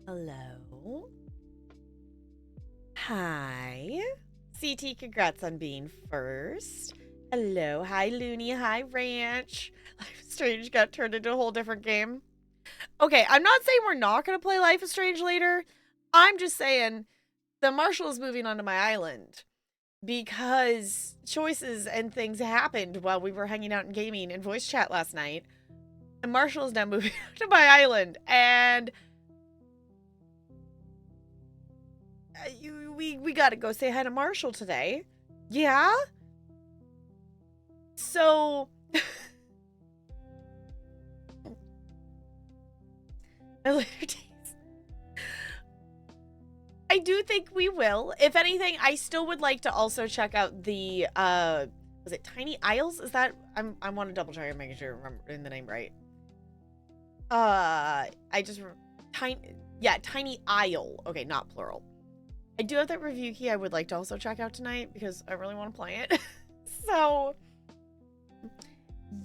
Hello. Hi. CT, congrats on being first. Hello. Hi, Looney. Hi, Ranch. Life is Strange got turned into a whole different game. Okay, I'm not saying we're not going to play Life is Strange later. I'm just saying the Marshal is moving onto my island because choices and things happened while we were hanging out and gaming in voice chat last night. And Marshall is now moving to my island. And we gotta go say hi to Marshall today. Yeah? So... later days. I do think we will. If anything, I still would like to also check out the, was it Tiny Isles? Is that... I want to double check and make sure I'm remembering the name right. Tiny Isle. Okay, not plural. I do have that review key I would like to also check out tonight because I really want to play it. So,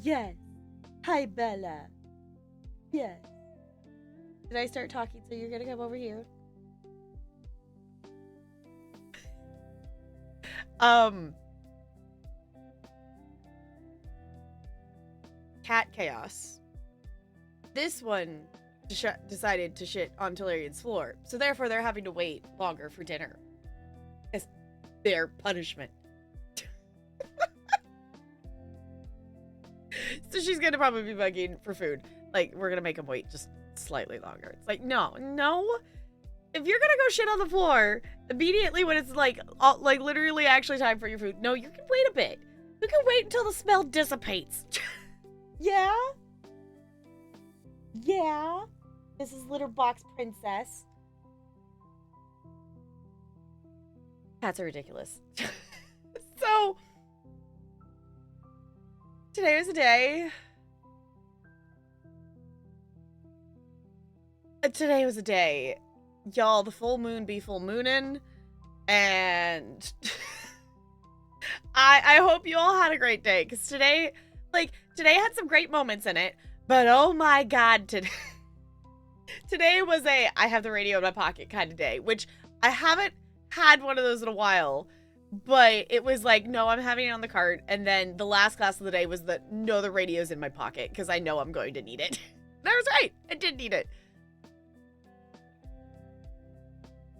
yes. Hi, Bella. Yes. Did I start talking so you're gonna come over here? Cat Chaos. This one decided to shit on Tellurian's floor, so therefore they're having to wait longer for dinner. It's their punishment. So she's gonna probably be begging for food. Like, we're gonna make them wait just slightly longer. It's like, no. If you're gonna go shit on the floor immediately when it's like literally actually time for your food, no, you can wait a bit. You can wait until the smell dissipates. Yeah? Yeah? This is Litterbox Princess. Cats are ridiculous. So, today was a day. Today was a day. Y'all, the full moon be full moonin'. And I hope you all had a great day. Because today had some great moments in it. But oh my god, today was a I have the radio in my pocket kind of day. Which I haven't had one of those in a while. But it was like, no, I'm having it on the cart. And then the last class of the day was no, the radio's in my pocket. Because I know I'm going to need it. And I was right. I did need it.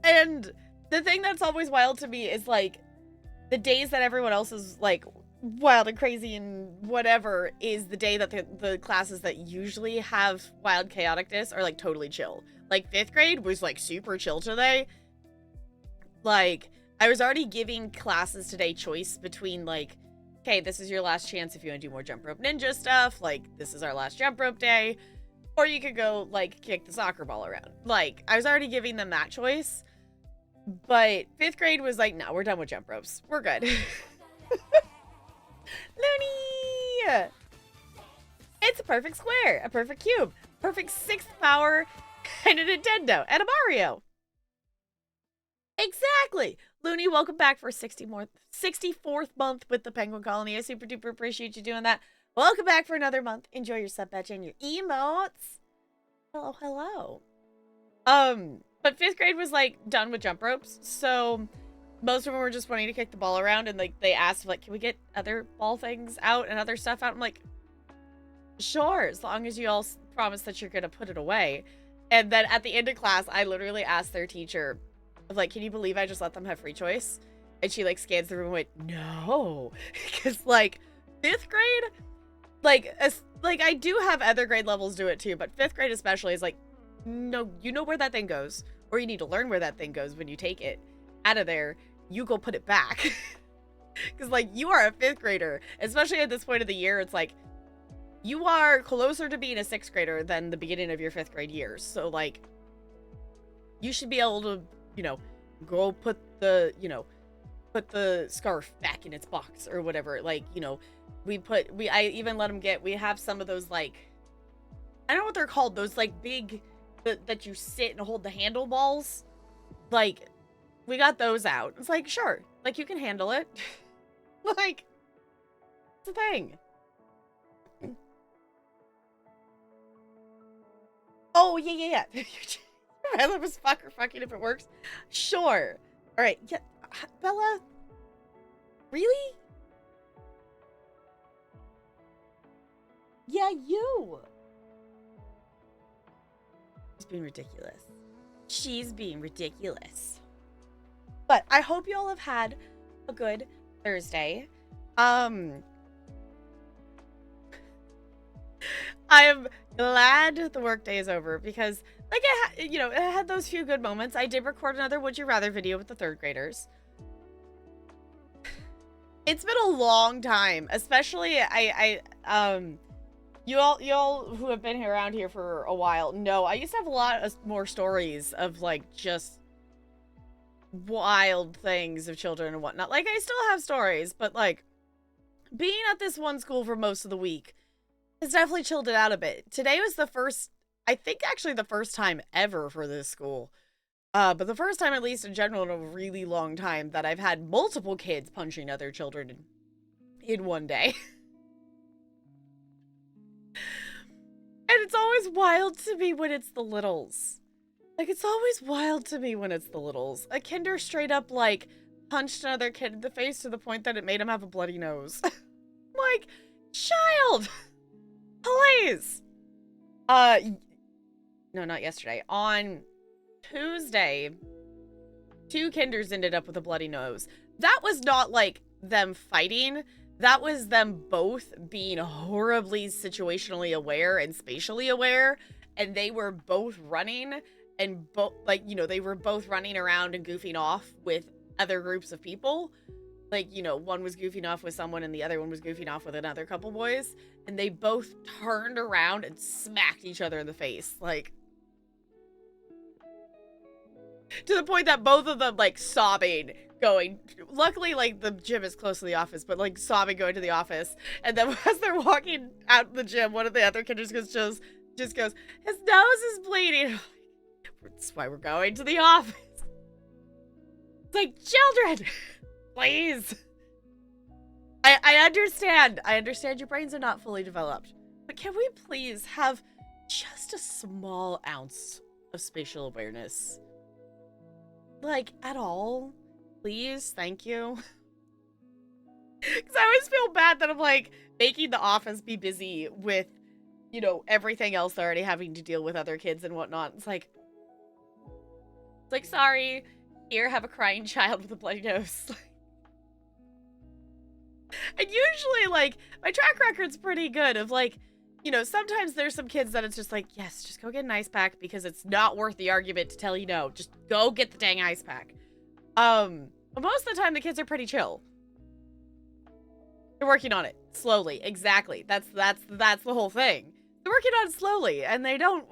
And the thing that's always wild to me is, like, the days that everyone else is, like, wild and crazy and whatever is the day that the classes that usually have wild chaoticness are, like, totally chill. Like, 5th grade was, like, super chill today. Like, I was already giving classes today choice between, like, okay, this is your last chance if you want to do more jump rope ninja stuff. Like, this is our last jump rope day. Or you could go, like, kick the soccer ball around. Like, I was already giving them that choice. But 5th grade was like, no, we're done with jump ropes. We're good. Looney! It's a perfect square, a perfect cube, perfect 6th power, and a Nintendo, and a Mario. Exactly! Looney, welcome back for 64th month with the Penguin Colony. I super duper appreciate you doing that. Welcome back for another month. Enjoy your sub badge and your emotes. Hello, hello. But 5th grade was, like, done with jump ropes, so most of them were just wanting to kick the ball around, and, like, they asked, like, can we get other ball things out and other stuff out? I'm like, sure, as long as you all promise that you're gonna put it away. And then at the end of class, I literally asked their teacher, like, can you believe I just let them have free choice? And she, like, scans the room and went, no. Because, like, 5th grade, like, I do have other grade levels do it too, but 5th grade especially is like, no, you know where that thing goes, or you need to learn where that thing goes when you take it out of there. You go put it back. Because, like, you are a 5th grader, especially at this point of the year. It's like, you are closer to being a 6th grader than the beginning of your 5th grade years. So, like, you should be able to, you know, go put the scarf back in its box or whatever. Like, you know, I even let them we have some of those, like, I don't know what they're called, those, like, big, that you sit and hold the handlebars. Like, we got those out. It's like, sure, like, you can handle it. Like, it's a thing. Oh, yeah. You're My lip is fuck or fucking if it works. Sure. All right. Yeah, Bella. Really? Yeah, you. She's being ridiculous. She's being ridiculous. But I hope you all have had a good Thursday. I am glad the workday is over because, like, it had those few good moments. I did record another Would You Rather video with the third graders. It's been a long time, especially you all who have been around here for a while know I used to have a lot of more stories of, like, just wild things of children and whatnot. Like, I still have stories, but, like, being at this one school for most of the week has definitely chilled it out a bit. Today was the first, I think actually the first time ever for this school. But the first time, at least in general, in a really long time that I've had multiple kids punching other children in one day. And it's always wild to me when it's the littles. Like, it's always wild to me when it's the littles. A kinder straight up, like, punched another kid in the face to the point that it made him have a bloody nose. Like, child! Please! No, not yesterday. On Tuesday, 2 kinders ended up with a bloody nose. That was not, like, them fighting. That was them both being horribly situationally aware and spatially aware. And they were both running and they were both running around and goofing off with other groups of people. Like, one was goofing off with someone and the other one was goofing off with another couple boys. And they both turned around and smacked each other in the face. Like, to the point that both of them, like, sobbing, going, luckily, like, the gym is close to the office, but, like, sobbing, going to the office. And then as they're walking out the gym, one of the other kids just goes, his nose is bleeding. That's why we're going to the office. It's like, children, please. I understand. I understand your brains are not fully developed. But can we please have just a small ounce of spatial awareness? Like, at all? Please? Thank you. Because I always feel bad that I'm, like, making the office be busy with, everything else they're already having to deal with, other kids and whatnot. It's like, sorry, here, have a crying child with a bloody nose. And usually, like, my track record's pretty good of, like, sometimes there's some kids that it's just like, yes, just go get an ice pack because it's not worth the argument to tell you no. Just go get the dang ice pack. But most of the time, the kids are pretty chill. They're working on it slowly. Exactly. That's the whole thing. They're working on it slowly, and they don't.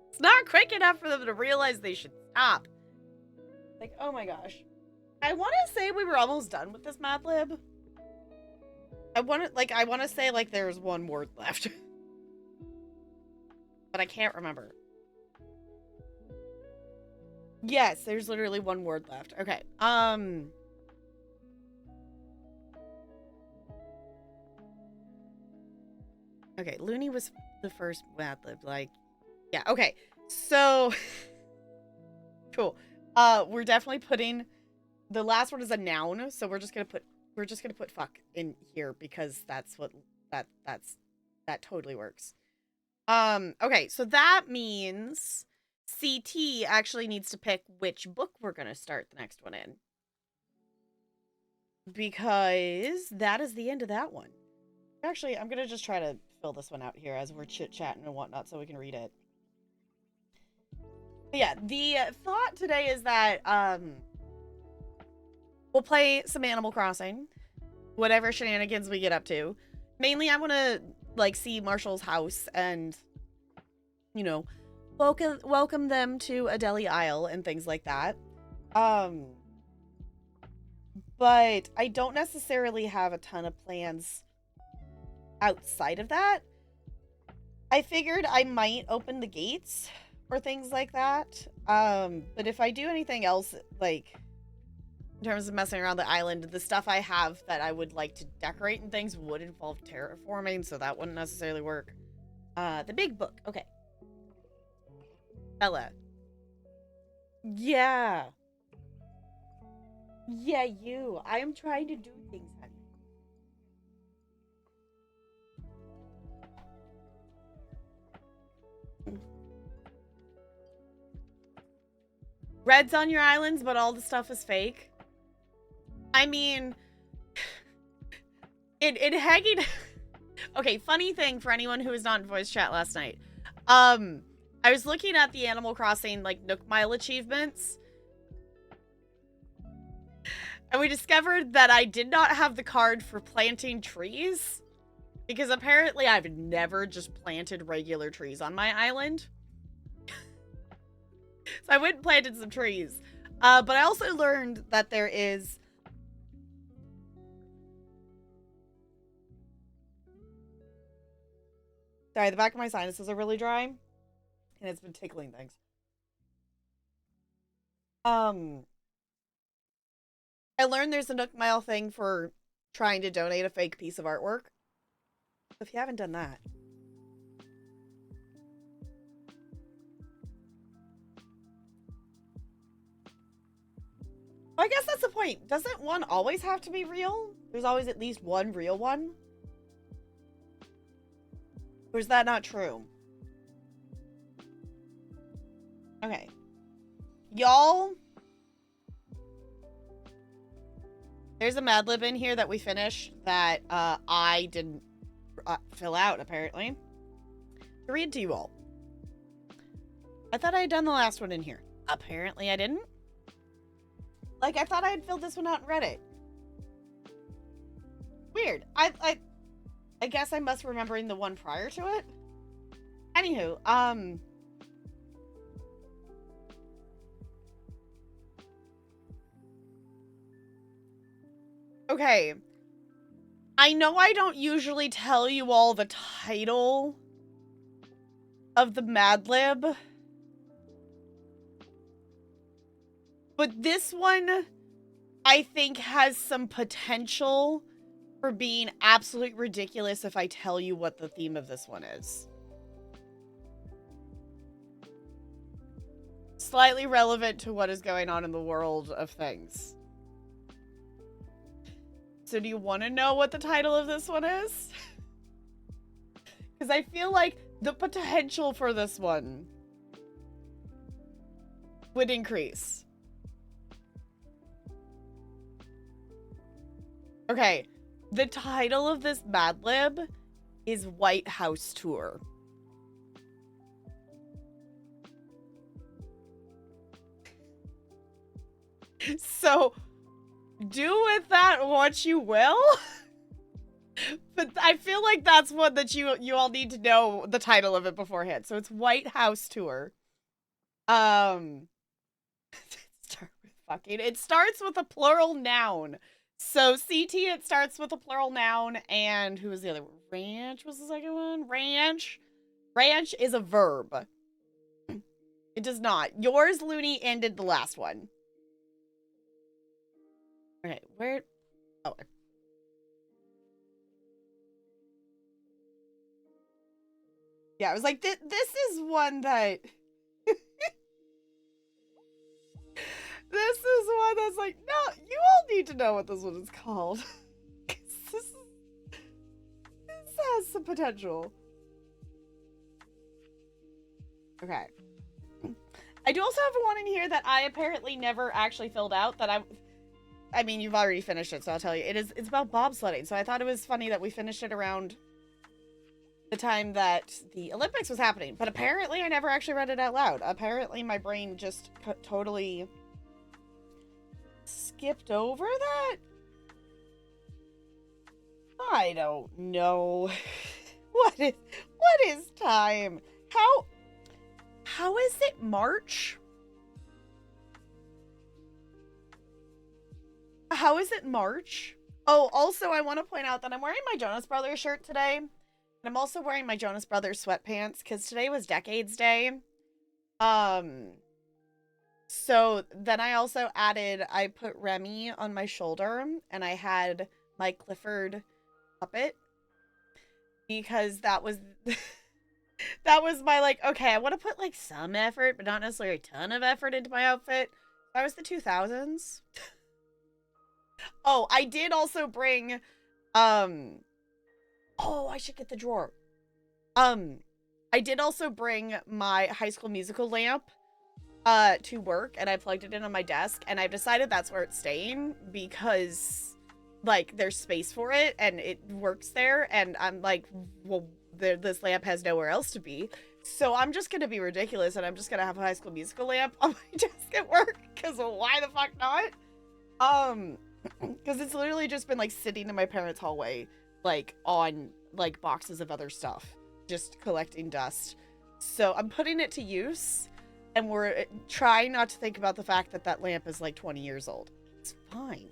It's not quick enough for them to realize they should stop. Like, oh my gosh, I want to say we were almost done with this Mad Lib. I want to say like there's one word left, but I can't remember. Yes, there's literally one word left. Okay. Okay, Looney was the first Mad Lib. Like, yeah. Okay. So, cool. We're definitely putting the last one is a noun, so we're just gonna put fuck in here because that's what that totally works. Okay, so that means CT actually needs to pick which book we're gonna start the next one in. Because that is the end of that one. Actually, I'm gonna just try to fill this one out here as we're chit-chatting and whatnot so we can read it. But yeah, the thought today is that we'll play some Animal Crossing, whatever shenanigans we get up to. Mainly, I want to like see Marshal's house and, welcome them to Adeli Isle and things like that. But I don't necessarily have a ton of plans outside of that. I figured I might open the gates or things like that. But if I do anything else, like in terms of messing around the island, the stuff I have that I would like to decorate and things would involve terraforming, so that wouldn't necessarily work. The big book. Okay. Bella. Yeah. Yeah, you. I am trying to do things, honey. Red's on your islands, but all the stuff is fake. I mean, it hanging. Okay, funny thing for anyone who was not in voice chat last night. I was looking at the Animal Crossing like Nook Mile achievements, and we discovered that I did not have the card for planting trees because apparently I've never just planted regular trees on my island. So I went and planted some trees. But I also learned that there is... Sorry, the back of my sinuses are really dry. And it's been tickling things. I learned there's a Nook Mile thing for trying to donate a fake piece of artwork. If you haven't done that... Well, I guess that's the point. Doesn't one always have to be real? There's always at least one real one? Or is that not true? Okay. Y'all... There's a Mad Lib in here that we finished that I didn't fill out, apparently. To read to you all. I thought I had done the last one in here. Apparently I didn't. Like, I thought I had filled this one out and read it. Weird. I guess I must remembering the one prior to it. Anywho, okay. I know I don't usually tell you all the title of the Mad Lib. But this one, I think, has some potential for being absolutely ridiculous if I tell you what the theme of this one is. Slightly relevant to what is going on in the world of things. So do you want to know what the title of this one is? Because I feel like the potential for this one would increase. Okay, the title of this Mad Lib is White House Tour. So, do with that what you will. But I feel like that's one that you all need to know the title of it beforehand. So it's White House Tour. It starts with a plural noun. So CT, it starts with a plural noun, and who was the other one? Ranch was the second one? Ranch. Ranch is a verb. It does not. Yours, Looney, ended the last one. Okay, where... Oh. Yeah, I was like, this is one that... This is one that's like, no, you all need to know what this one is called. this has some potential. Okay. I do also have one in here that I apparently never actually filled out that I mean, you've already finished it, so I'll tell you. It's about bobsledding, so I thought it was funny that we finished it around the time that the Olympics was happening. But apparently I never actually read it out loud. Apparently my brain just totally skipped over that? I don't know. What is time? How is it March? How is it March? Oh, also I want to point out that I'm wearing my Jonas Brothers shirt today. And I'm also wearing my Jonas Brothers sweatpants because today was Decades Day. So then I also I put Remy on my shoulder and I had my Clifford puppet because that was That was my like, okay, I want to put like some effort, but not necessarily a ton of effort into my outfit. That was the 2000s. Oh, I did also bring um oh, I should get the drawer. Um I did also bring my High School Musical lamp to work, and I plugged it in on my desk, and I've decided that's where it's staying because like there's space for it and it works there, and I'm like, well, this lamp has nowhere else to be. So I'm just gonna be ridiculous, and I'm just gonna have a High School Musical lamp on my desk at work, because why the fuck not? Because it's literally just been like sitting in my parents' hallway, like on like boxes of other stuff, just collecting dust. So I'm putting it to use, and we're trying not to think about the fact that that lamp is like 20 years old. It's fine.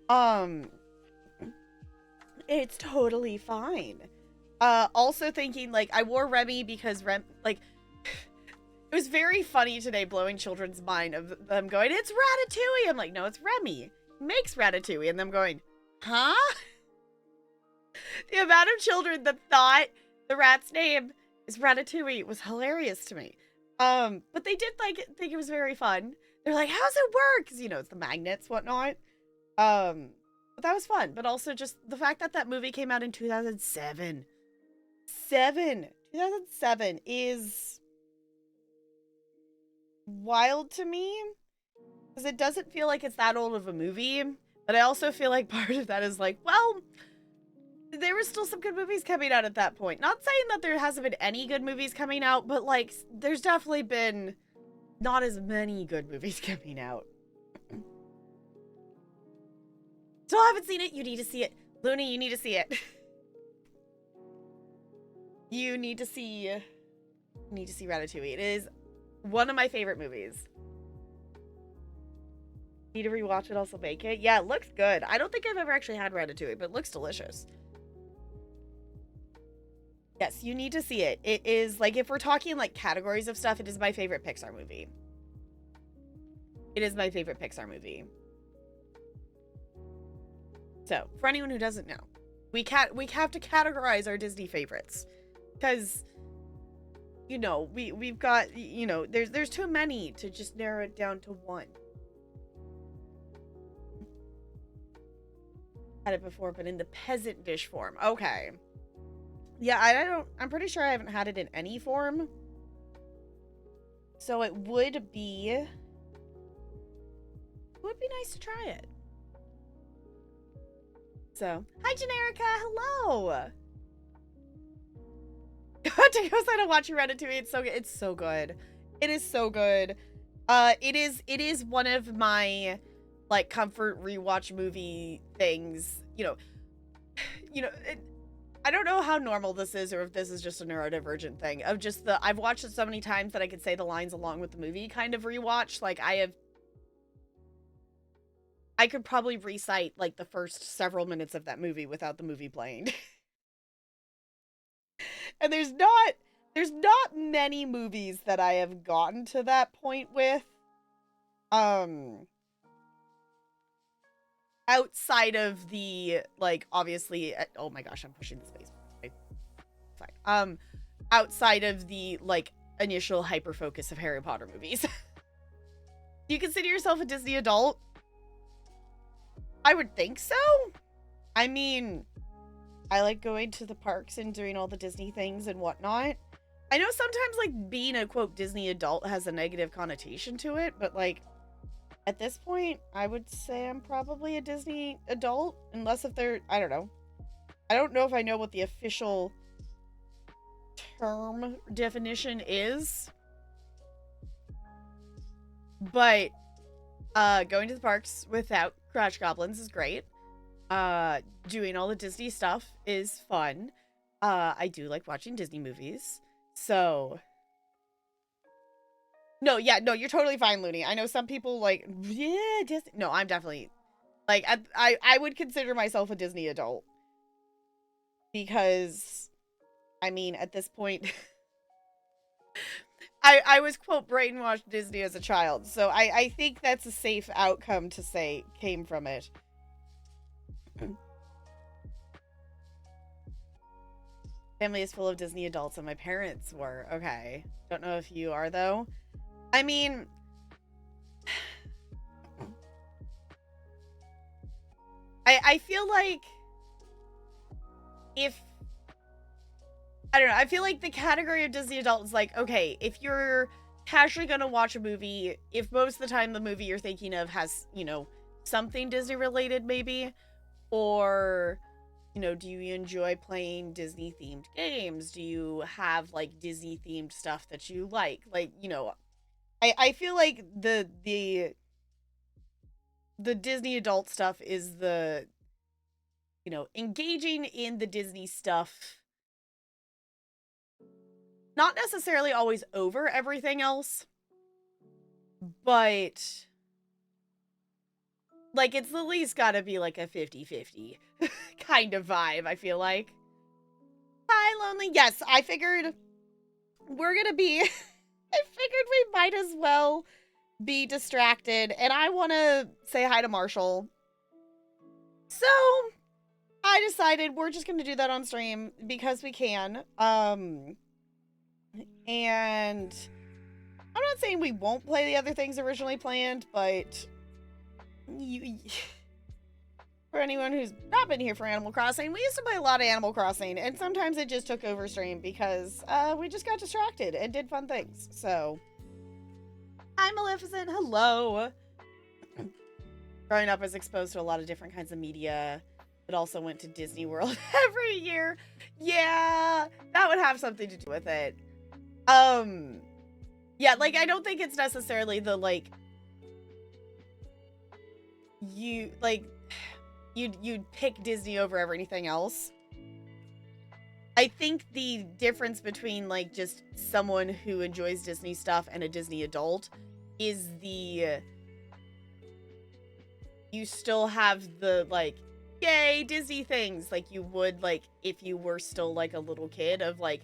Um, it's totally fine. Also thinking like I wore Remy because like it was very funny today, blowing children's mind of them going, it's Ratatouille. I'm like, no, it's Remy. He makes Ratatouille. And them going, huh? The amount of children that thought the rat's name is Ratatouille was hilarious to me. But they did like think it was very fun. They're like, how's it work? 'Cause, you know, it's the magnets, whatnot. But that was fun. But also just the fact that that movie came out in 2007. 2007 is wild to me, because it doesn't feel like it's that old of a movie, but I also feel like part of that is like, well, there were still some good movies coming out at that point. Not saying that there hasn't been any good movies coming out, but like there's definitely been not as many good movies coming out. Still haven't seen it. You need to see it. Looney, you need to see it. You need to see Ratatouille. It is one of my favorite movies. Need to rewatch it, also make it. Yeah, it looks good. I don't think I've ever actually had Ratatouille, but it looks delicious. Yes, you need to see it. It is, like, if we're talking, like, categories of stuff, it is my favorite Pixar movie. It is my favorite Pixar movie. So, for anyone who doesn't know, we have to categorize our Disney favorites. Because, you know, we've got, you know, there's too many to just narrow it down to one. Had it before, but in the peasant dish form. Okay. Yeah, I'm pretty sure I haven't had it in any form. So it would be nice to try it. So, hi Generica, hello. To go sign and watch Ratatouille. It's so good. It's so good. It is so good. It is one of my like comfort rewatch movie things. You know, I don't know how normal this is, or if this is just a neurodivergent thing of just I've watched it so many times that I could say the lines along with the movie kind of rewatch. Like I could probably recite like the first several minutes of that movie without the movie playing. And there's not many movies that I have gotten to that point with. Outside of the, like, obviously, oh my gosh, I'm pushing the space. Okay, fine. Outside of the, like, initial hyper focus of Harry Potter movies. Do you consider yourself a Disney adult? I would think so. I mean, I like going to the parks and doing all the Disney things and whatnot. I know sometimes, like, being a, quote, Disney adult has a negative connotation to it, but, like, at this point, I would say I'm probably a Disney adult, unless if they're, I don't know. I don't know if I know what the official term definition is. But, going to the parks without crotch goblins is great. Doing all the Disney stuff is fun. I do like watching Disney movies. So, no, yeah, no, you're totally fine, Looney. I know some people like, yeah, Disney. No, I'm definitely, like, I would consider myself a Disney adult. Because, I mean, at this point, I was, quote, brainwashed Disney as a child. So I think that's a safe outcome to say came from it. Family is full of Disney adults, and my parents were. Okay. Don't know if you are, though. I mean, I feel like if I don't know, I feel like the category of Disney adult is like, okay, if you're casually gonna watch a movie, if most of the time the movie you're thinking of has, you know, something Disney related maybe, or, you know, do you enjoy playing Disney themed games? Do you have like Disney themed stuff that you like? Like, you know, I feel like the Disney adult stuff is the, you know, engaging in the Disney stuff, not necessarily always over everything else, but like it's at least gotta be like a 50-50 kind of vibe, I feel like. Hi, Lonely. Yes, I figured we're gonna be I figured we might as well be distracted, and I want to say hi to Marshall. So, I decided we're just going to do that on stream because we can. And I'm not saying we won't play the other things originally planned, but for anyone who's not been here for Animal Crossing, we used to play a lot of Animal Crossing, and sometimes it just took over stream because we just got distracted and did fun things. So, hi, Maleficent. Hello. Growing up, I was exposed to a lot of different kinds of media. It also went to Disney World every year. Yeah, that would have something to do with it. Yeah, like, I don't think it's necessarily the, like, you'd pick Disney over anything else. I think the difference between, like, just someone who enjoys Disney stuff and a Disney adult is you still have the, like, yay, Disney things, like you would, like, if you were still, like, a little kid of, like,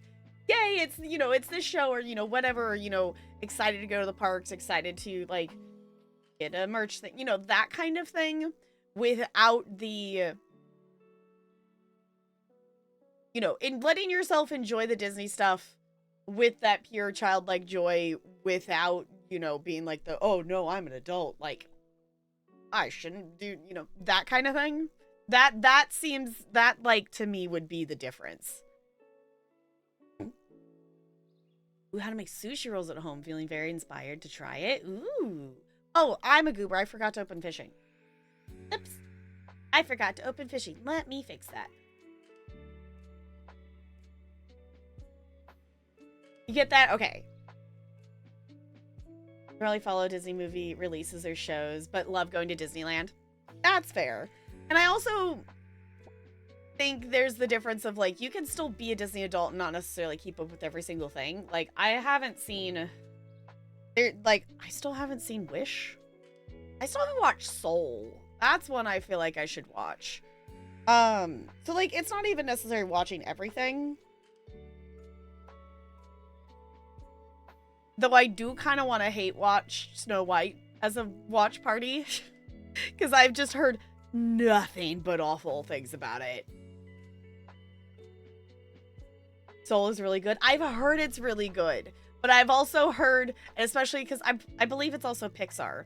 yay, it's, you know, it's this show, or, you know, whatever, or, you know, excited to go to the parks, excited to, like, get a merch thing, you know, that kind of thing, without the, you know, in letting yourself enjoy the Disney stuff with that pure childlike joy without, you know, being like the, oh, no, I'm an adult, like, I shouldn't do, you know, that kind of thing. That seems, that, like, to me would be the difference. Ooh, how to make sushi rolls at home. Feeling very inspired to try it. Ooh. Oh, I'm a goober. I forgot to open fishing. Oops. I forgot to open fishing. Let me fix that. You get that? Okay. I really follow Disney movie releases or shows, but love going to Disneyland. That's fair. And I also think there's the difference of, like, you can still be a Disney adult and not necessarily keep up with every single thing. Like, I haven't seen... I still haven't seen Wish. I still haven't watched Soul. That's one I feel like I should watch. So, like, it's not even necessarily watching everything. Though I do kind of want to hate watch Snow White as a watch party. Because I've just heard nothing but awful things about it. Soul is really good. I've heard it's really good. But I've also heard, especially because I believe it's also Pixar.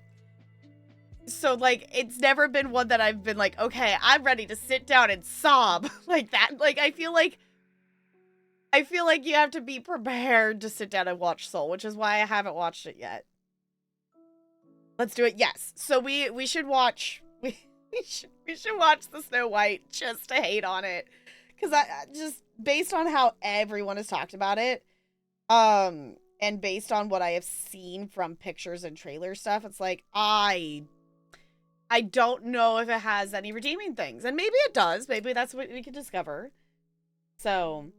So, like, it's never been one that I've been like, okay, I'm ready to sit down and sob like that. Like, I feel like you have to be prepared to sit down and watch Soul, which is why I haven't watched it yet. Let's do it. Yes. So we should watch we should watch the Snow White just to hate on it, because I just, based on how everyone has talked about it, and based on what I have seen from pictures and trailer stuff, it's like I don't know if it has any redeeming things, and maybe it does. Maybe that's what we can discover. So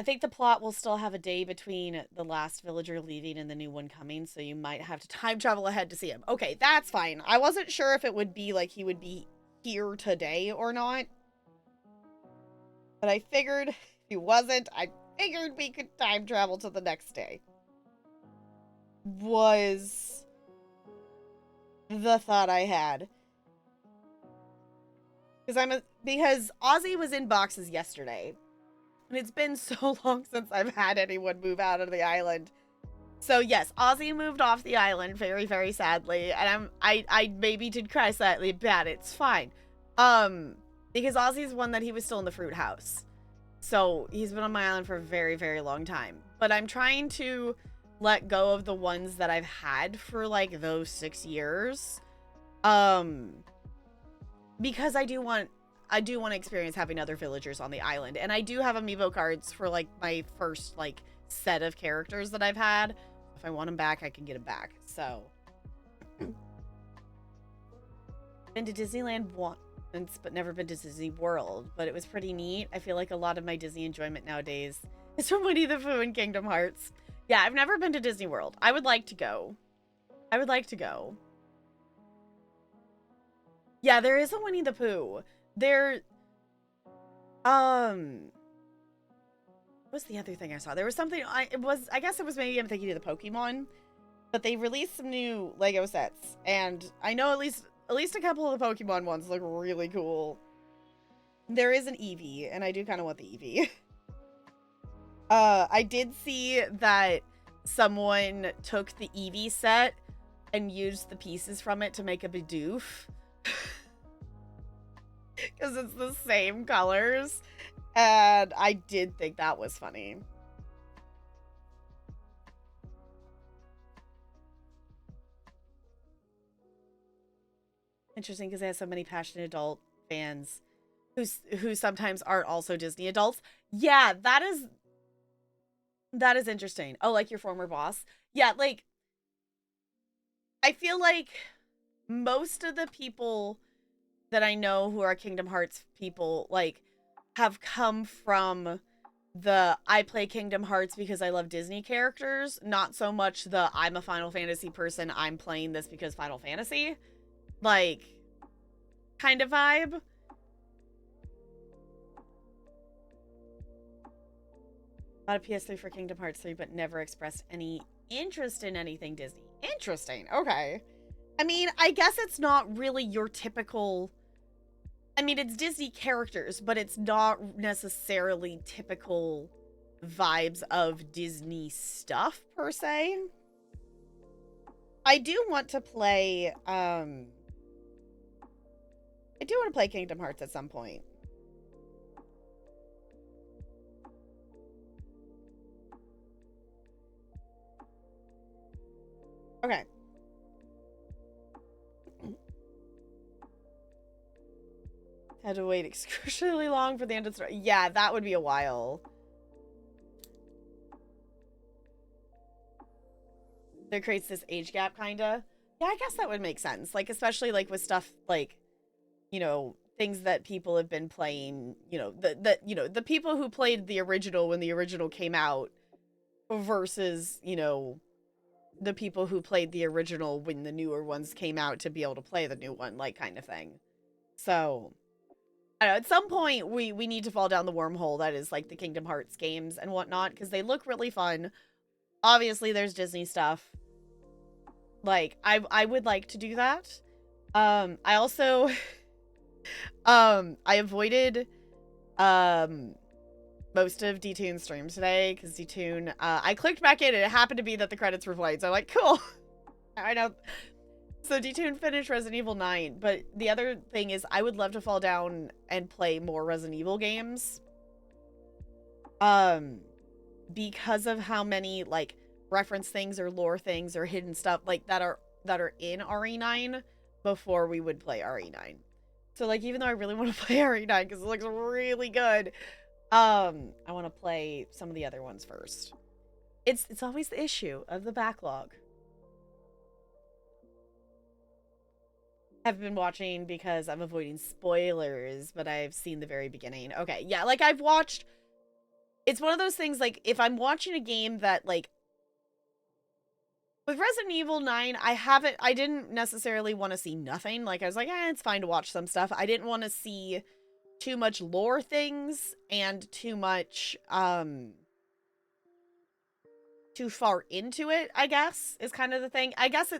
I think the plot will still have a day between the last villager leaving and the new one coming, so you might have to time travel ahead to see him. Okay, that's fine. I wasn't sure if it would be like he would be here today or not. But I figured if he wasn't, I figured we could time travel to the next day. Was the thought I had. Because Ozzy was in boxes yesterday. And it's been so long since I've had anyone move out of the island. So yes, Ozzy moved off the island very, very sadly, and I maybe did cry slightly about it. It's fine, because Ozzy's one that he was still in the fruit house, so he's been on my island for a very, very long time. But I'm trying to let go of the ones that I've had for like those 6 years, because I do want to experience having other villagers on the island, and I do have amiibo cards for like my first like set of characters that I've had. If I want them back, I can get them back. So, been to Disneyland once, but never been to Disney World. But it was pretty neat. I feel like a lot of my Disney enjoyment nowadays is from Winnie the Pooh and Kingdom Hearts. Yeah, I've never been to Disney World. I would like to go. I would like to go. Yeah, there is a Winnie the Pooh. There, what's the other thing I saw? There was something, I guess it was maybe I'm thinking of the Pokemon, but they released some new Lego sets, and I know at least a couple of the Pokemon ones look really cool. There is an Eevee, and I do kind of want the Eevee. I did see that someone took the Eevee set and used the pieces from it to make a Bidoof. Because it's the same colors. And I did think that was funny. Interesting, because they have so many passionate adult fans who sometimes aren't also Disney adults. Yeah, that is interesting. Oh, like your former boss? Yeah, like, I feel like most of the people that I know who are Kingdom Hearts people, like, have come from the I play Kingdom Hearts because I love Disney characters, not so much the I'm a Final Fantasy person, I'm playing this because Final Fantasy, like, kind of vibe. Bought a PS3 for Kingdom Hearts 3, but never expressed any interest in anything Disney. Interesting. Okay. I mean, I guess it's not really your typical... I mean, it's Disney characters, but it's not necessarily typical vibes of Disney stuff, per se. I do want to play, Kingdom Hearts at some point. Okay. Had to wait excruciatingly long for the end of the story. Yeah, that would be a while. There creates this age gap, kinda. Yeah, I guess that would make sense. Like, especially, like, with stuff, like, you know, things that people have been playing, you know, the people who played the original when the original came out versus, you know, the people who played the original when the newer ones came out to be able to play the new one, like, kind of thing. So... I don't know, at some point, we need to fall down the wormhole that is, like, the Kingdom Hearts games and whatnot, because they look really fun. Obviously, there's Disney stuff. Like, I would like to do that. I also, I avoided, most of D-Tune's stream today, because D-Tune, I clicked back in, and it happened to be that the credits were played, so I'm like, cool. I know. So D-Tune finished Resident Evil 9, but the other thing is I would love to fall down and play more Resident Evil games. Because of how many, like, reference things or lore things or hidden stuff, like, that are in RE9 before we would play RE9. So, like, even though I really want to play RE9 because it looks really good, I want to play some of the other ones first. It's always the issue of the backlog. I've been watching because I'm avoiding spoilers, but I've seen the very beginning. Okay, yeah, like, I've watched... It's one of those things, like, if I'm watching a game that, like... With Resident Evil 9, I didn't necessarily want to see nothing. Like, I was like, it's fine to watch some stuff. I didn't want to see too much lore things and too much, too far into it, I guess, is kind of the thing. I guess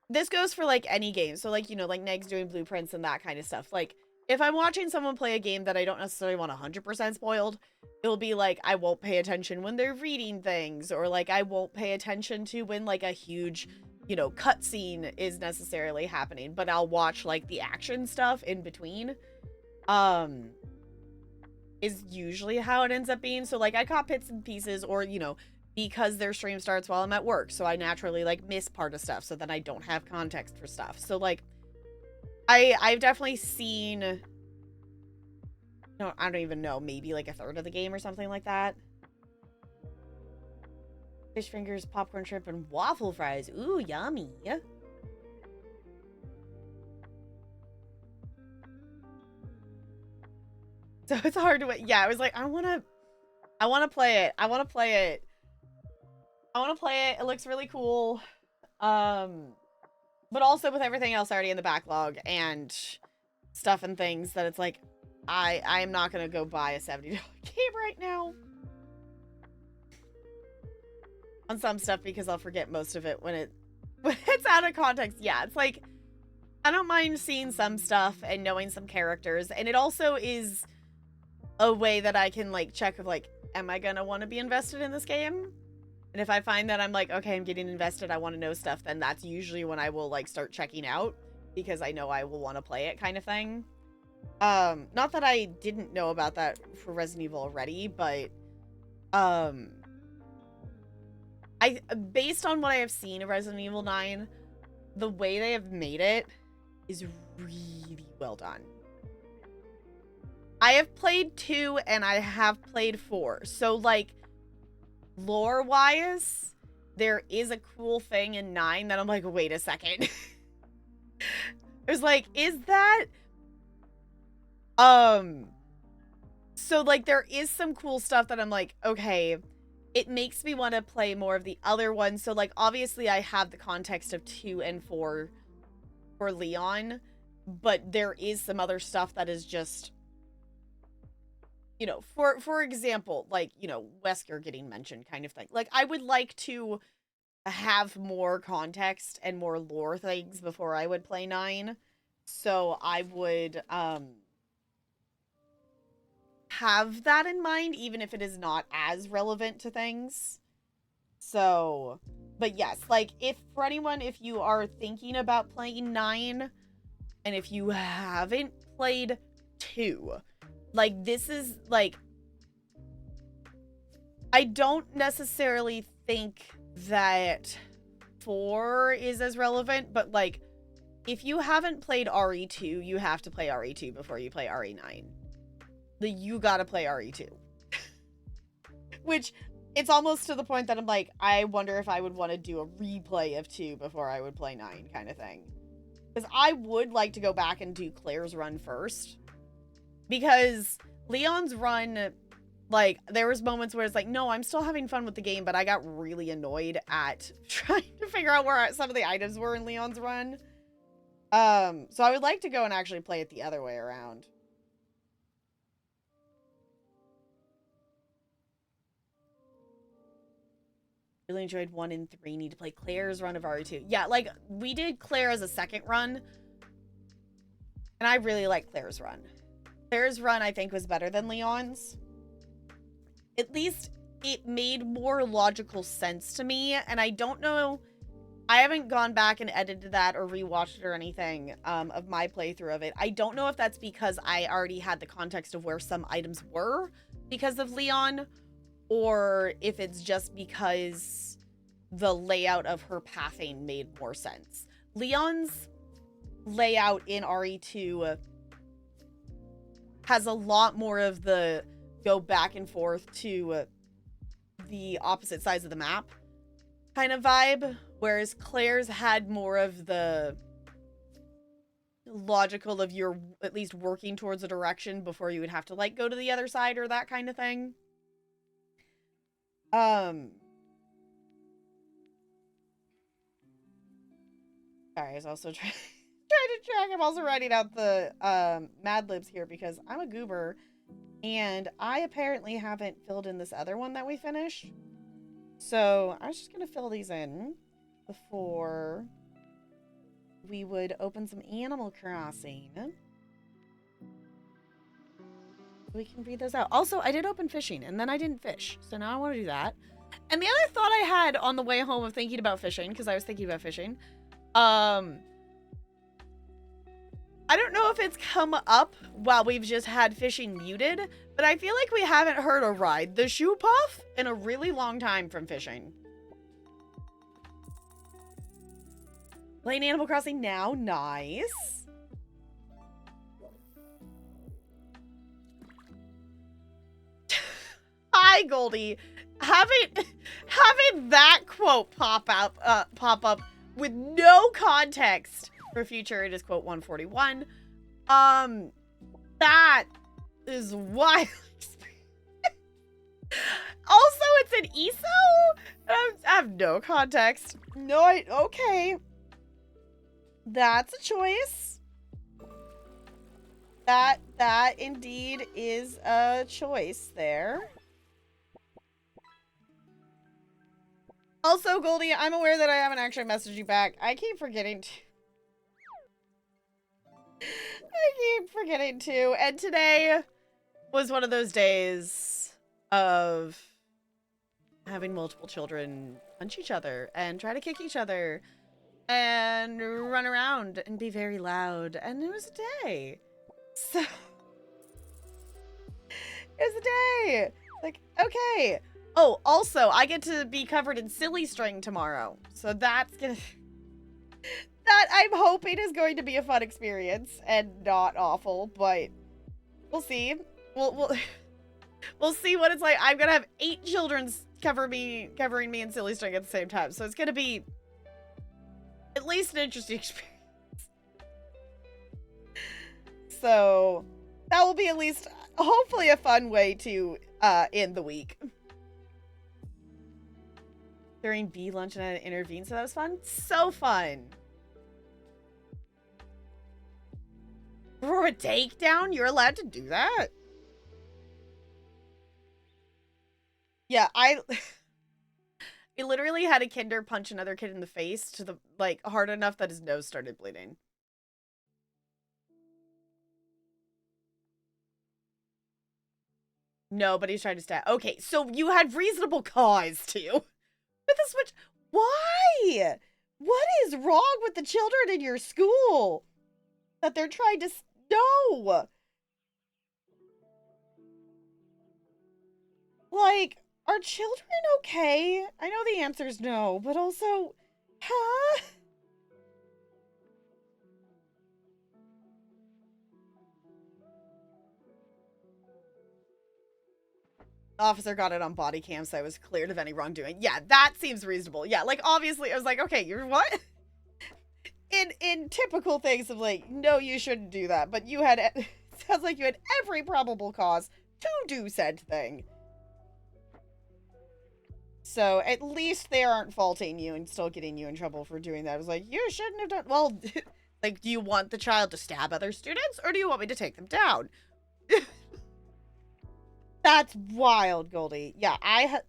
this goes for, like, any game. So, like, you know, like, Neg's doing blueprints and that kind of stuff. Like, if I'm watching someone play a game that I don't necessarily want 100% spoiled, it'll be like I won't pay attention when they're reading things, or like I won't pay attention to when like a huge, you know, cutscene is necessarily happening, but I'll watch like the action stuff in between. Is usually how it ends up being. So like I caught bits and pieces, or you know, because their stream starts while I'm at work, so I naturally like miss part of stuff, so then I don't have context for stuff. So like I've definitely seen, no, I don't even know, maybe like a third of the game or something like that. Fish fingers, popcorn, shrimp, and waffle fries. Ooh, yummy. So it's hard to wait. Yeah, I was like, I wanna play it. I wanna play it. I wanna play it. It looks really cool. But also with everything else already in the backlog and stuff and things, that it's like, I am not gonna go buy a $70 game right now. On some stuff, because I'll forget most of it when it's out of context. Yeah, it's like, I don't mind seeing some stuff and knowing some characters, and it also is a way that I can like check of like, am I gonna want to be invested in this game? And if I find that I'm like, okay, I'm getting invested, I want to know stuff, then that's usually when I will like start checking out, because I know I will want to play it, kind of thing. Not that I didn't know about that for Resident Evil already, but based on what I have seen of Resident Evil 9, the way they have made it is really well done. I have played 2 and I have played 4. So like lore-wise, there is a cool thing in 9 that I'm like, wait a second. It was like, is that so like there is some cool stuff that I'm like, okay, it makes me want to play more of the other ones. So like obviously I have the context of 2 and 4 for Leon, but there is some other stuff that is just, you know, for example, like, you know, Wesker getting mentioned kind of thing. Like I would like to have more context and more lore things before I would play 9. So I would have that in mind, even if it is not as relevant to things. So, but yes, like if for anyone, if you are thinking about playing 9 and if you haven't played 2, like this is like, I don't necessarily think that 4 is as relevant, but like if you haven't played RE2, you have to play RE2 before you play RE9. You gotta play RE2. Which, it's almost to the point that I'm like, I wonder if I would want to do a replay of 2 before I would play 9 kind of thing. Because I would like to go back and do Claire's run first. Because Leon's run, like, there was moments where it's like, no, I'm still having fun with the game, but I got really annoyed at trying to figure out where some of the items were in Leon's run. So I would like to go and actually play it the other way around. Really enjoyed 1 and 3. Need to play Claire's run of RE2. Yeah, like, we did Claire as a second run. And I really like Claire's run. Claire's run, I think, was better than Leon's. At least it made more logical sense to me. And I don't know, I haven't gone back and edited that or rewatched it or anything of my playthrough of it. I don't know if that's because I already had the context of where some items were because of Leon, or if it's just because the layout of her pathing made more sense. Leon's layout in RE2 has a lot more of the go back and forth to the opposite sides of the map kind of vibe, whereas Claire's had more of the logical of you're at least working towards a direction before you would have to like go to the other side or that kind of thing. Sorry, I was also trying to track. I'm also writing out the Mad Libs here because I'm a goober and I apparently haven't filled in this other one that we finished. So I was just gonna fill these in before we would open some Animal Crossing. We can read those out. Also, I did open fishing, and then I didn't fish. So now I want to do that. And the other thought I had on the way home of thinking about fishing, because I was thinking about fishing, I don't know if it's come up while we've just had fishing muted, but I feel like we haven't heard a ride the shoe puff in a really long time from fishing. Playing Animal Crossing now. Nice. Hi, Goldie. Having that quote pop up with no context for future, it is quote 141. That is wild. Also, it's an ESO? I have no context. No, okay. That's a choice. That indeed is a choice there. Also, Goldie, I'm aware that I haven't actually messaged you back. I keep forgetting to. And today was one of those days of having multiple children punch each other and try to kick each other and run around and be very loud. And it was a day. So, it was a day. Like, okay. Oh, also, I get to be covered in silly string tomorrow. So that's gonna... That I'm hoping is going to be a fun experience and not awful, but we'll see. We'll see what it's like. I'm gonna have 8 children covering me in silly string at the same time. So it's gonna be at least an interesting experience. So that will be at least hopefully a fun way to end the week. During bee lunch and I intervened, so that was fun. So fun. For a takedown? You're allowed to do that? Yeah, I literally had a kinder punch another kid in the face to the, like, hard enough that his nose started bleeding. No, but he's trying to stab. Okay, so you had reasonable cause to. With a switch. Why? What is wrong with the children in your school? That they're trying to... No! Like, are children okay? I know the answer is no, but also... Huh? Officer got it on body cam, so I was cleared of any wrongdoing. Yeah, that seems reasonable. Yeah, like, obviously, I was like, okay, you're what? In typical things of, like, no, you shouldn't do that, but you had... Sounds like you had every probable cause to do said thing. So, at least they aren't faulting you and still getting you in trouble for doing that. I was like, you shouldn't have done... Well, like, do you want the child to stab other students, or do you want me to take them down? That's wild, Goldie. Yeah, I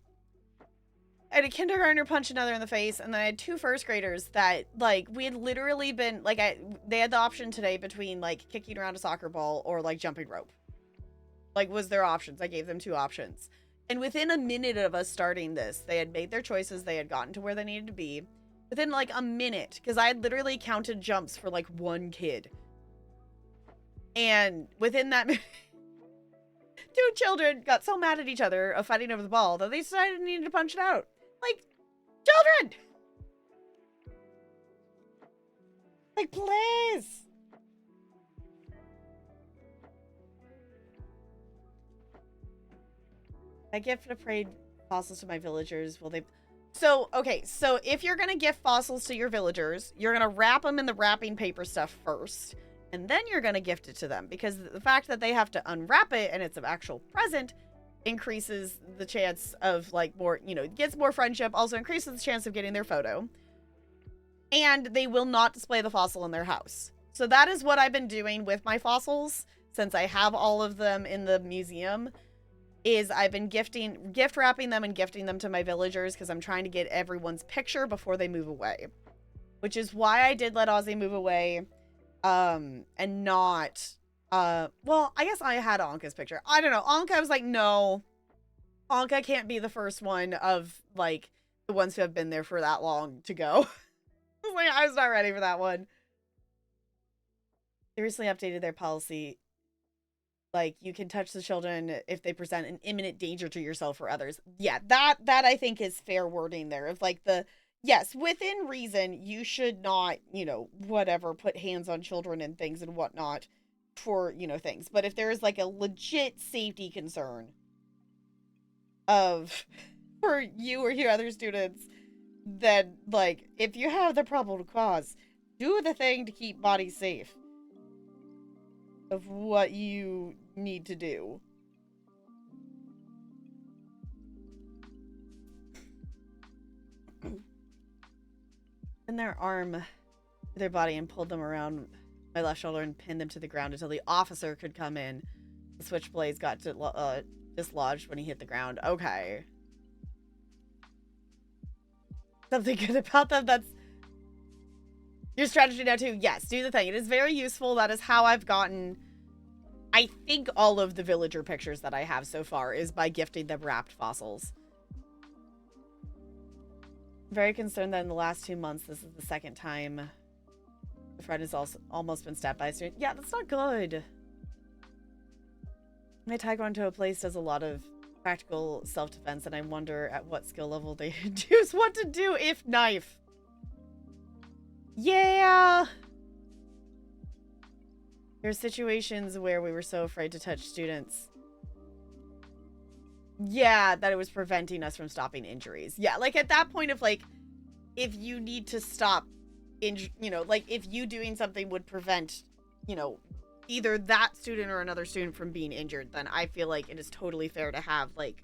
had a kindergartner punch another in the face, and then I had 2 first graders that, like, we had literally been, like, they had the option today between, like, kicking around a soccer ball or, like, jumping rope. Like, was their options. I gave them 2 options. And within a minute of us starting this, they had made their choices, they had gotten to where they needed to be. Within, like, a minute, because I had literally counted jumps for, like, 1 kid. And within that minute... 2 children got so mad at each other of fighting over the ball that they decided they needed to punch it out. Like, children! Like, please! I gift and prayed fossils to my villagers. Will they... So, okay, so if you're gonna gift fossils to your villagers, you're gonna wrap them in the wrapping paper stuff first. And then you're going to gift it to them, because the fact that they have to unwrap it and it's an actual present increases the chance of, like, more, you know, gets more friendship, also increases the chance of getting their photo. And they will not display the fossil in their house. So that is what I've been doing with my fossils, since I have all of them in the museum, is I've been gift wrapping them and gifting them to my villagers, because I'm trying to get everyone's picture before they move away. Which is why I did let Ozzy move away. And not Well, I guess I had Anka's picture. I don't know. Anka was like, no, Anka can't be the first one of, like, the ones who have been there for that long to go. I was like, I was not ready for that one. They recently updated their policy. Like, you can touch the children if they present an imminent danger to yourself or others. Yeah, that I think is fair wording there. Of like yes, within reason, you should not, whatever, put hands on children and things and whatnot for, things. But if there is like a legit safety concern of for you or your other students, then like if you have the probable cause, do the thing to keep bodies safe of what you need to do. And their arm to their body and pulled them around my left shoulder and pinned them to the ground until the officer could come in. The switchblades got dislodged when he hit the ground. Okay. Something good about them. That's your strategy now too. Yes, do the thing. It is very useful. That is how I've gotten, I think, all of the villager pictures that I have so far is by gifting them wrapped fossils. I'm very concerned that in the last 2 months, this is the second time the friend has also almost been stabbed by a student. Yeah, that's not good. My taekwondo to a place does a lot of practical self-defense, and I wonder at what skill level they choose what to do if knife. Yeah. There's situations where we were so afraid to touch students. Yeah, that it was preventing us from stopping injuries. Yeah, like at that point of like, if you need to stop, like if you doing something would prevent, either that student or another student from being injured, then I feel like it is totally fair to have like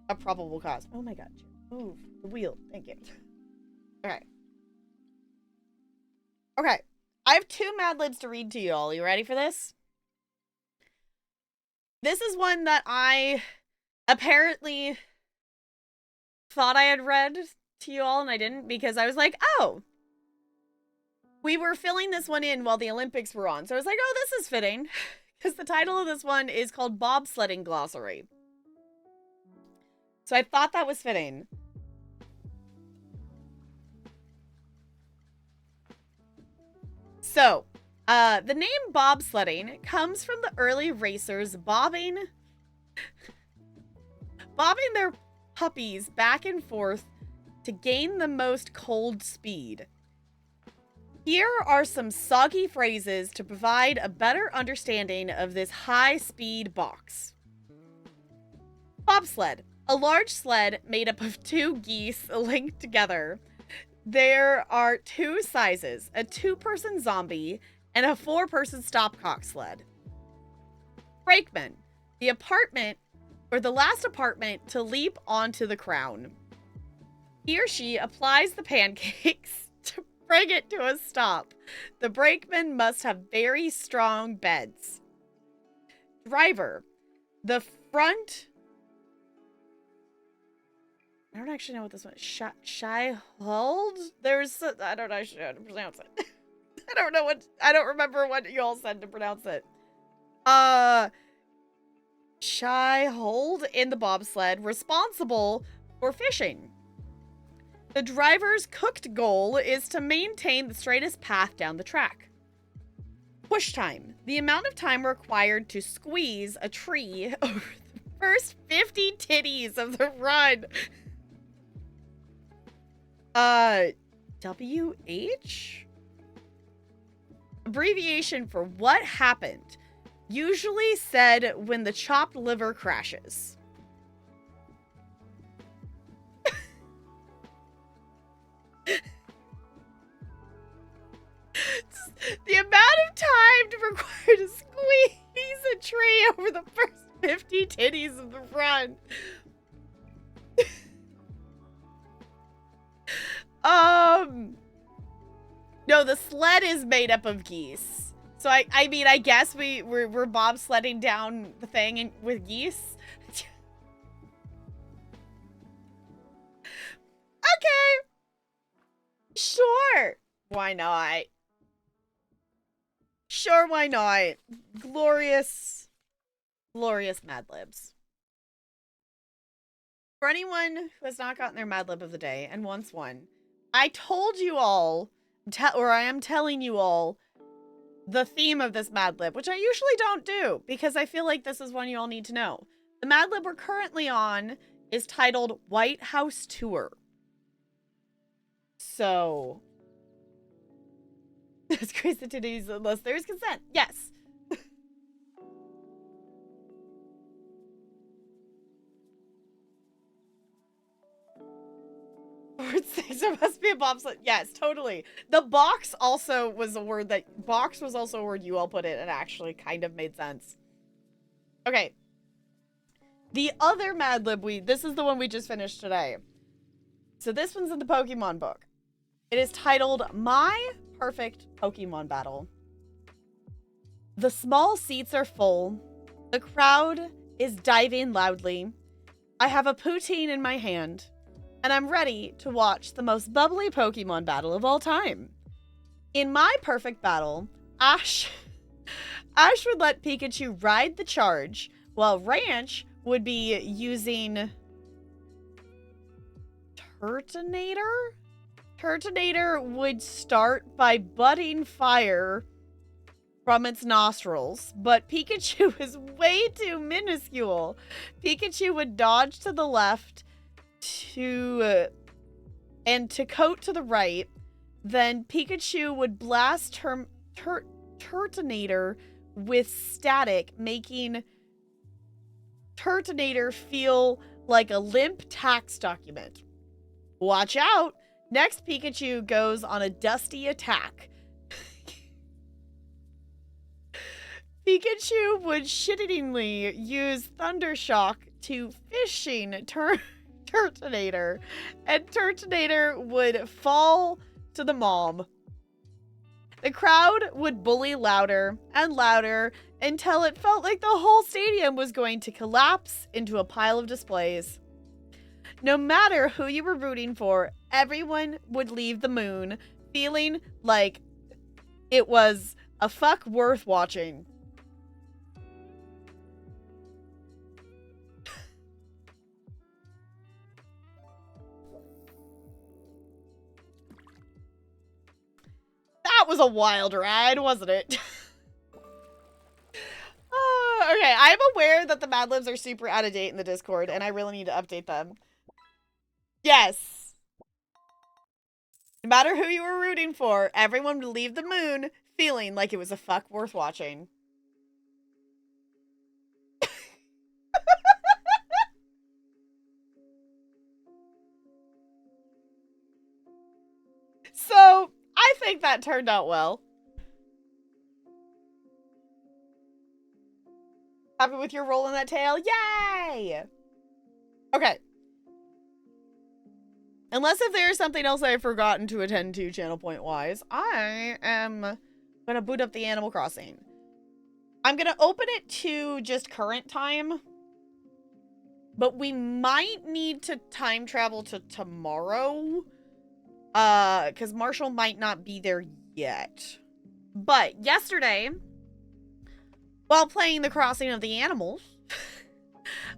a probable cause. Oh my god, move the wheel. Thank you. Okay. Okay. I have 2 Mad Libs to read to you all. You ready for this? This is one that I apparently thought I had read to you all and I didn't, because I was like, oh, we were filling this one in while the Olympics were on. So I was like, oh, this is fitting, because the title of this one is called Bobsledding Glossary. So I thought that was fitting. So, the name bobsledding comes from the early racers bobbing their puppies back and forth to gain the most cold speed. Here are some soggy phrases to provide a better understanding of this high-speed box. Bobsled, a large sled made up of 2 geese linked together. There are 2 sizes, a 2-person zombie and a 4-person stopcock sled. Brakeman, the apartment or the last apartment to leap onto the crown. He or she applies the pancakes to bring it to a stop. The brakeman must have very strong beds. Driver, the front... I don't actually know what this one is. Shy hold? There's... I don't actually know how to pronounce it. I don't remember what you all said to pronounce it. Shy hold in the bobsled, responsible for fishing. The driver's cooked goal is to maintain the straightest path down the track. Push time, the amount of time required to squeeze a tree over the first 50 titties of the run. WH? Abbreviation for what happened. Usually said when the chopped liver crashes. The amount of time required to squeeze a tree over the first 50 titties of the run. No, the sled is made up of geese. So I mean, I guess we're bobsledding down the thing with geese. Okay. Sure. Why not? Sure, why not? Glorious, glorious Mad Libs. For anyone who has not gotten their Mad Lib of the day and wants one, I told you all, or I am telling you all, the theme of this Mad Lib, which I usually don't do because I feel like this is one you all need to know. The Mad Lib we're currently on is titled White House Tour. So, it's crazy to use unless there's consent. Yes. Word 6, there must be a bobsled. Yes, totally. The box also was a word that, box was also a word you all put in and actually kind of made sense. Okay. The other Mad Lib this is the one we just finished today. So this one's in the Pokemon book. It is titled My Perfect Pokemon Battle. The small seats are full. The crowd is diving loudly. I have a poutine in my hand, and I'm ready to watch the most bubbly Pokemon battle of all time. In my perfect battle, Ash would let Pikachu ride the charge, while Ranch would be using Turtonator? Turtonator would start by butting fire from its nostrils, but Pikachu is way too minuscule. Pikachu would dodge to the left and to coat to the right. Then Pikachu would blast Turtonator with static, making Turtonator feel like a limp tax document. Watch out! Next, Pikachu goes on a dusty attack. Pikachu would shittingly use Thundershock to fishing Turtonator, and Turtonator would fall to the mom. The crowd would bully louder and louder until it felt like the whole stadium was going to collapse into a pile of displays. No matter who you were rooting for, everyone would leave the moon feeling like it was a fuck worth watching. That was a wild ride, wasn't it? Okay, I'm aware that the Mad Libs are super out of date in the Discord, and I really need to update them. Yes. No matter who you were rooting for, everyone would leave the moon feeling like it was a fuck worth watching. So, I think that turned out well. Happy with your roll in that tail? Yay! Okay. Unless if there's something else I've forgotten to attend to channel point wise, I am gonna boot up the Animal Crossing. I'm gonna open it to just current time, but we might need to time travel to tomorrow, because Marshall might not be there yet. But yesterday, while playing the Crossing of the Animals,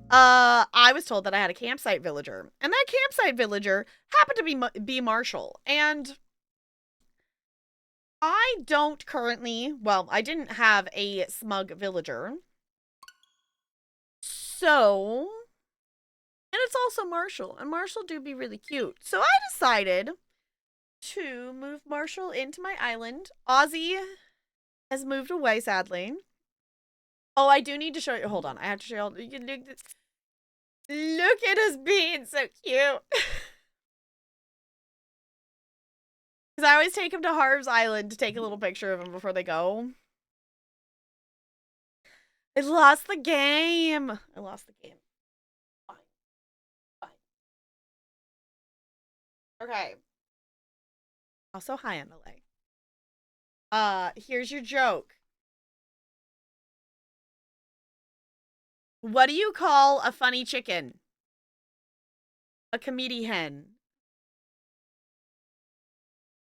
I was told that I had a campsite villager, and that campsite villager happened to be Marshall, and I don't currently, well, I didn't have a smug villager, so, and it's also Marshall, and Marshall do be really cute, so I decided to move Marshall into my island. Ozzy has moved away, sadly. Oh, I do need to show you. Hold on. I have to show you. You can look at us being so cute. Because I always take him to Harv's Island to take a little picture of him before they go. I lost the game. I lost the game. Fine. Fine. Okay. Also, hi, Emily. Here's your joke. What do you call a funny chicken? A comedy hen.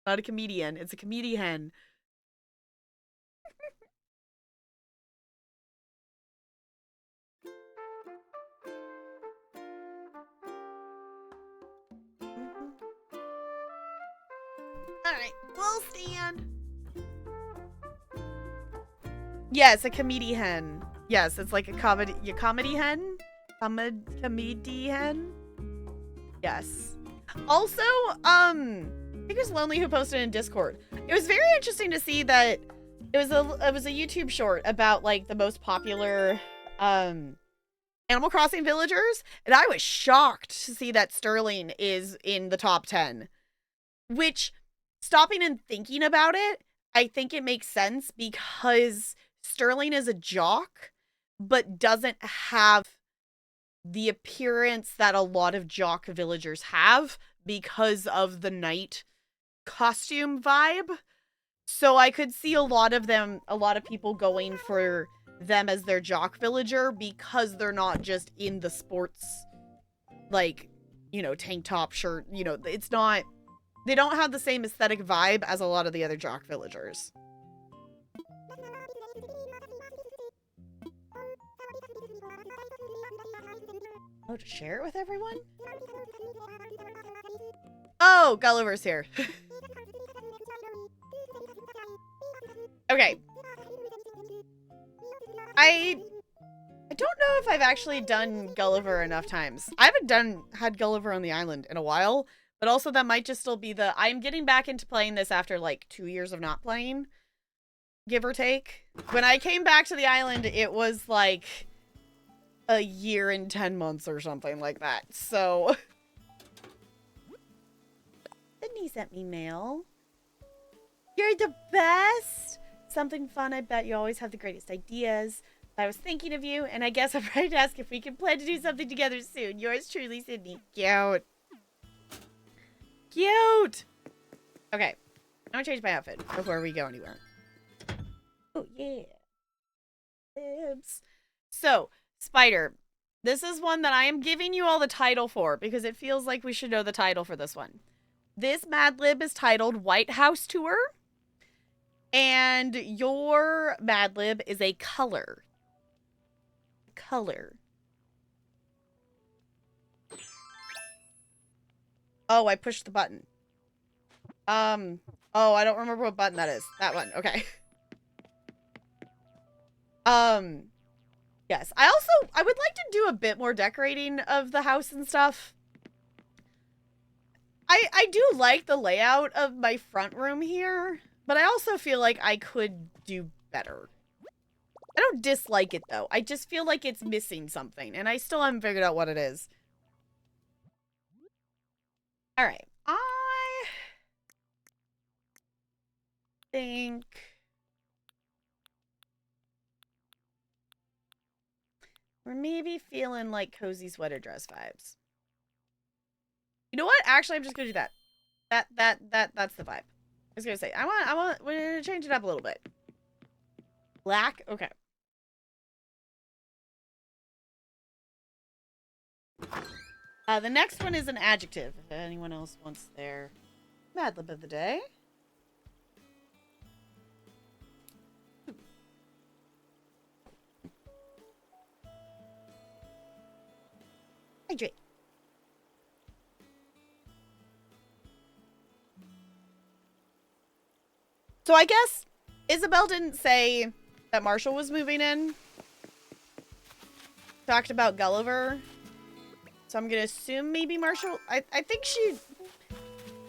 Not a comedian. It's a comedy hen. Alright, we'll stand. Yes, a comedy hen. Yes, it's like a comedy hen? Comedy hen? Yes. Also, I think it was Lonely who posted in Discord. It was very interesting to see that it was a YouTube short about like the most popular Animal Crossing villagers, and I was shocked to see that Sterling is in the top 10. Which, stopping and thinking about it, I think it makes sense because Sterling is a jock, but doesn't have the appearance that a lot of jock villagers have because of the knight costume vibe. So I could see a lot of people going for them as their jock villager because they're not just in the sports, like, you know, tank top shirt. You know, it's not, they don't have the same aesthetic vibe as a lot of the other jock villagers. Oh, to share it with everyone? Oh, Gulliver's here. Okay. I don't know if I've actually done Gulliver enough times. I haven't had Gulliver on the island in a while, but also that might just still be I'm getting back into playing this after like 2 years of not playing, give or take. When I came back to the island, it was like a year and 10 months or something like that. So Sydney sent me mail. You're the best. Something fun. I bet you always have the greatest ideas. I was thinking of you, and I guess I'm ready to ask if we can plan to do something together soon. Yours truly, Sydney. Cute. Cute. Okay. I'm gonna change my outfit before we go anywhere. Oh, yeah. Libs. So, Spider. This is one that I am giving you all the title for because it feels like we should know the title for this one. This Mad Lib is titled White House Tour. And your Mad Lib is a color. Color. Oh, I pushed the button. Oh, I don't remember what button that is. That one. Okay. Yes. I would like to do a bit more decorating of the house and stuff. I do like the layout of my front room here, but I also feel like I could do better. I don't dislike it, though. I just feel like it's missing something, and I still haven't figured out what it is. Alright. I think we're maybe feeling like cozy sweater dress vibes. You know what? Actually, I'm just gonna do that. That's the vibe. I was gonna say, we're gonna change it up a little bit. Black? Okay. The next one is an adjective. If anyone else wants their Mad Lib of the day. Hydrate. So I guess Isabel didn't say that Marshall was moving in. Talked about Gulliver. So I'm gonna assume maybe Marshall. I think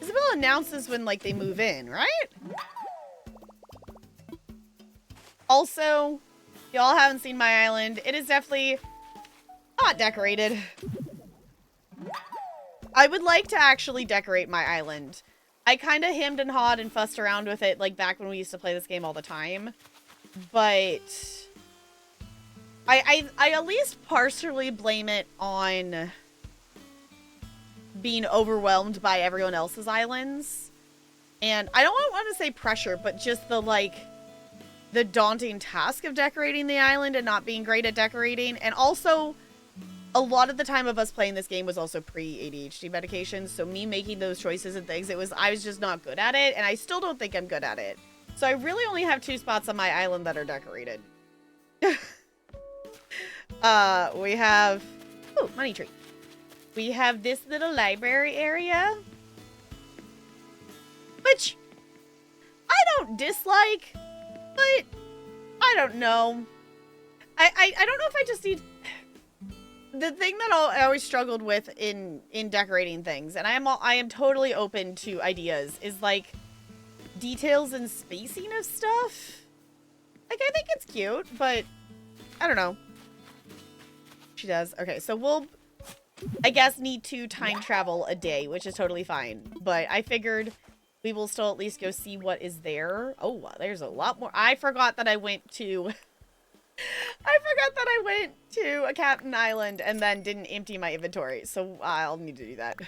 Isabel announces when like they move in, right? Also, y'all haven't seen my island. It is definitely not decorated. I would like to actually decorate my island. I kind of hemmed and hawed and fussed around with it like back when we used to play this game all the time. But I at least partially blame it on being overwhelmed by everyone else's islands. And I don't want to say pressure, but just the daunting task of decorating the island and not being great at decorating. And also, a lot of the time of us playing this game was also pre-ADHD medications. So me making those choices and things, I was just not good at it. And I still don't think I'm good at it. So I really only have 2 spots on my island that are decorated. We have, oh, money tree. We have this little library area, which don't dislike, but I don't know. I don't know if I just need... The thing that I always struggled with in decorating things, and I am totally open to ideas, is like details and spacing of stuff. Like, I think it's cute, but I don't know. She does. Okay, so we'll, I guess, need to time travel a day, which is totally fine. But I figured we will still at least go see what is there. Oh, there's a lot more. I forgot that I went to... I forgot that I went to a Captain Island and then didn't empty my inventory. So I'll need to do that.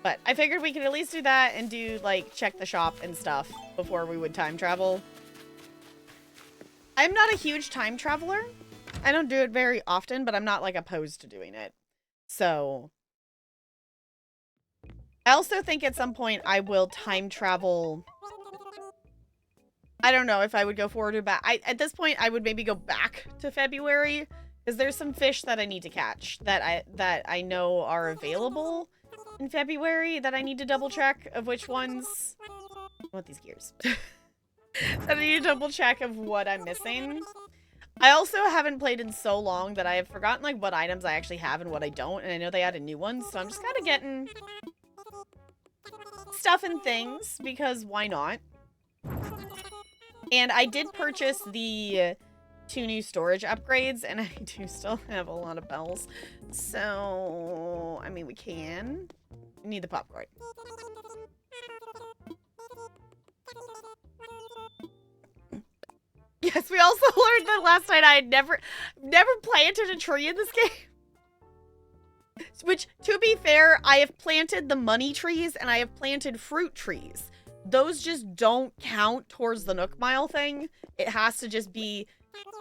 But I figured we could at least do that and do, like, check the shop and stuff before we would time travel. I'm not a huge time traveler. I don't do it very often, but I'm not, like, opposed to doing it. So I also think at some point I will time travel. I don't know if I would go forward or back. At this point, I would maybe go back to February because there's some fish that I need to catch that I know are available in February that I need to double check of which ones. I want these gears. That I need to double check of what I'm missing. I also haven't played in so long that I have forgotten like what items I actually have and what I don't, and I know they added new ones, so I'm just kind of getting stuff and things because why not? And I did purchase the 2 new storage upgrades, and I do still have a lot of bells. So, I mean, we can. We need the popcorn. Yes, we also learned that last night I had never planted a tree in this game. Which, to be fair, I have planted the money trees, and I have planted fruit trees. Those just don't count towards the Nook Mile thing. It has to just be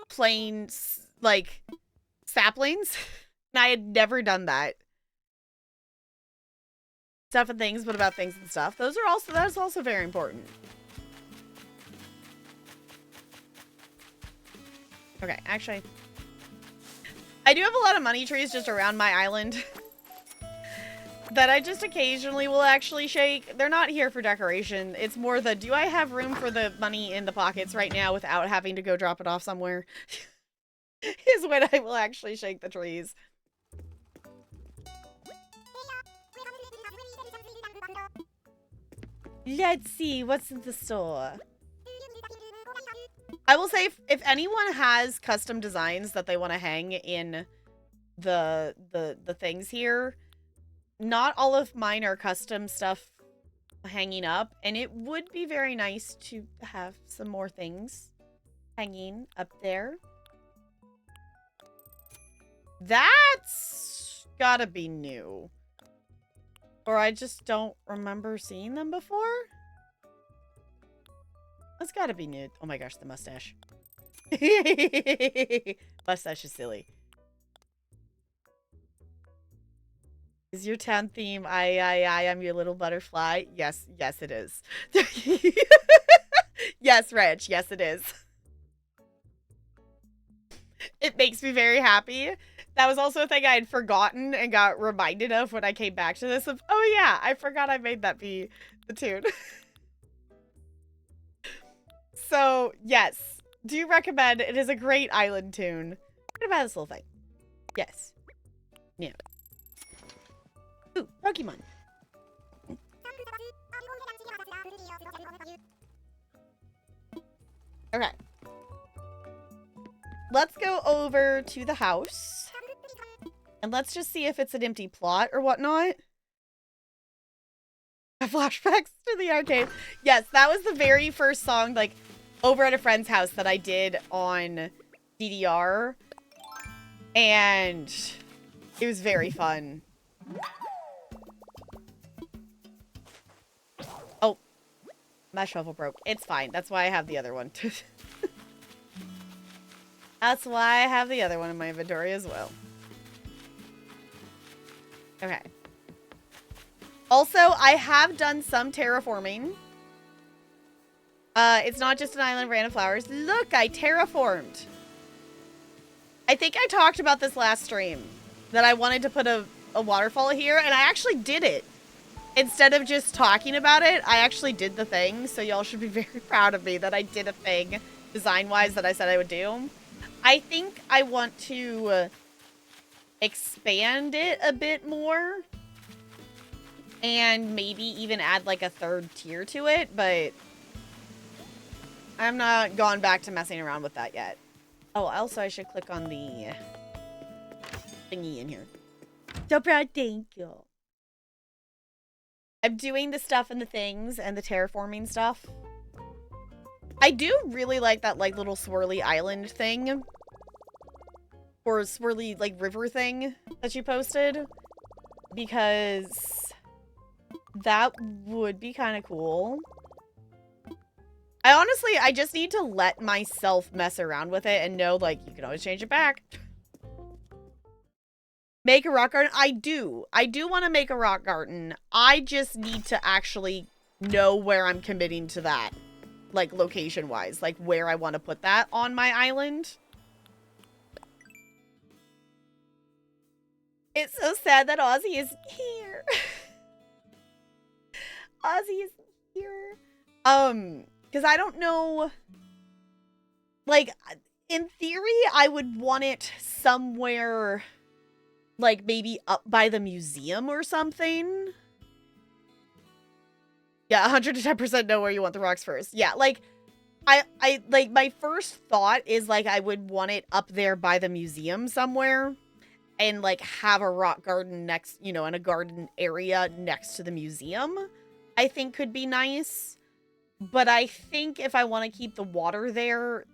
plain, like, saplings. And I had never done that. Stuff and things, but about things and stuff. That is also very important. Okay, actually, I do have a lot of money trees just around my island. That I just occasionally will actually shake. They're not here for decoration. It's more the, do I have room for the money in the pockets right now without having to go drop it off somewhere? Is when I will actually shake the trees. Let's see, what's in the store? I will say, if anyone has custom designs that they want to hang in the things here, not all of mine are custom stuff hanging up, and it would be very nice to have some more things hanging up there. That's gotta be new. Or I just don't remember seeing them before. That's gotta be new. Oh my gosh, the mustache. Mustache is silly. Is your town theme I am your little butterfly? Yes, yes it is. Yes, Reg, yes it is. It makes me very happy. That was also a thing I had forgotten and got reminded of when I came back to this. Of, oh yeah, I forgot I made that be the tune. So, yes. Do recommend. It is a great island tune. What about this little thing? Yes. Yeah. Ooh, Pokemon. Okay. Let's go over to the house. And let's just see if it's an empty plot or whatnot. Flashbacks to the arcade. Yes, that was the very first song, like, over at a friend's house that I did on DDR. And it was very fun. Oh, my shovel broke. It's fine. That's why I have the other one. That's why I have the other one in my inventory as well. Okay. Also, I have done some terraforming. It's not just an island of random flowers. Look, I terraformed. I think I talked about this last stream. That I wanted to put a waterfall here, and I actually did it. instead of just talking about it, I actually did the thing. So y'all should be very proud of me that I did a thing design-wise that I said I would do. I think I want to expand it a bit more. And maybe even add like a third tier to it, but I'm not gone back to messing around with that yet. Oh, also I should click on the thingy in here. So proud, thank you. I'm doing the stuff and the things and the terraforming stuff. I do really like that like little swirly island thing. Or swirly like river thing that you posted. Because that would be kind of cool. I just need to let myself mess around with it and know, like, you can always change it back. Make a rock garden? I do. I do want to make a rock garden. I just need to actually know where I'm committing to that. Like, location-wise. Like, where I want to put that on my island. It's so sad that Ozzy isn't here. Ozzy isn't here. Because I don't know. Like, in theory, I would want it somewhere, like, maybe up by the museum or something. Yeah, 110% know where you want the rocks first. Yeah, like, I like, my first thought is, like, I would want it up there by the museum somewhere. And, like, have a rock garden next, you know, in a garden area next to the museum. I think could be nice. But I think if I want to keep the water there,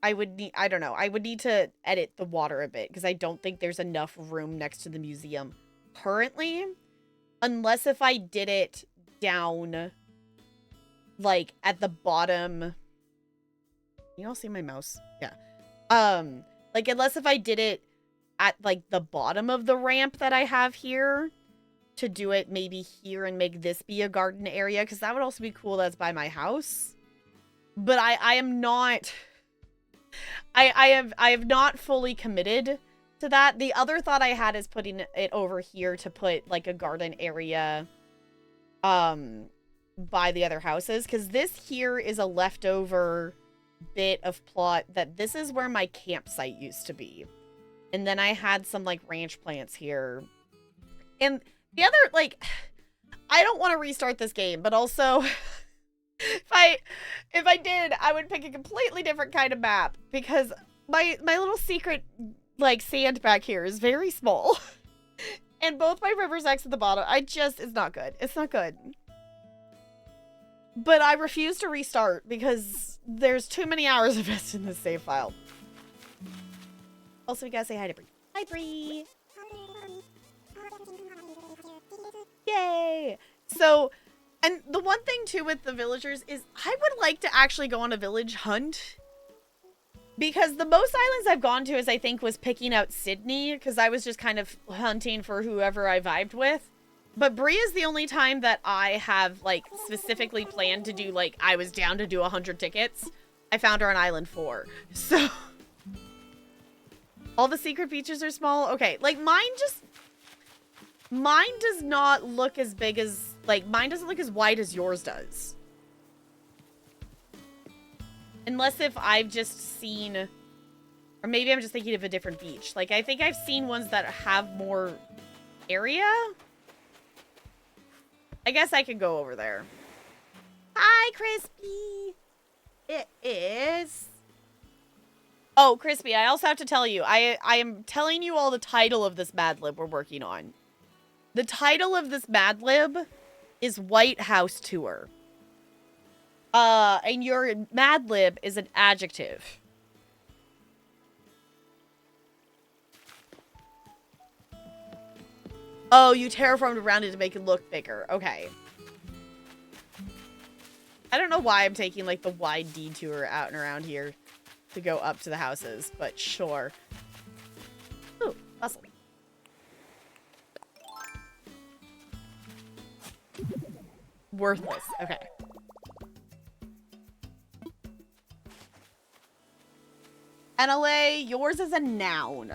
I would need, I don't know, I would need to edit the water a bit. Because I don't think there's enough room next to the museum currently. Unless if I did it down, like, at the bottom. Can you all see my mouse? Yeah. Like, unless if I did it at, like, the bottom of the ramp that I have here. To do it maybe here and make this be a garden area. Because that would also be cool. That's by my house. But I am not... I have not fully committed to that. The other thought I had is putting it over here to put, like, a garden area by the other houses. Because this here is a leftover bit of plot that this is where my campsite used to be. And then I had some, like, ranch plants here. And the other, like, I don't want to restart this game, but also, if I did, I would pick a completely different kind of map. Because my little secret, like, sand back here is very small. And both my rivers next to the bottom, it's not good. It's not good. But I refuse to restart because there's too many hours invested in this save file. Also, we gotta say hi to Bree. Hi, Bree! Yay! So, and the one thing, too, with the villagers is I would like to actually go on a village hunt. Because the most islands I've gone to is, I think, was picking out Sydney. Because I was just kind of hunting for whoever I vibed with. But Bree is the only time that I have, like, specifically planned to do, like, I was down to do 100 tickets. I found her on Island 4. So... all the secret beaches are small? Okay, like, mine does not look as big as, like, mine doesn't look as wide as yours does. Unless if I've just seen, or maybe I'm just thinking of a different beach. Like, I think I've seen ones that have more area. I guess I could go over there. Hi, Crispy! It is... oh, Crispy, I also have to tell you, I am telling you all the title of this Mad Lib we're working on. The title of this Mad Lib is White House Tour. And your Mad Lib is an adjective. Oh, you terraformed around it to make it look bigger. Okay. I don't know why I'm taking, like, the wide detour out and around here to go up to the houses, but sure. Ooh, bustle. Worthless. Okay. NLA, yours is a noun.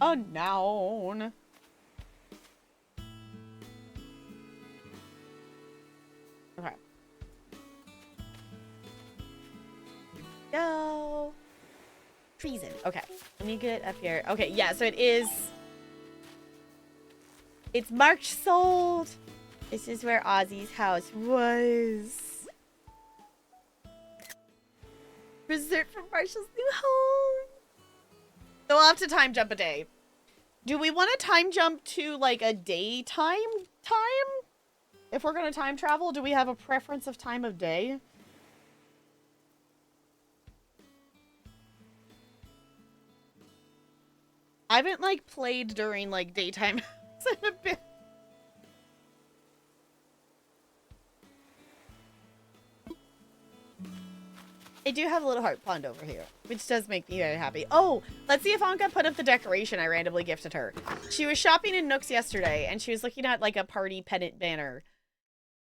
A noun. go. Treason. Okay. Let me get up here. Okay, yeah, so it is... It's March sold. This is where Ozzy's house was. Reserved for Marshal's new home. So we'll have to time jump a day. Do we want to time jump to, like, a daytime time? If we're going to time travel, do we have a preference of time of day? I haven't, like, played during, like, daytime in a bit. I do have a little heart pond over here, which does make me very happy. Oh, let's see if Anka put up the decoration I randomly gifted her. She was shopping in Nooks yesterday, and she was looking at, like, a party pennant banner.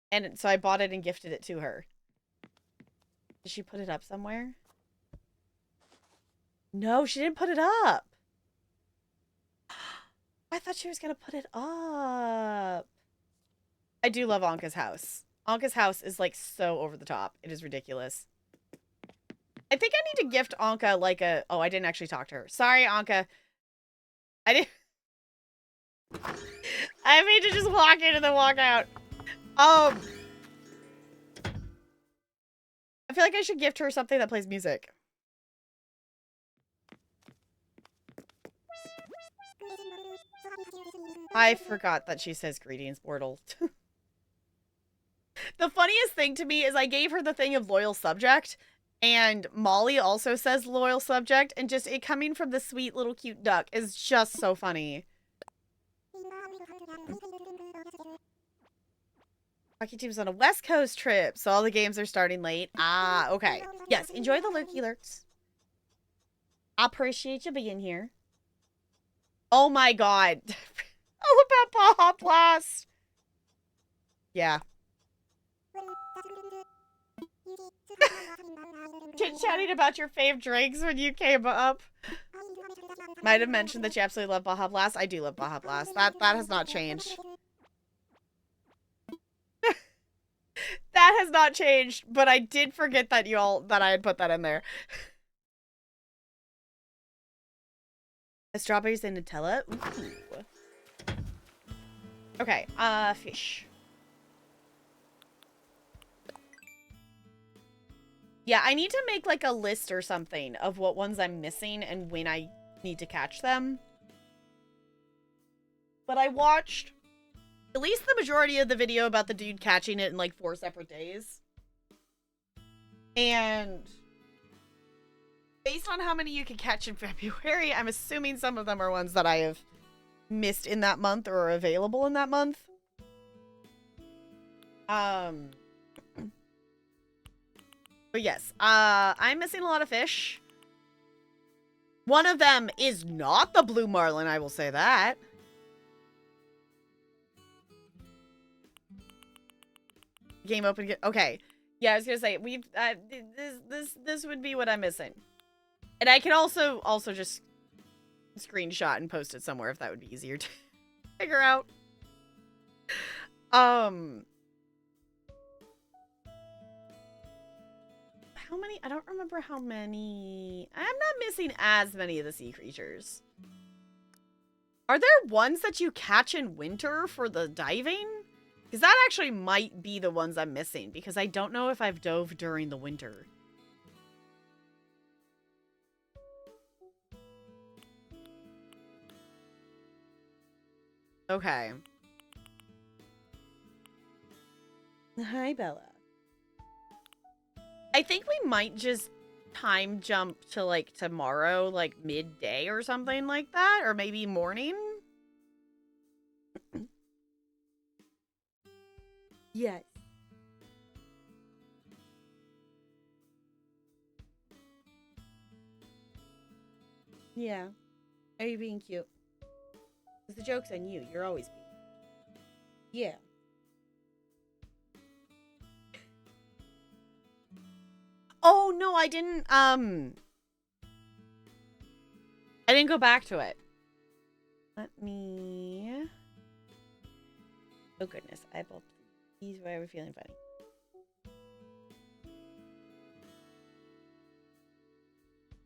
And so I bought it and gifted it to her. Did she put it up somewhere? No, she didn't put it up. I thought she was going to put it up. I do love Anka's house. Anka's house is, like, so over the top. It is ridiculous. I think I need to gift Anka, like, a... Oh, I didn't actually talk to her. Sorry, Anka. I didn't... I mean to just walk in and then walk out. I feel like I should gift her something that plays music. I forgot that she says greetings, Bortle. The funniest thing to me is I gave her the thing of loyal subject, and Molly also says loyal subject, and just it coming from the sweet little cute duck is just so funny. Hockey team's on a West Coast trip, so all the games are starting late. Ah, okay. Yes, enjoy the lurky lurks. I appreciate you being here. Oh my god. All about Baja Blast. Yeah. Chit-chatting about your fave drinks when you came up. Might have mentioned that you absolutely love Baja Blast. I do love Baja Blast. That has not changed. That has not changed, but I did forget that that I had put that in there. The strawberries and Nutella? Ooh. Okay, fish. Yeah, I need to make, like, a list or something of what ones I'm missing and when I need to catch them. But I watched at least the majority of the video about the dude catching it in, like, 4 separate days. And based on how many you can catch in February, I'm assuming some of them are ones that I have missed in that month or are available in that month. But yes, I'm missing a lot of fish. One of them is not the blue marlin, I will say that. Game open. Okay. Yeah, I was gonna say we've this would be what I'm missing, and I can also just screenshot and post it somewhere if that would be easier to figure out. How many? I don't remember how many. I'm not missing as many of the sea creatures. Are there ones that you catch in winter for the diving? Because that actually might be the ones I'm missing, because I don't know if I've dove during the winter. Okay. Hi, Bella. I think we might just time jump to, like, tomorrow, like, midday or something like that, or maybe morning. Yes. Yeah. Are you being cute? Because the joke's on you. You're always being. Yeah. Oh, no, I didn't go back to it. Let me... Oh, goodness. I will... Please, why are we feeling funny?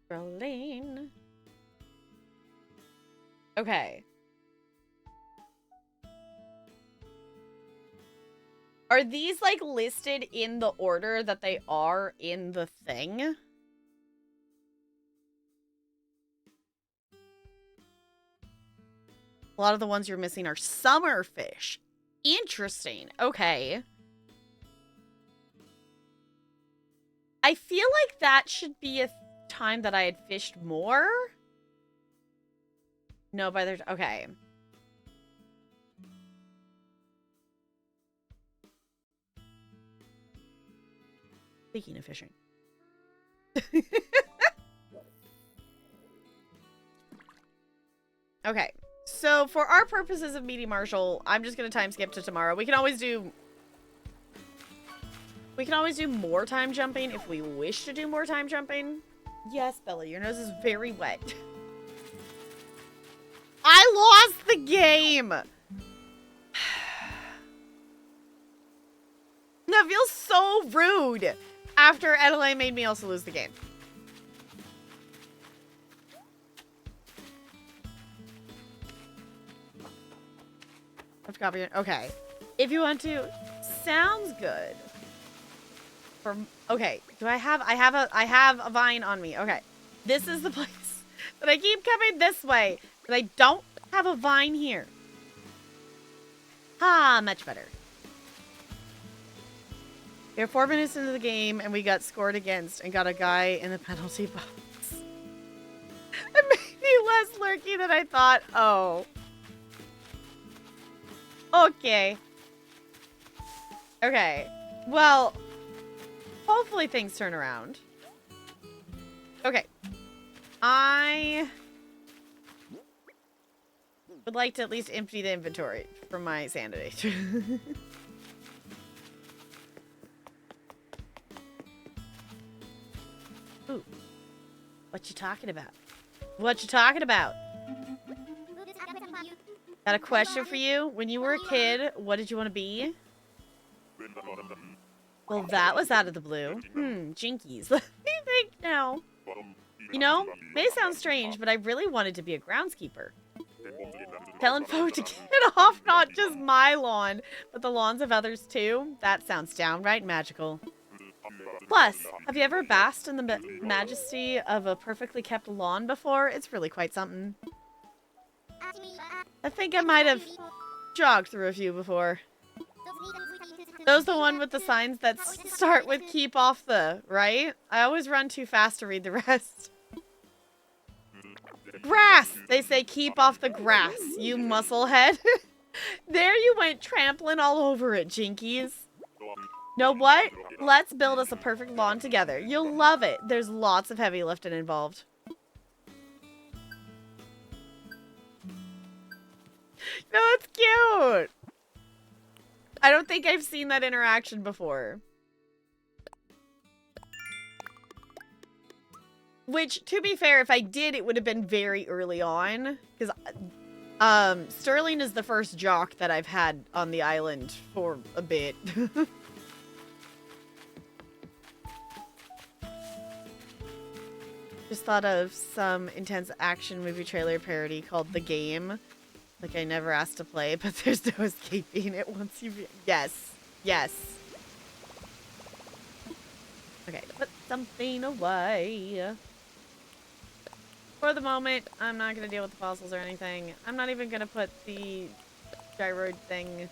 Rolling. Okay. Are these, like, listed in the order that they are in the thing? A lot of the ones you're missing are summer fish. Interesting. Okay. I feel like that should be a time that I had fished more. No, by the... Okay. Speaking of fishing. Okay. So, for our purposes of meeting Marshall, I'm just going to time skip to tomorrow. We can always do more time jumping if we wish to do more time jumping. Yes, Bella, your nose is very wet. I lost the game! That feels so rude after Adelaide made me also lose the game. Let's copy it. Okay. If you want to, sounds good. Okay. Do I have a vine on me. Okay. This is the place that I keep coming this way, but I don't have a vine here. Ah, much better. We're 4 minutes into the game, and we got scored against and got a guy in the penalty box. It made me less lurky than I thought. Oh. Okay. Okay. Well, hopefully things turn around. Okay. I would like to at least empty the inventory for my sanity. Ooh. What you talking about? What you talking about? Got a question for you. When you were a kid, what did you want to be? Well, that was out of the blue. Jinkies. Let me think now. You know, may sound strange, but I really wanted to be a groundskeeper. Telling folk to get off not just my lawn, but the lawns of others too. That sounds downright magical. Plus, have you ever basked in the majesty of a perfectly kept lawn before? It's really quite something. I think I might have jogged through a few before. Those the one with the signs that start with keep off the, right? I always run too fast to read the rest. Grass! They say keep off the grass, you musclehead. There you went trampling all over it, Jinkies. Know what? Let's build us a perfect lawn together. You'll love it. There's lots of heavy lifting involved. No, it's cute. I don't think I've seen that interaction before. Which, to be fair, if I did, it would have been very early on. Because Sterling is the first jock that I've had on the island for a bit. Just thought of some intense action movie trailer parody called The Game. Like I never asked to play, but there's no escaping it once you... Yes. Yes. Okay, put something away. For the moment, I'm not going to deal with the fossils or anything. I'm not even going to put the gyroid thing.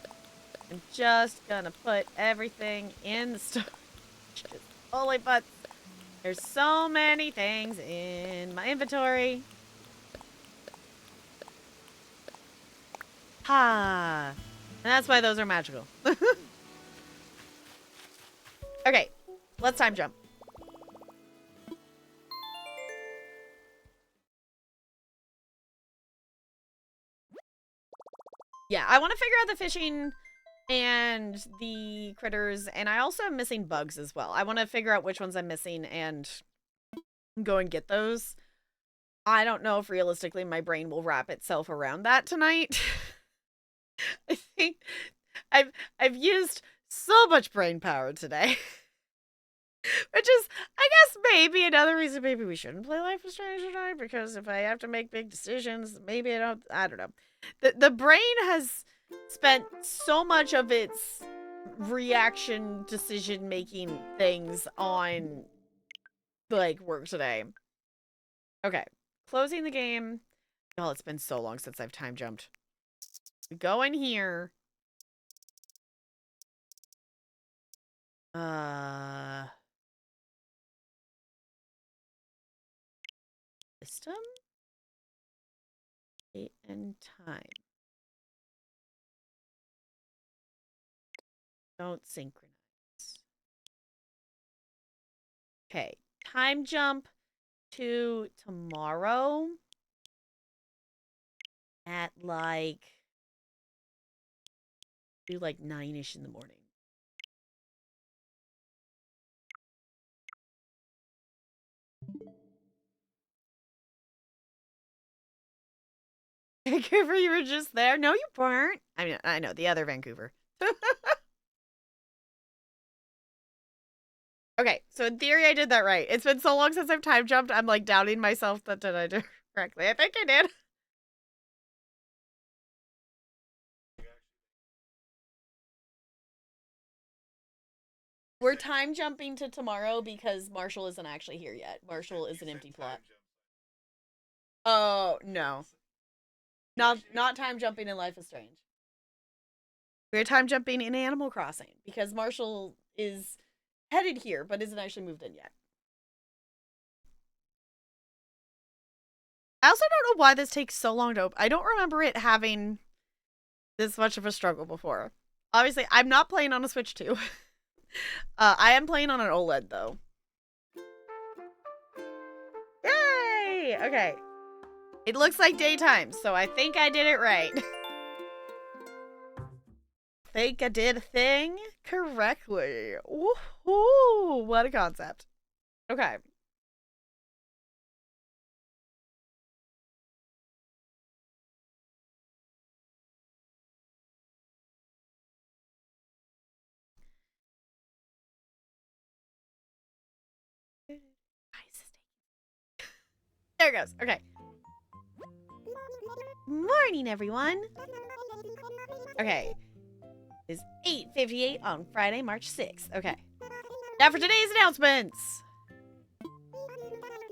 I'm just going to put everything in the storage. Holy butts. There's so many things in my inventory. Ha! And that's why those are magical. Okay, let's time jump. Yeah, I want to figure out the fishing and the critters, and I also am missing bugs as well. I want to figure out which ones I'm missing and go and get those. I don't know if realistically my brain will wrap itself around that tonight. I think I've used so much brain power today. Which is, I guess, maybe another reason maybe we shouldn't play Life is Strange tonight, because if I have to make big decisions, maybe I don't know. The brain has spent so much of its reaction decision making things on like work today. Okay. Closing the game. Oh, it's been so long since I've time jumped. We go in here. System? Date and time. Don't synchronize. Okay. Time jump to tomorrow at like, do like 9-ish in the morning. Vancouver, you were just there? No, you weren't. I mean, I know, the other Vancouver. Okay, so in theory, I did that right. It's been so long since I've time jumped, I'm like doubting myself that did I do correctly. I think I did. We're time jumping to tomorrow because Marshall isn't actually here yet. Marshall is an empty plot. Oh, no. Not time jumping in Life is Strange. We're time jumping in Animal Crossing because Marshall is headed here but isn't actually moved in yet. I also don't know why this takes so long to open. I don't remember it having this much of a struggle before. Obviously, I'm not playing on a Switch 2. I am playing on an OLED, though. Yay! Okay. It looks like daytime, so I think I did it right. Think I did a thing correctly. Woohoo! What a concept. Okay. There it goes. Okay. Morning, everyone. Okay. It's 8:58 on Friday, March 6th. Okay. Now for today's announcements.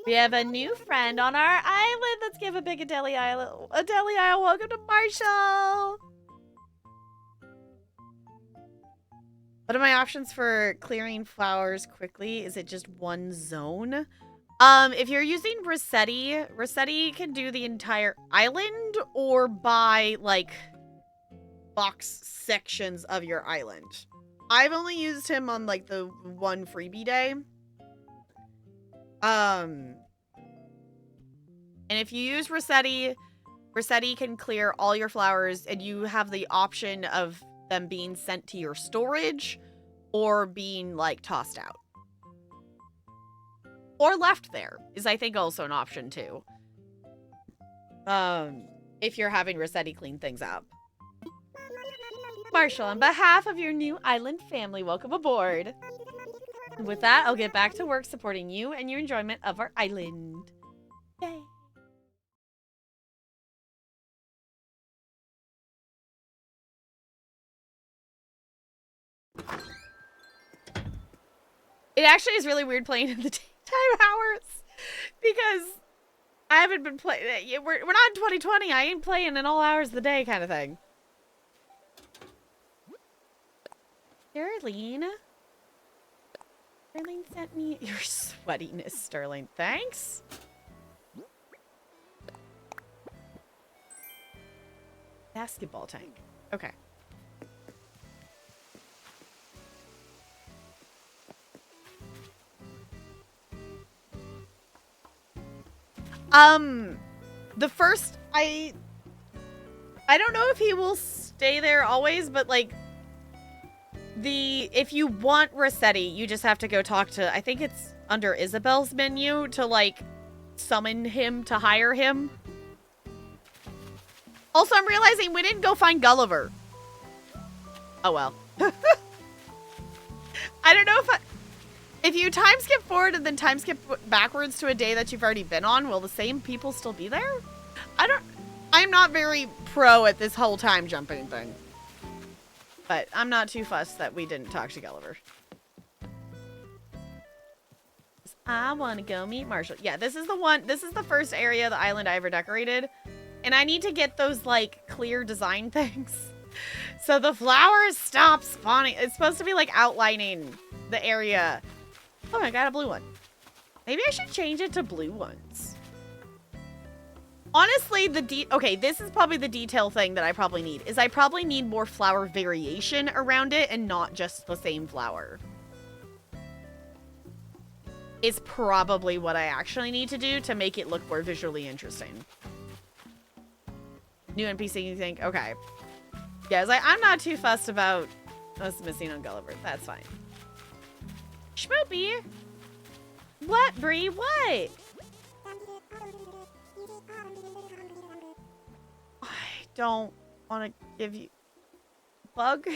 We have a new friend on our island. Let's give a big Adeli Isle welcome to Marshall. What are my options for clearing flowers quickly? Is it just one zone? If you're using Rossetti can do the entire island or buy like box sections of your island. I've only used him on like the one freebie day. And if you use Rossetti can clear all your flowers and you have the option of them being sent to your storage or being like tossed out. Or left there is, I think, also an option too. If you're having Rossetti clean things up. Marshall, on behalf of your new island family, welcome aboard. And with that, I'll get back to work supporting you and your enjoyment of our island. Yay. It actually is really weird playing in the daytime hours because I haven't been playing. We're not in 2020. I ain't playing in all hours of the day kind of thing. Sterling sent me your sweatiness, Sterling. Thanks. Basketball tank. Okay. The first, I don't know if he will stay there always, but like, if you want Rossetti, you just have to go talk to, I think it's under Isabel's menu to like, summon him to hire him. Also, I'm realizing we didn't go find Gulliver. Oh well. I don't know if If you time skip forward and then time skip backwards to a day that you've already been on, will the same people still be there? I'm not very pro at this whole time jumping thing. But I'm not too fussed that we didn't talk to Gulliver. I want to go meet Marshall. Yeah, this is the first area of the island I ever decorated. And I need to get those, like, clear design things. So the flowers stop spawning. It's supposed to be, like, outlining the area. Oh, I got a blue one. Maybe I should change it to blue ones. Honestly, okay, this is probably the detail thing that I probably need. Is I probably need more flower variation around it and not just the same flower. Is probably what I actually need to do to make it look more visually interesting. New NPC, you think? Okay. Yeah, I'm not too fussed about us missing on Gulliver. That's fine. Schmoopy! What, Bree? What? I don't want to give you a bug.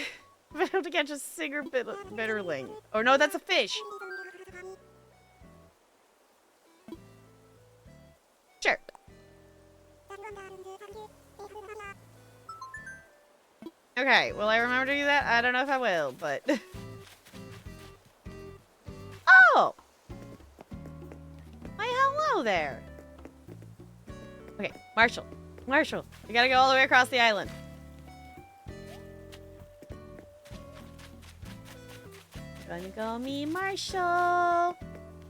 I have to catch a singer bitterling. Oh no, that's a fish. Sure. Okay, will I remember to do that? I don't know if I will, but... Oh! Why, hello there. Okay, Marshall. Marshall, we gotta go all the way across the island. Gonna go meet Marshall.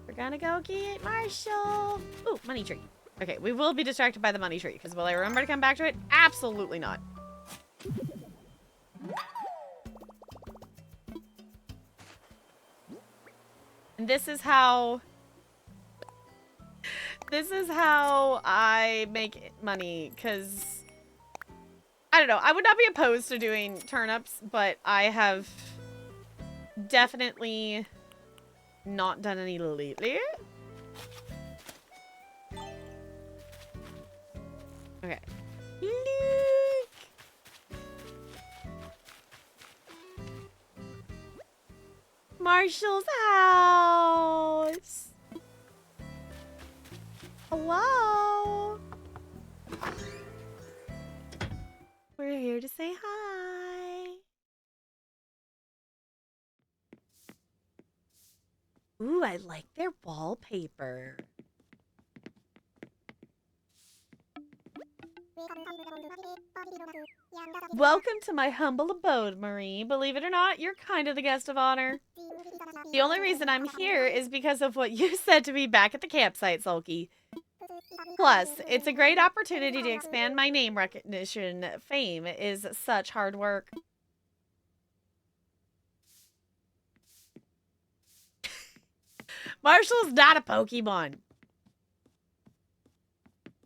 We're gonna go get Marshall. Ooh, money tree. Okay, we will be distracted by the money tree, because will I remember to come back to it? Absolutely not. And this is how I make money, because I don't know. I would not be opposed to doing turnips, but I have definitely not done any lately. Okay. Look. Marshall's house. Hello. We're here to say hi. Ooh, I like their wallpaper. Welcome to my humble abode, Marie. Believe it or not, you're kind of the guest of honor. The only reason I'm here is because of what you said to me back at the campsite, Sulky. Plus, it's a great opportunity to expand my name recognition. Fame is such hard work. Marshall's not a Pokemon.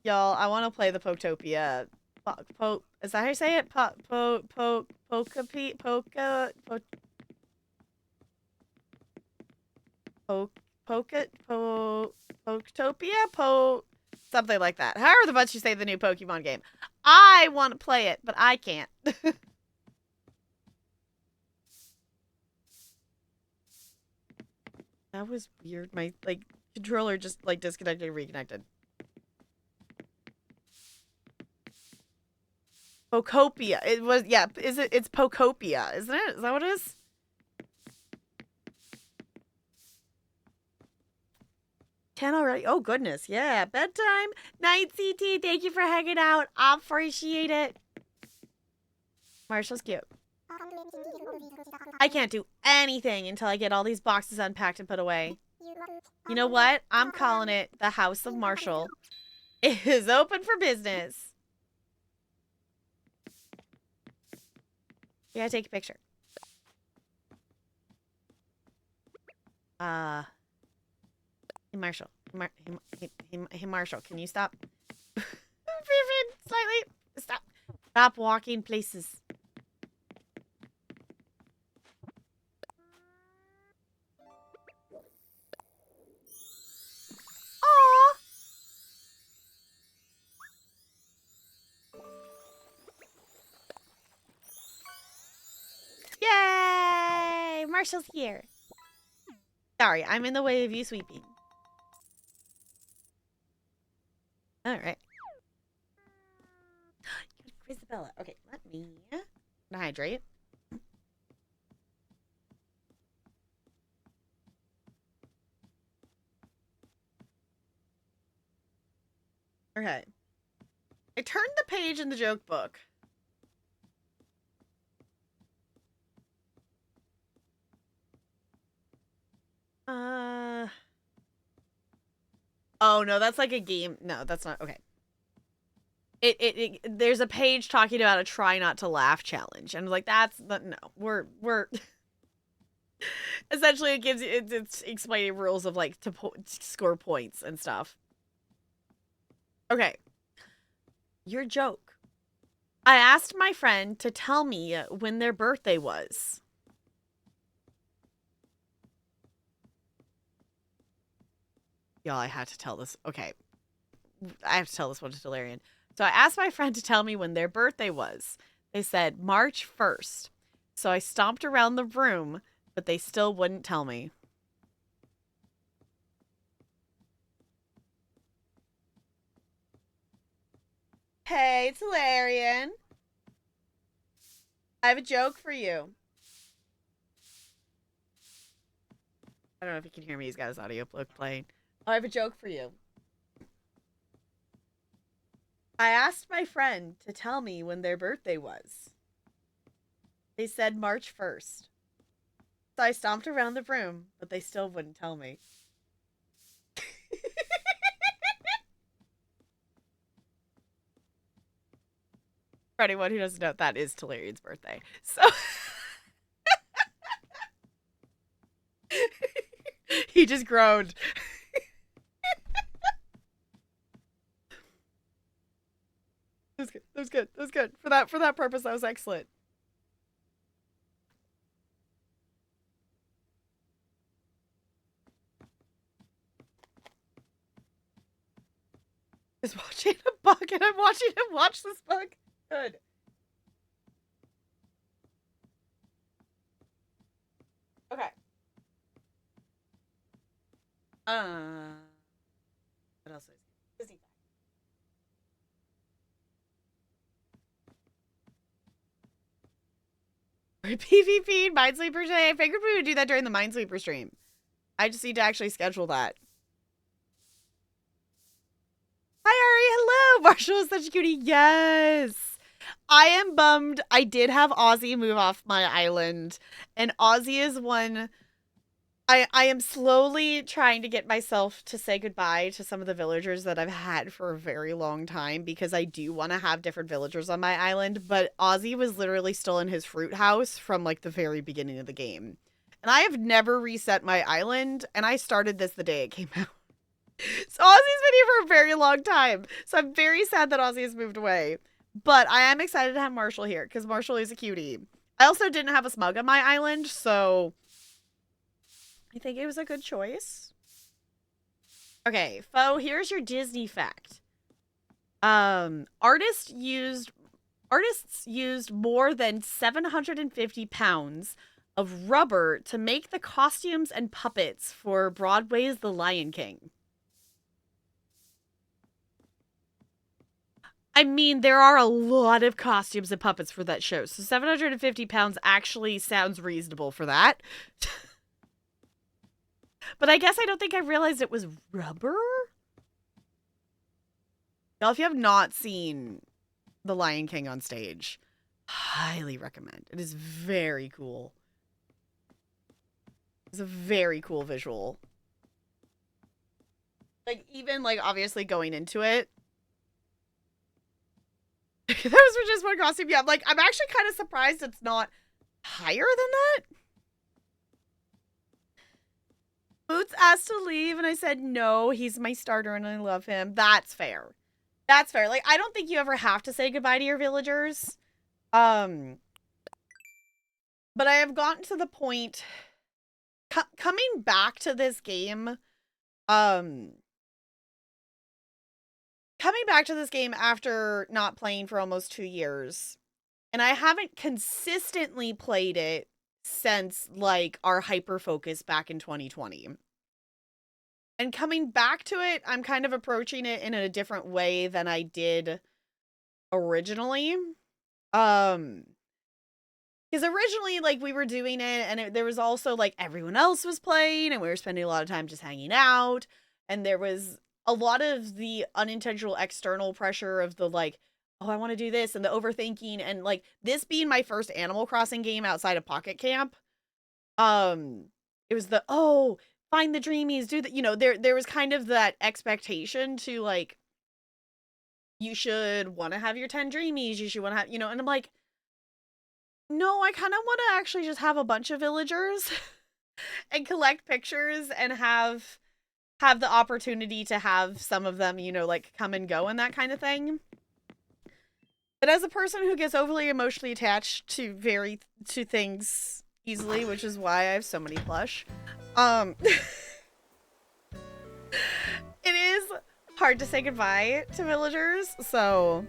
Y'all, I want to play the Poketopia. Is that how you say it? Poketopia? Something like that. However the bunch you say the new Pokemon game. I want to play it, but I can't. That was weird. My, like, controller just, like, disconnected and reconnected. Pokopia. It was, yeah, it's Pokopia, isn't it? Is that what it is? Ten already? Oh, goodness. Yeah, bedtime. Night, CT. Thank you for hanging out. I appreciate it. Marshall's cute. I can't do anything until I get all these boxes unpacked and put away. You know what? I'm calling it the House of Marshall. It is open for business. You gotta take a picture. Hey, Marshall. Hey, Marshall, can you stop? Slightly. Stop. Stop walking places. Aww. Yay! Marshall's here. Sorry, I'm in the way of you sweeping. All right. Isabella. Okay, let me hydrate. Okay. I turned the page in the joke book. Oh no, that's like a game. No, that's not okay. There's a page talking about a try not to laugh challenge, and I was like, that's no, we're essentially it gives you it's explaining rules of like to score points and stuff. Okay, your joke. I asked my friend to tell me when their birthday was. Y'all, I had to tell this. Okay, I have to tell this one to Delarian. So I asked my friend to tell me when their birthday was. They said March 1st. So I stomped around the room, but they still wouldn't tell me. Hey, it's Delarian. I have a joke for you. I don't know if you can hear me. He's got his audio plug playing. I have a joke for you. I asked my friend to tell me when their birthday was. They said March 1st. So I stomped around the room, but they still wouldn't tell me. For anyone who doesn't know, that is Talarian's birthday. So he just groaned. That was good. That was good. That was good. For that purpose, that was excellent. He's watching a bug, and I'm watching him watch this bug. Good. Okay. What else is Disney fact? PvP Minesweeper today. I figured we would do that during the Minesweeper stream. I just need to actually schedule that. Hi, Ari. Hello. Marshall is such a cutie. Yes. I am bummed. I did have Ozzy move off my island, and Ozzy is one. I am slowly trying to get myself to say goodbye to some of the villagers that I've had for a very long time because I do want to have different villagers on my island, but Ozzy was literally still in his fruit house from like the very beginning of the game. And I have never reset my island, and I started this the day it came out. So Ozzy's been here for a very long time. So I'm very sad that Ozzy has moved away. But I am excited to have Marshall here because Marshall is a cutie. I also didn't have a smug on my island, so I think it was a good choice. Okay, Fo, here's your Disney fact. Artists used more than 750 pounds of rubber to make the costumes and puppets for Broadway's The Lion King. I mean, there are a lot of costumes and puppets for that show, so 750 pounds actually sounds reasonable for that. But I guess I don't think I realized it was rubber? Y'all, if you have not seen The Lion King on stage, highly recommend. It is very cool. It's a very cool visual. Like, even, like, obviously going into it. That was just one costume. Yeah, like, I'm actually kind of surprised it's not higher than that. Boots asked to leave, and I said, no, he's my starter, and I love him. That's fair. That's fair. Like, I don't think you ever have to say goodbye to your villagers. But I have gotten to the point... coming back to this game, coming back to this game after not playing for almost 2 years, and I haven't consistently played it since like our hyper focus back in 2020. And coming back to it, I'm kind of approaching it in a different way than I did originally. Because originally, like, we were doing it, and there was also, like, everyone else was playing, and we were spending a lot of time just hanging out, and there was a lot of the unintentional external pressure of the, like, oh, I want to do this, and the overthinking, and, like, this being my first Animal Crossing game outside of Pocket Camp, it was the, oh, find the dreamies, do that, you know, there was kind of that expectation to, like, you should want to have your 10 dreamies, you should want to have, you know, and I'm like, no, I kind of want to actually just have a bunch of villagers and collect pictures and have the opportunity to have some of them, you know, like come and go and that kind of thing. But as a person who gets overly emotionally attached to things easily, which is why I have so many plush, it is hard to say goodbye to villagers, so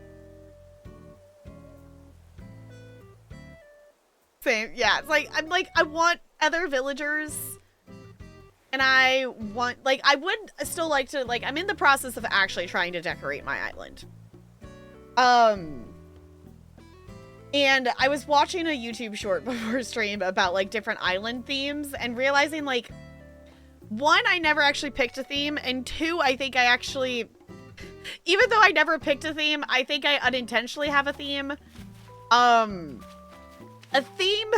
same. Yeah, it's like, I'm like, I want other villagers, and I want, like, I would still like to, like, I'm in the process of actually trying to decorate my island. And I was watching a YouTube short before stream about, like, different island themes, and realizing, like, one, I never actually picked a theme, and two, I think I actually, even though I never picked a theme, I think I unintentionally have a theme. A theme,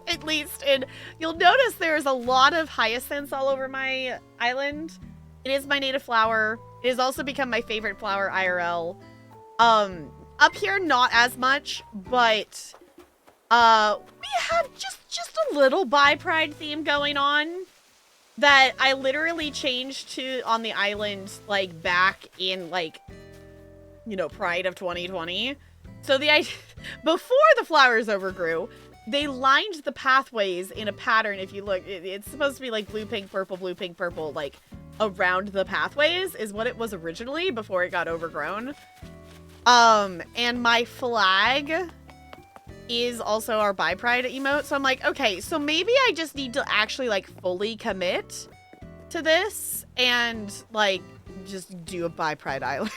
at least, and you'll notice there's a lot of hyacinths all over my island. It is my native flower. It has also become my favorite flower IRL. Up here, not as much, but we have just a little bi-pride theme going on that I literally changed to on the island, like, back in, like, you know, Pride of 2020. So the idea, before the flowers overgrew, they lined the pathways in a pattern. If you look, it's supposed to be like blue, pink, purple, like around the pathways is what it was originally before it got overgrown. And my flag is also our bi-pride emote. So I'm like, okay, so maybe I just need to actually like fully commit to this and like just do a bi-pride island.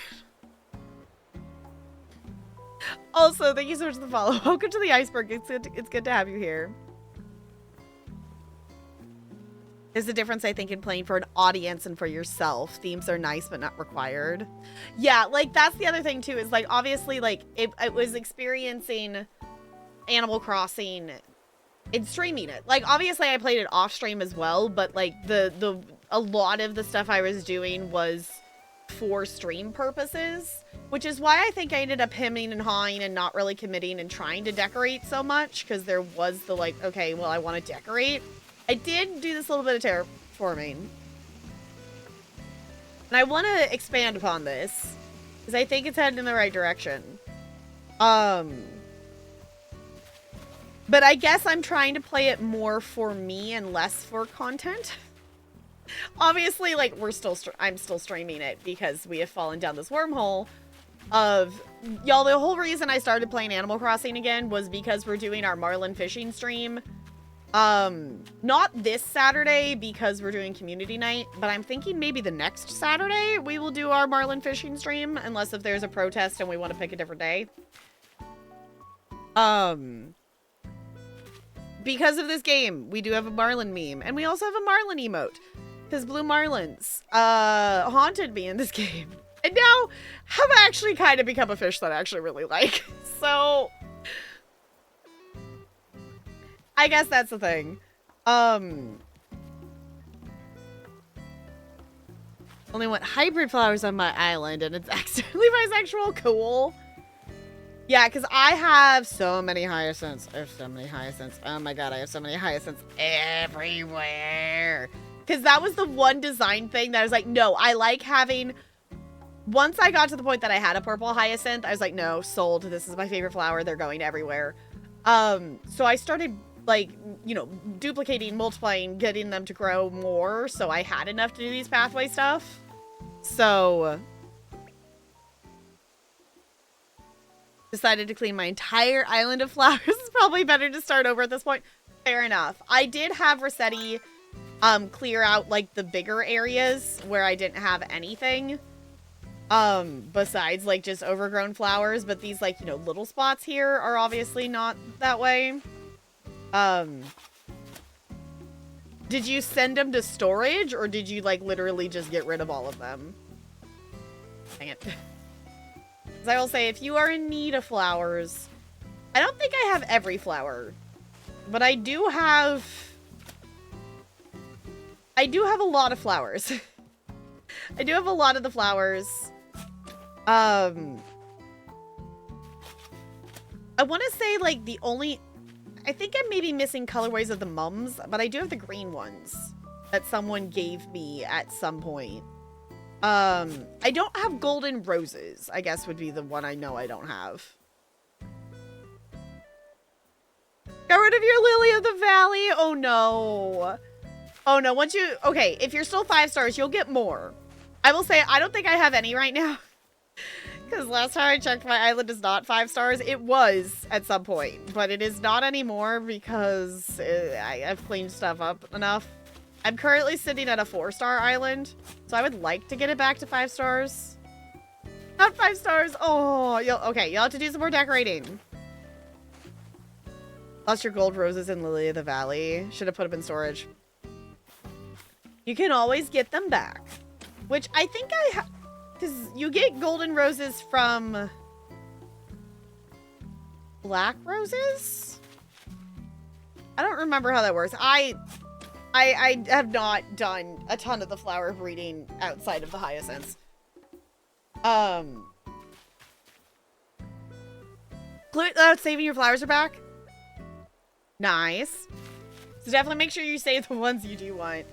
Also, thank you so much for the follow. Welcome to the iceberg. It's good to have you here. There's a difference, I think, in playing for an audience and for yourself. Themes are nice, but not required. Yeah, like, that's the other thing, too, is, like, obviously, like, it was experiencing Animal Crossing and streaming it. Like, obviously, I played it off stream as well, but, like, a lot of the stuff I was doing was for stream purposes, which is why I think I ended up hemming and hawing and not really committing and trying to decorate so much, because there was the, like, okay, well, I want to decorate. I did do this little bit of terraforming, and I want to expand upon this, because I think it's headed in the right direction. But I guess I'm trying to play it more for me and less for content. Obviously, like, I'm still streaming it because we have fallen down this wormhole of, y'all, the whole reason I started playing Animal Crossing again was because we're doing our marlin fishing stream. Not this Saturday because we're doing community night, but I'm thinking maybe the next Saturday we will do our marlin fishing stream, unless if there's a protest and we want to pick a different day. Because of this game, we do have a marlin meme, and we also have a marlin emote. Because blue marlins haunted me in this game. And now have actually kind of become a fish that I actually really like. So I guess that's the thing. Only want hybrid flowers on my island, and it's accidentally bisexual. Cool. Yeah, because I have so many hyacinths. I have so many hyacinths. Oh my god, I have so many hyacinths everywhere. Because that was the one design thing that I was like, no, I like having... Once I got to the point that I had a purple hyacinth, I was like, no, sold. This is my favorite flower. They're going everywhere. So I started, like, you know, duplicating, multiplying, getting them to grow more. So I had enough to do these pathway stuff. So... decided to clean my entire island of flowers. It's probably better to start over at this point. Fair enough. I did have Rossetti clear out like the bigger areas where I didn't have anything. Besides like just overgrown flowers, but these like, you know, little spots here are obviously not that way. Did you send them to storage or did you like literally just get rid of all of them? Dang it. Because I will say, if you are in need of flowers, I don't think I have every flower, but I do have a lot of flowers. I do have a lot of the flowers. I want to say like the only, I think I'm maybe missing colorways of the mums, but I do have the green ones that someone gave me at some point. I don't have golden roses, I guess would be the one I know I don't have. Got rid of your lily of the valley? Oh no. Oh no, once you, okay, if you're still 5 stars, you'll get more. I will say, I don't think I have any right now. Because last time I checked, my island is not 5 stars. It was at some point, but it is not anymore because I've cleaned stuff up enough. I'm currently sitting at a 4-star island, so I would like to get it back to 5 stars. Not 5 stars. Oh, okay, you'll have to do some more decorating. Lost your gold roses in Lily of the Valley. Should have put them in storage. You can always get them back, which I think I have. Because you get golden roses from black roses? I don't remember how that works. I have not done a ton of the flower breeding outside of the hyacinths. Saving your flowers are back? Nice. So definitely make sure you save the ones you do want.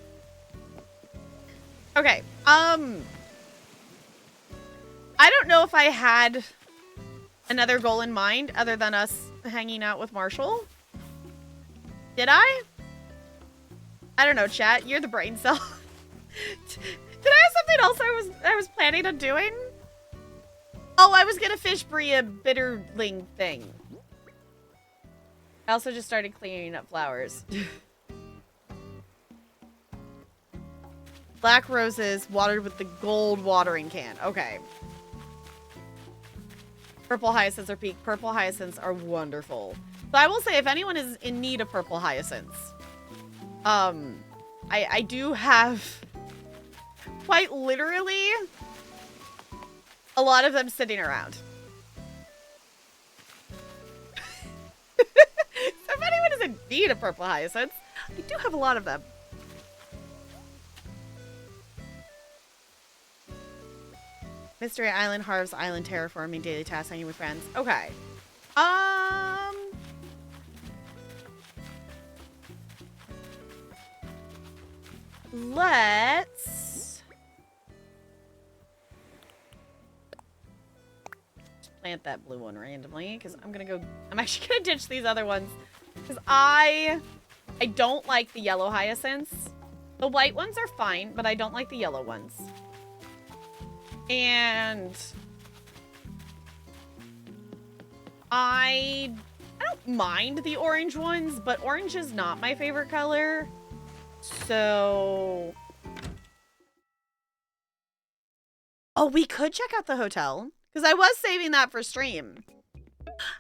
Okay, I don't know if I had another goal in mind other than us hanging out with Marshall. Did I? I don't know, chat. You're the brain cell. Did I have something else I was planning on doing? Oh, I was gonna fish Bria bitterling thing. I also just started cleaning up flowers. Black roses watered with the gold watering can. Okay. Purple hyacinths are peak. Purple hyacinths are wonderful. So I will say, if anyone is in need of purple hyacinths, I do have quite literally a lot of them sitting around. So if anyone is in need of purple hyacinths, I do have a lot of them. Mystery Island, Harvest Island, terraforming, daily tasks, hanging with friends. Okay. Let's just plant that blue one randomly because I'm actually gonna ditch these other ones because I don't like the yellow hyacinths. The white ones are fine, but I don't like the yellow ones. And I don't mind the orange ones, but orange is not my favorite color. So, oh, we could check out the hotel because I was saving that for stream.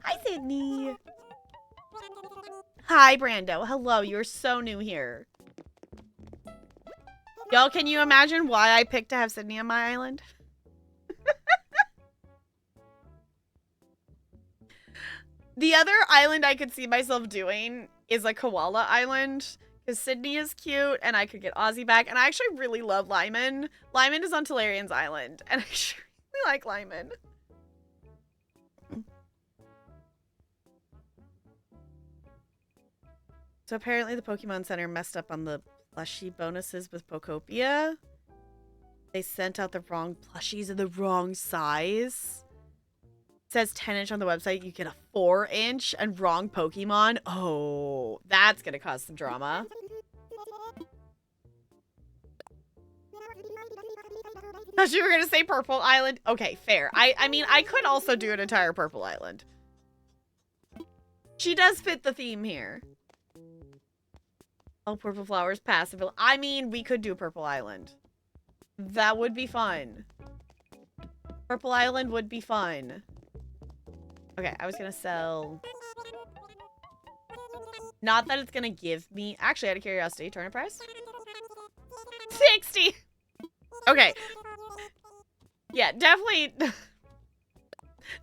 Hi, Sydney. Hi, Brando. Hello, you're so new here. Y'all, can you imagine why I picked to have Sydney on my island? The other island I could see myself doing is a koala island. Because Sydney is cute, and I could get Ozzy back. And I actually really love Lyman. Lyman is on Talarian's Island, and I actually really like Lyman. So apparently the Pokemon Center messed up on the plushie bonuses with Pokopia. They sent out the wrong plushies in the wrong size. It says 10-inch on the website. You get a 4-inch and wrong Pokemon. Oh, that's going to cause some drama. Thought you were going to say Purple Island. Okay, fair. I mean, I could also do an entire Purple Island. She does fit the theme here. Oh, purple flowers, passive. I mean, we could do Purple Island. That would be fun. Purple Island would be fun. Okay, I was gonna sell... Not that it's gonna give me... Actually, out of curiosity, turnip price? 60! Okay. Yeah, definitely...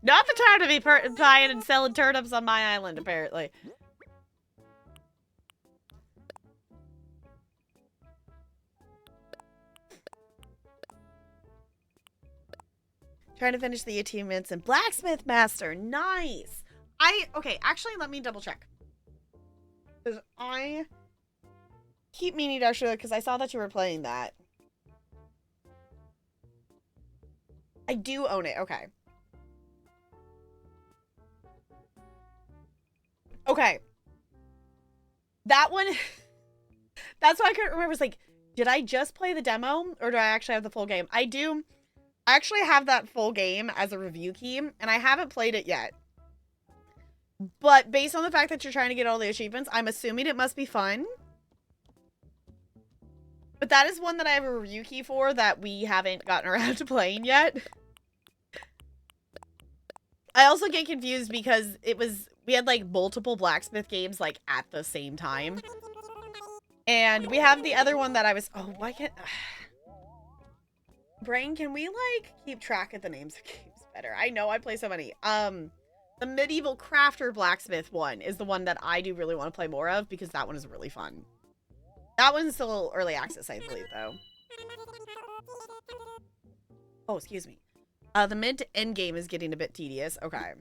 Not the time to be buying and selling turnips on my island, apparently. Trying to finish the achievements in Blacksmith Master. Nice! Okay, actually, let me double check. Because I keep meaning to actually, because I saw that you were playing that. I do own it, okay. Okay. That one, that's why I couldn't remember. It's like, did I just play the demo or do I actually have the full game? I do. I actually have that full game as a review key and I haven't played it yet. But based on the fact that you're trying to get all the achievements, I'm assuming it must be fun. But that is one that I have a review key for that we haven't gotten around to playing yet. I also get confused because we had like multiple blacksmith games like at the same time. And we have the other one that I was, oh, why can't, Brain, can we like keep track of the names of games better? I know I play so many. The medieval crafter blacksmith one is the one that I do really want to play more of because that one is really fun. That one's still early access, I believe, though. Oh, excuse me. The mid to end game is getting a bit tedious. Okay.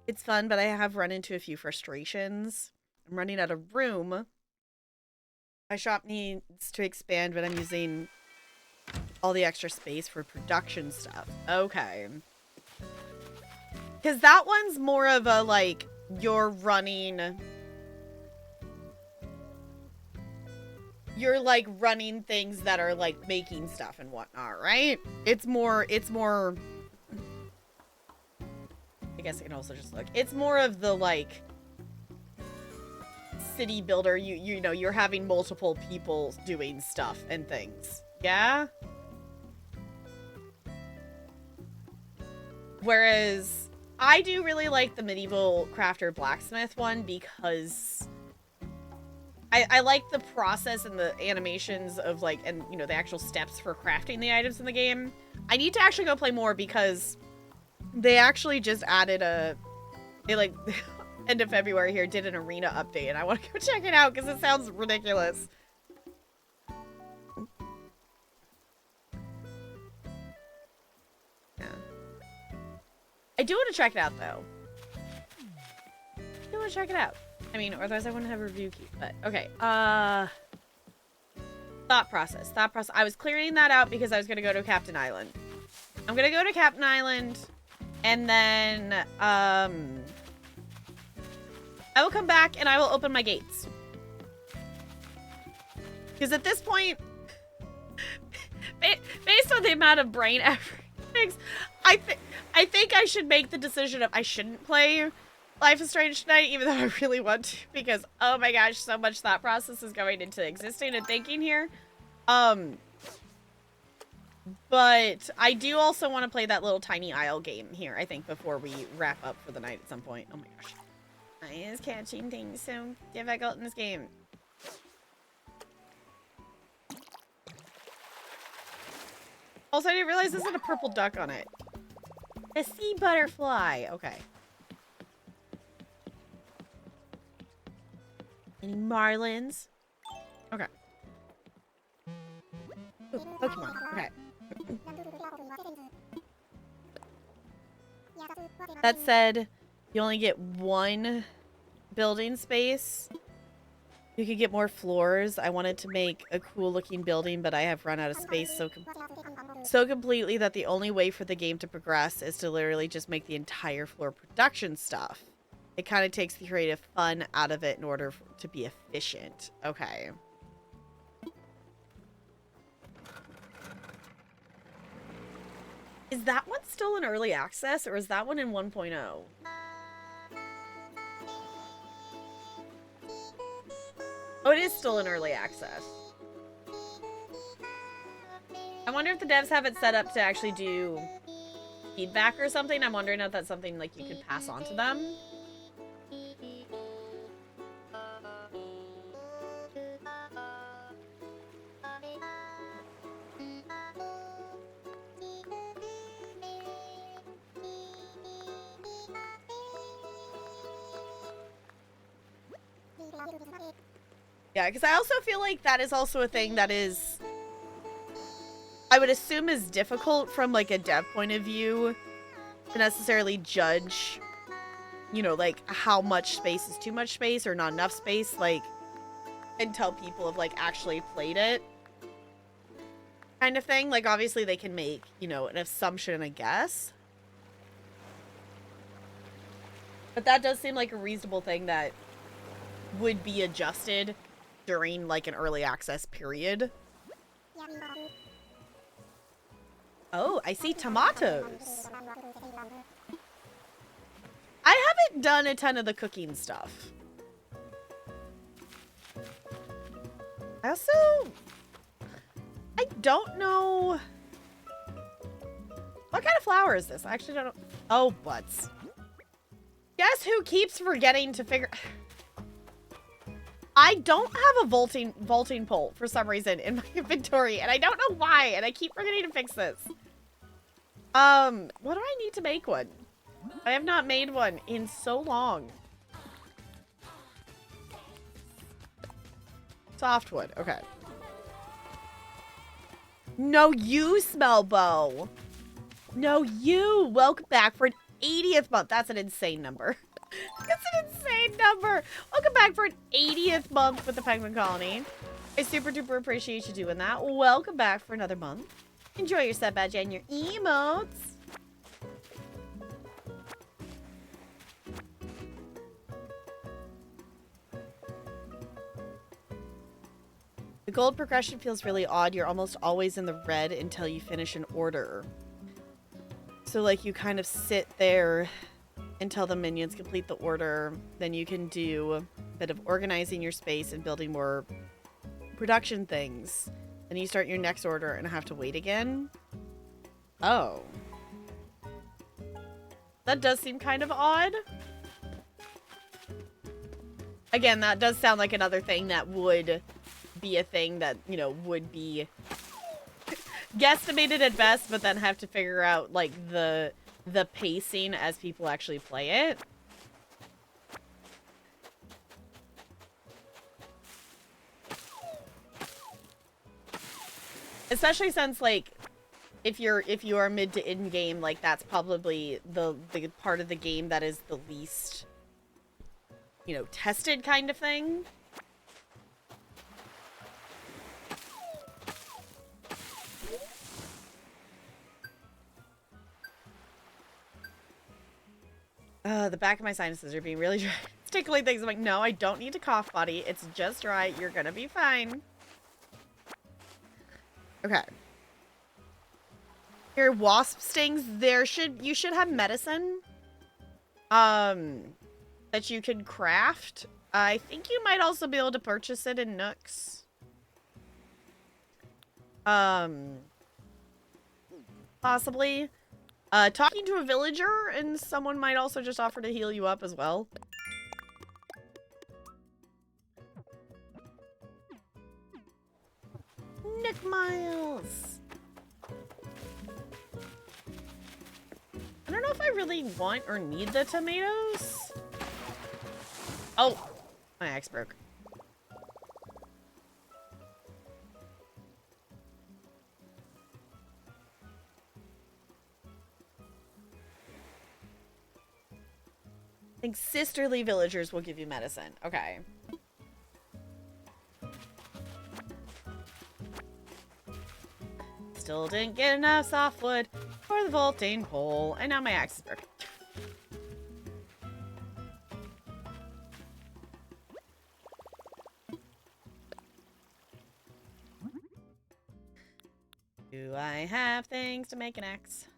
It's fun, but I have run into a few frustrations. I'm running out of room. My shop needs to expand, but I'm using all the extra space for production stuff. Okay. Because that one's more of a, like, you're running... You're, like, running things that are, like, making stuff and whatnot, right? It's more... I guess I can also just look. It's more of the, like... city builder. You know, you're having multiple people doing stuff and things. Yeah? Whereas... I do really like the medieval crafter blacksmith one because I like the process and the animations of like, and you know, the actual steps for crafting the items in the game. I need to actually go play more because they actually just added they like, end of February here, did an arena update and I want to go check it out because it sounds ridiculous. I do want to check it out, though. I do want to check it out. I mean, otherwise I wouldn't have a review key, but okay. Thought process. I was clearing that out because I was going to go to Captain Island. I'm going to go to Captain Island, and then, I will come back and I will open my gates. Because at this point, based on the amount of brain effort, I think I should make the decision of I shouldn't play Life is Strange tonight, even though I really want to, because, oh my gosh, so much thought process is going into existing and thinking here. But I do also want to play that little tiny isle game here, I think, before we wrap up for the night at some point. Oh my gosh. Why is catching things so difficult in this game? Also, I didn't realize there's a purple duck on it. A sea butterfly. Okay. Any marlins? Okay. Ooh, Pokemon. Okay. That said, you only get one building space. You could get more floors. I wanted to make a cool looking building, but I have run out of space so completely that the only way for the game to progress is to literally just make the entire floor production stuff. It kind of takes the creative fun out of it in order to be efficient. Okay. Is that one still in early access, or is that one in 1.0? Oh, it is still in early access. I wonder if the devs have it set up to actually do feedback or something. I'm wondering if that's something like you could pass on to them. Yeah, because I also feel like that is also a thing that is, I would assume, is difficult from like a dev point of view to necessarily judge, you know, like how much space is too much space or not enough space, like until people have like actually played it, kind of thing. Like obviously they can make, you know, an assumption, I guess, but that does seem like a reasonable thing that would be adjusted during like an early access period. Oh, I see tomatoes. I haven't done a ton of the cooking stuff. I don't know. What kind of flower is this? I actually don't know. Oh, butts. Guess who keeps forgetting to figure... I don't have a vaulting pole for some reason in my inventory, and I don't know why, and I keep forgetting to fix this. What do I need to make one? I have not made one in so long. Softwood, okay. No, you smell bow. No, you. Welcome back for an 80th month. That's an insane number. That's an insane number. Welcome back for an 80th month with the Penguin Colony. I super duper appreciate you doing that. Welcome back for another month. Enjoy your sub badge and your emotes. The gold progression feels really odd. You're almost always in the red until you finish an order. So like you kind of sit there until the minions complete the order. Then you can do a bit of organizing your space and building more production things. Then you start your next order and have to wait again. Oh. That does seem kind of odd. Again, that does sound like another thing that would be a thing that, you know, would be guesstimated at best, but then have to figure out, like, the pacing as people actually play it. Especially since, like, if you are mid to end game, like, that's probably the part of the game that is the least, you know, tested kind of thing. The back of my sinuses are being really dry. It's tickling things. I'm like, no, I don't need to cough, buddy. It's just right. You're gonna be fine. Okay. Your wasp stings, you should have medicine. That you can craft. I think you might also be able to purchase it in Nooks. Possibly. Talking to a villager, and someone might also just offer to heal you up as well. Nick Miles! I don't know if I really want or need the tomatoes. Oh! My axe broke. I think sisterly villagers will give you medicine. Okay. Still didn't get enough softwood for the vaulting pole. And now my axe is broken. Do I have things to make an axe?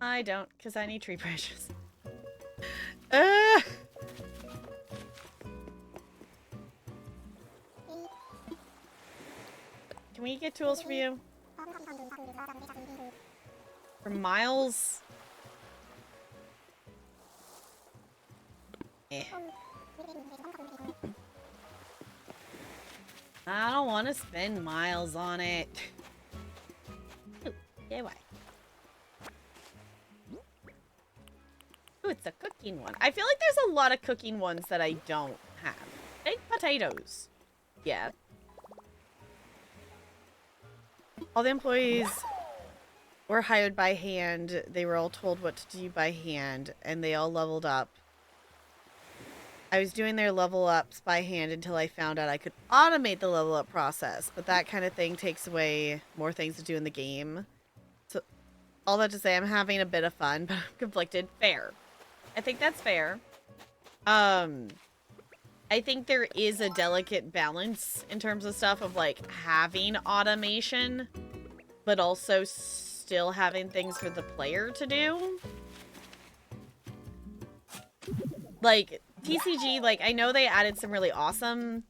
I don't, because I need tree branches. Can we get tools for you? For Miles? Eh. I don't want to spend miles on it. Ooh, get away. Ooh, it's a cooking one. I feel like there's a lot of cooking ones that I don't have. Baked potatoes. Yeah. All the employees were hired by hand. They were all told what to do by hand, and they all leveled up. I was doing their level ups by hand until I found out I could automate the level up process, but that kind of thing takes away more things to do in the game. So, all that to say, I'm having a bit of fun, but I'm conflicted. Fair. I think that's fair. I think there is a delicate balance in terms of stuff of, like, having automation, but also still having things for the player to do. Like, TCG, like, I know they added some really awesome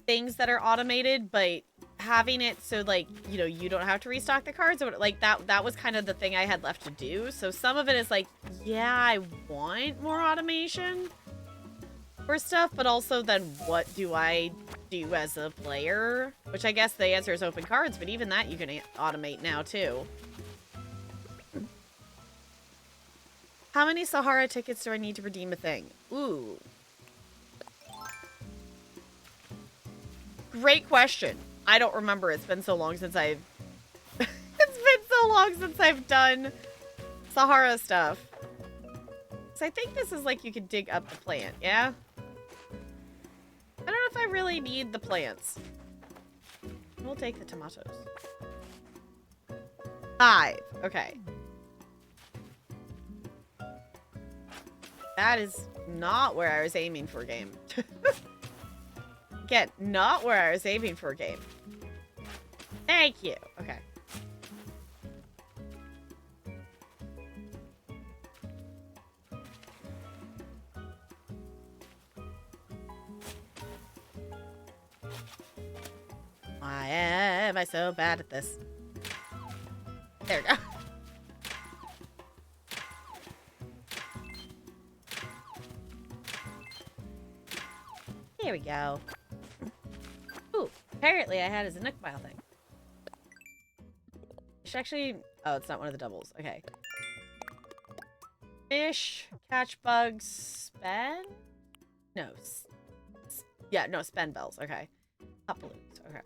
things that are automated, but having it so, like, you know, you don't have to restock the cards, or, like, that was kind of the thing I had left to do. So some of it is like, yeah, I want more automation for stuff, but also then what do I do as a player? Which I guess the answer is open cards, but even that you can automate now, too. How many Sahara tickets do I need to redeem a thing? Ooh. Great question. I don't remember. It's been so long since I've... it's been so long since I've done Sahara stuff. So I think this is like you can dig up the plant, yeah? I don't know if I really need the plants. We'll take the tomatoes. 5. Okay. That is not where I was aiming for, game. Again, not where I was aiming for, game. Thank you. Okay. Why am I so bad at this? There we go. Here we go. Ooh, apparently I had a Nook Mile thing. It's actually... Oh, it's not one of the doubles. Okay. Fish, catch bugs, spend? No. Yeah, no, spend bells. Okay. Hot balloons. Okay.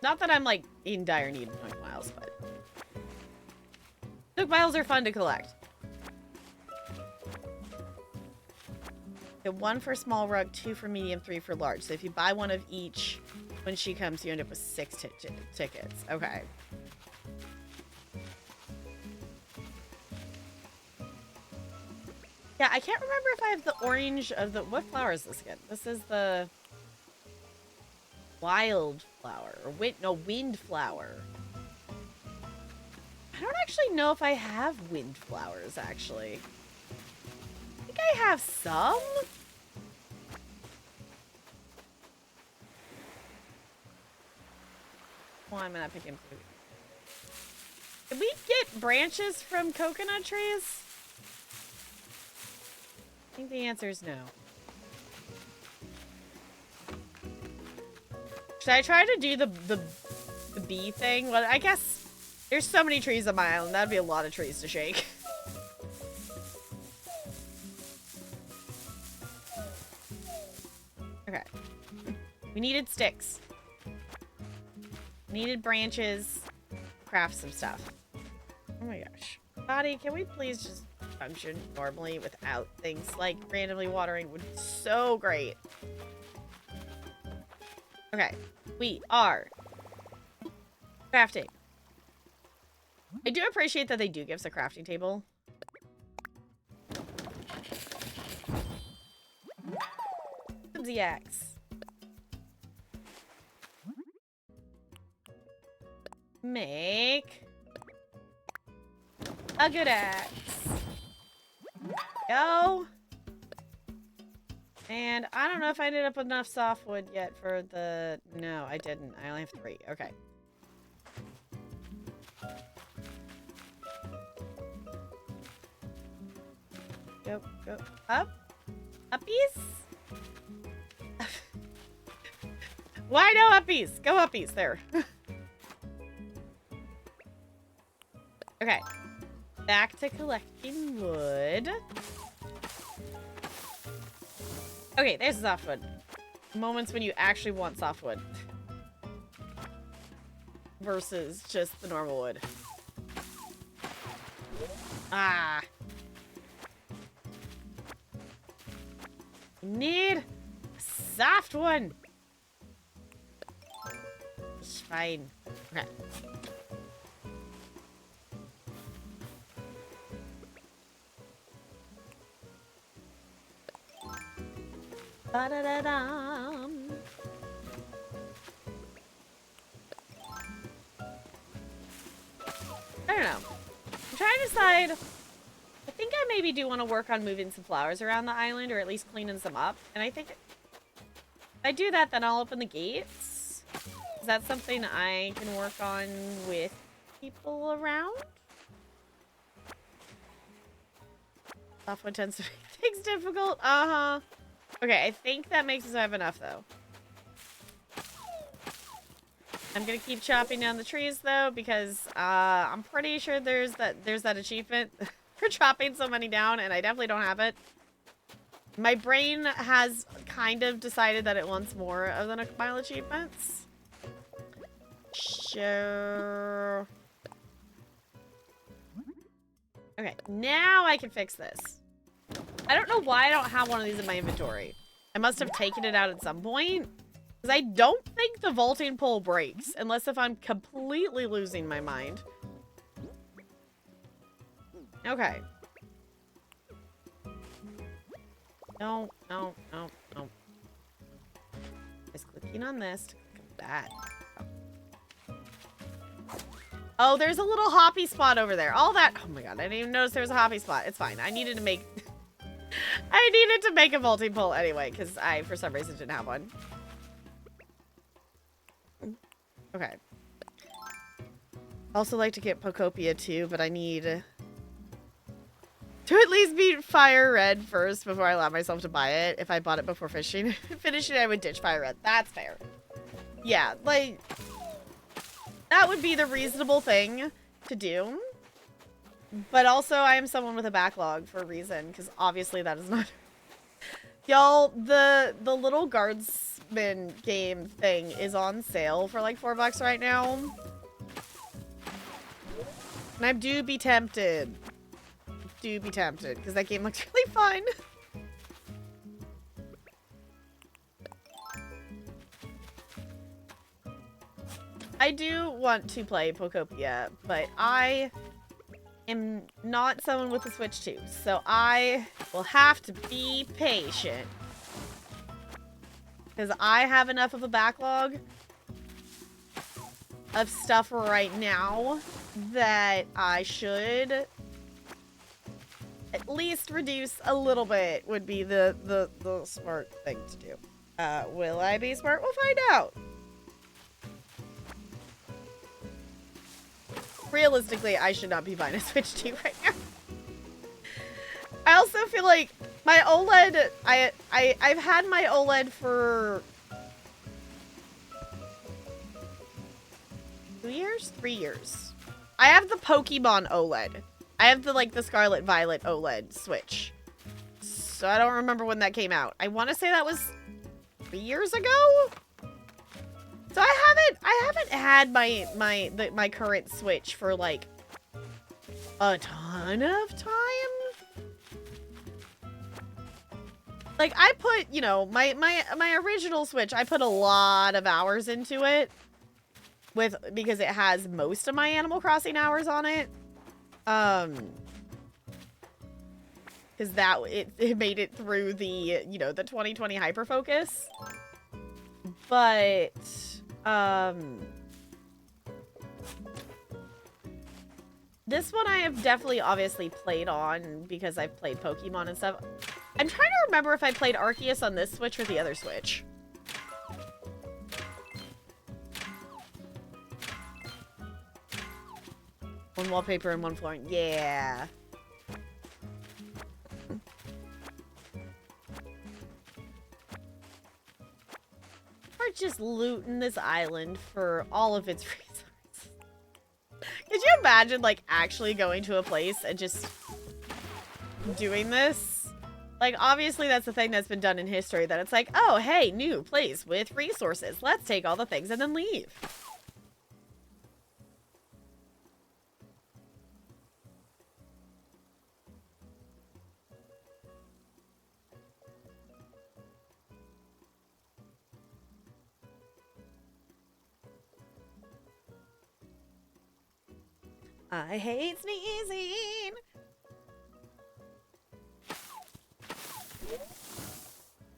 Not that I'm, like, in dire need of Nook Miles, but... Nook Miles are fun to collect. So 1 for small rug, 2 for medium, 3 for large. So if you buy one of each, when she comes, you end up with 6 tickets. Okay. Yeah, I can't remember if I have the orange of the... What flower is this again? This is the... Wild flower. Or wind flower. I don't actually know if I have wind flowers, actually. I think I have some. Well, I'm not picking food. Did we get branches from coconut trees? I think the answer is no. Should I try to do the bee thing? Well, I guess there's so many trees on my island. That'd be a lot of trees to shake. Okay. We needed sticks. Needed branches. Craft some stuff. Oh my gosh. Body, can we please just function normally without things like randomly watering? Would be so great. Okay. We are crafting. I do appreciate that they do give us a crafting table. The axe. A good axe. Go. And I don't know if I ended up with enough softwood yet for the... No, I didn't. I only have 3. Okay. Go, go. Up. Uppies? Why no uppies? Go uppies. There. Okay. Back to collecting wood. Okay, there's softwood. Moments when you actually want softwood. Versus just the normal wood. Ah. Need a soft one. It's fine. Okay. Ba-da-da-dum. I don't know. I'm trying to decide. I think I maybe do want to work on moving some flowers around the island, or at least cleaning some up. And I think if I do that, then I'll open the gates. Is that something I can work on with people around? Softwood tends to make things difficult. Uh-huh. Okay, I think that makes us have enough, though. I'm gonna keep chopping down the trees, though, because I'm pretty sure there's that achievement for chopping so many down, and I definitely don't have it. My brain has kind of decided that it wants more than a mile achievements. Sure. Okay, now I can fix this. I don't know why I don't have one of these in my inventory. I must have taken it out at some point. Because I don't think the vaulting pole breaks. Unless if I'm completely losing my mind. Okay. No, no, no, no. Just clicking on this to click on that. Oh, there's a little hoppy spot over there. All that. Oh my god, I didn't even notice there was a hoppy spot. It's fine. I needed to make... I needed to make a vaulting pole anyway, because I, for some reason, didn't have one. Okay. Also like to get Pocopia too, but I need to at least beat Fire Red first before I allow myself to buy it. If I bought it before finishing, I would ditch Fire Red. That's fair. Yeah, like, that would be the reasonable thing to do. But also, I am someone with a backlog for a reason, because obviously that is not... Y'all, the little guardsman game thing is on sale for like $4 right now. And I do be tempted. Because that game looks really fun. I do want to play Pocopia, but I am not someone with a Switch 2, so I will have to be patient. Because I have enough of a backlog of stuff right now that I should at least reduce a little bit would be the smart thing to do. Will I be smart? We'll find out. Realistically, I should not be buying a Switch 2 right now. I also feel like my OLED, I've had my OLED for 2 years? 3 years. I have the Pokemon OLED. I have the Scarlet Violet OLED Switch. So I don't remember when that came out. I want to say that was 3 years ago? So I haven't had my current Switch for like a ton of time. Like I put, you know, my original Switch, I put a lot of hours into it because it has most of my Animal Crossing hours on it. Because it made it through the, you know, the 2020 hyper focus. But This one I have definitely obviously played on because I've played Pokemon and stuff. I'm trying to remember if I played Arceus on this Switch or the other Switch. One wallpaper and one flooring. Yeah. We're just looting this island for all of its resources. Could you imagine, like, actually going to a place and just doing this? Like, obviously that's the thing that's been done in history, that it's like, oh, hey, new place with resources. Let's take all the things and then leave. I hate sneezing.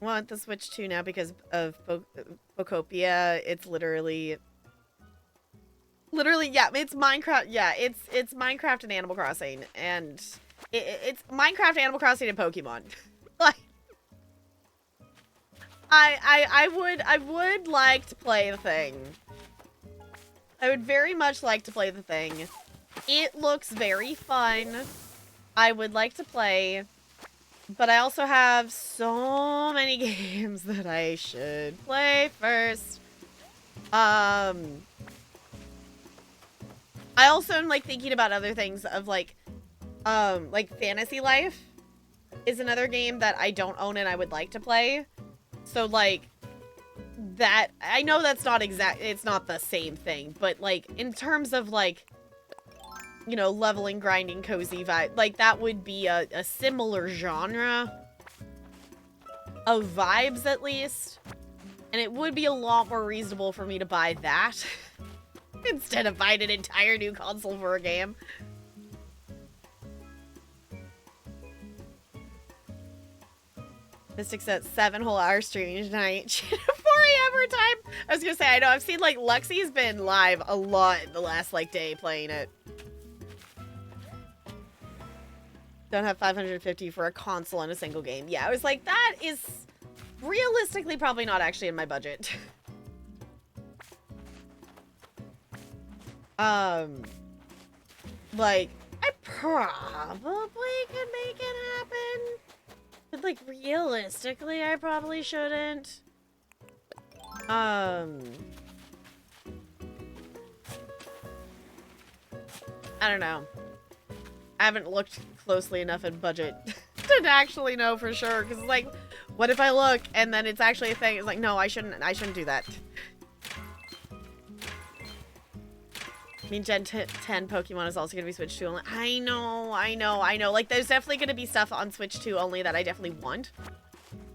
I want the Switch 2 now because of Pokopia. It's literally, yeah, it's Minecraft. Yeah, it's Minecraft and Animal Crossing, and it's Minecraft, Animal Crossing, and Pokemon. Like, I would like to play the thing. I would very much like to play the thing. It looks very fun. I would like to play, but I also have so many games that I should play first. I also am, like, thinking about other things of, like Fantasy Life is another game that I don't own and I would like to play. So, like, that, I know that's not it's not the same thing, but, like, in terms of, like, you know, leveling, grinding, cozy vibe, like, that would be a similar genre of vibes, at least. And it would be a lot more reasonable for me to buy that instead of buying an entire new console for a game. Mystic said 7 whole hours streaming tonight. 4 a.m. time. I was gonna say, I know, I've seen, like, Lexi's been live a lot in the last, like, day playing it. Don't have 550 for a console and a single game. Yeah, I was like, that is realistically probably not actually in my budget. Like, I probably could make it happen. But, like, realistically, I probably shouldn't. I don't know. I haven't looked closely enough at budget to actually know for sure. Because, like, what if I look and then it's actually a thing? It's like, no, I shouldn't do that. I mean, Gen 10 Pokemon is also going to be Switch 2 only. I know. Like, there's definitely going to be stuff on Switch 2 only that I definitely want.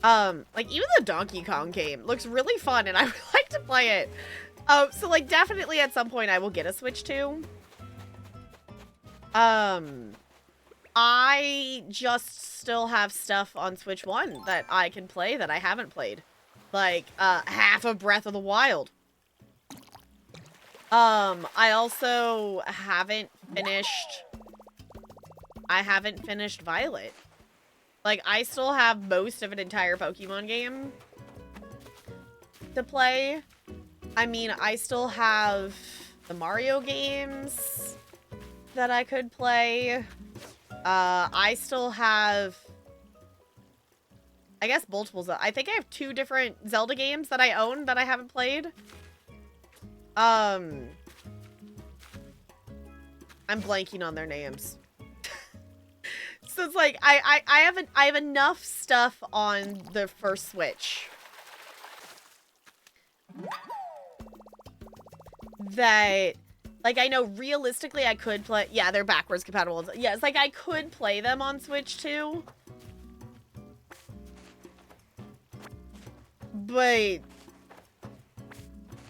Like, even the Donkey Kong game looks really fun, and I would like to play it. So, like, definitely at some point I will get a Switch 2. I just still have stuff on Switch 1 that I can play that I haven't played. Like, half of Breath of the Wild. I also haven't finished Violet. Like, I still have most of an entire Pokemon game to play. I mean, I still have the Mario games that I could play. I still have, I guess, multiple. I think I have 2 different Zelda games that I own that I haven't played. I'm blanking on their names. So it's like, I have enough stuff on the first Switch that, like, I know realistically I could play, yeah, they're backwards compatible. Yeah, it's like I could play them on Switch too. But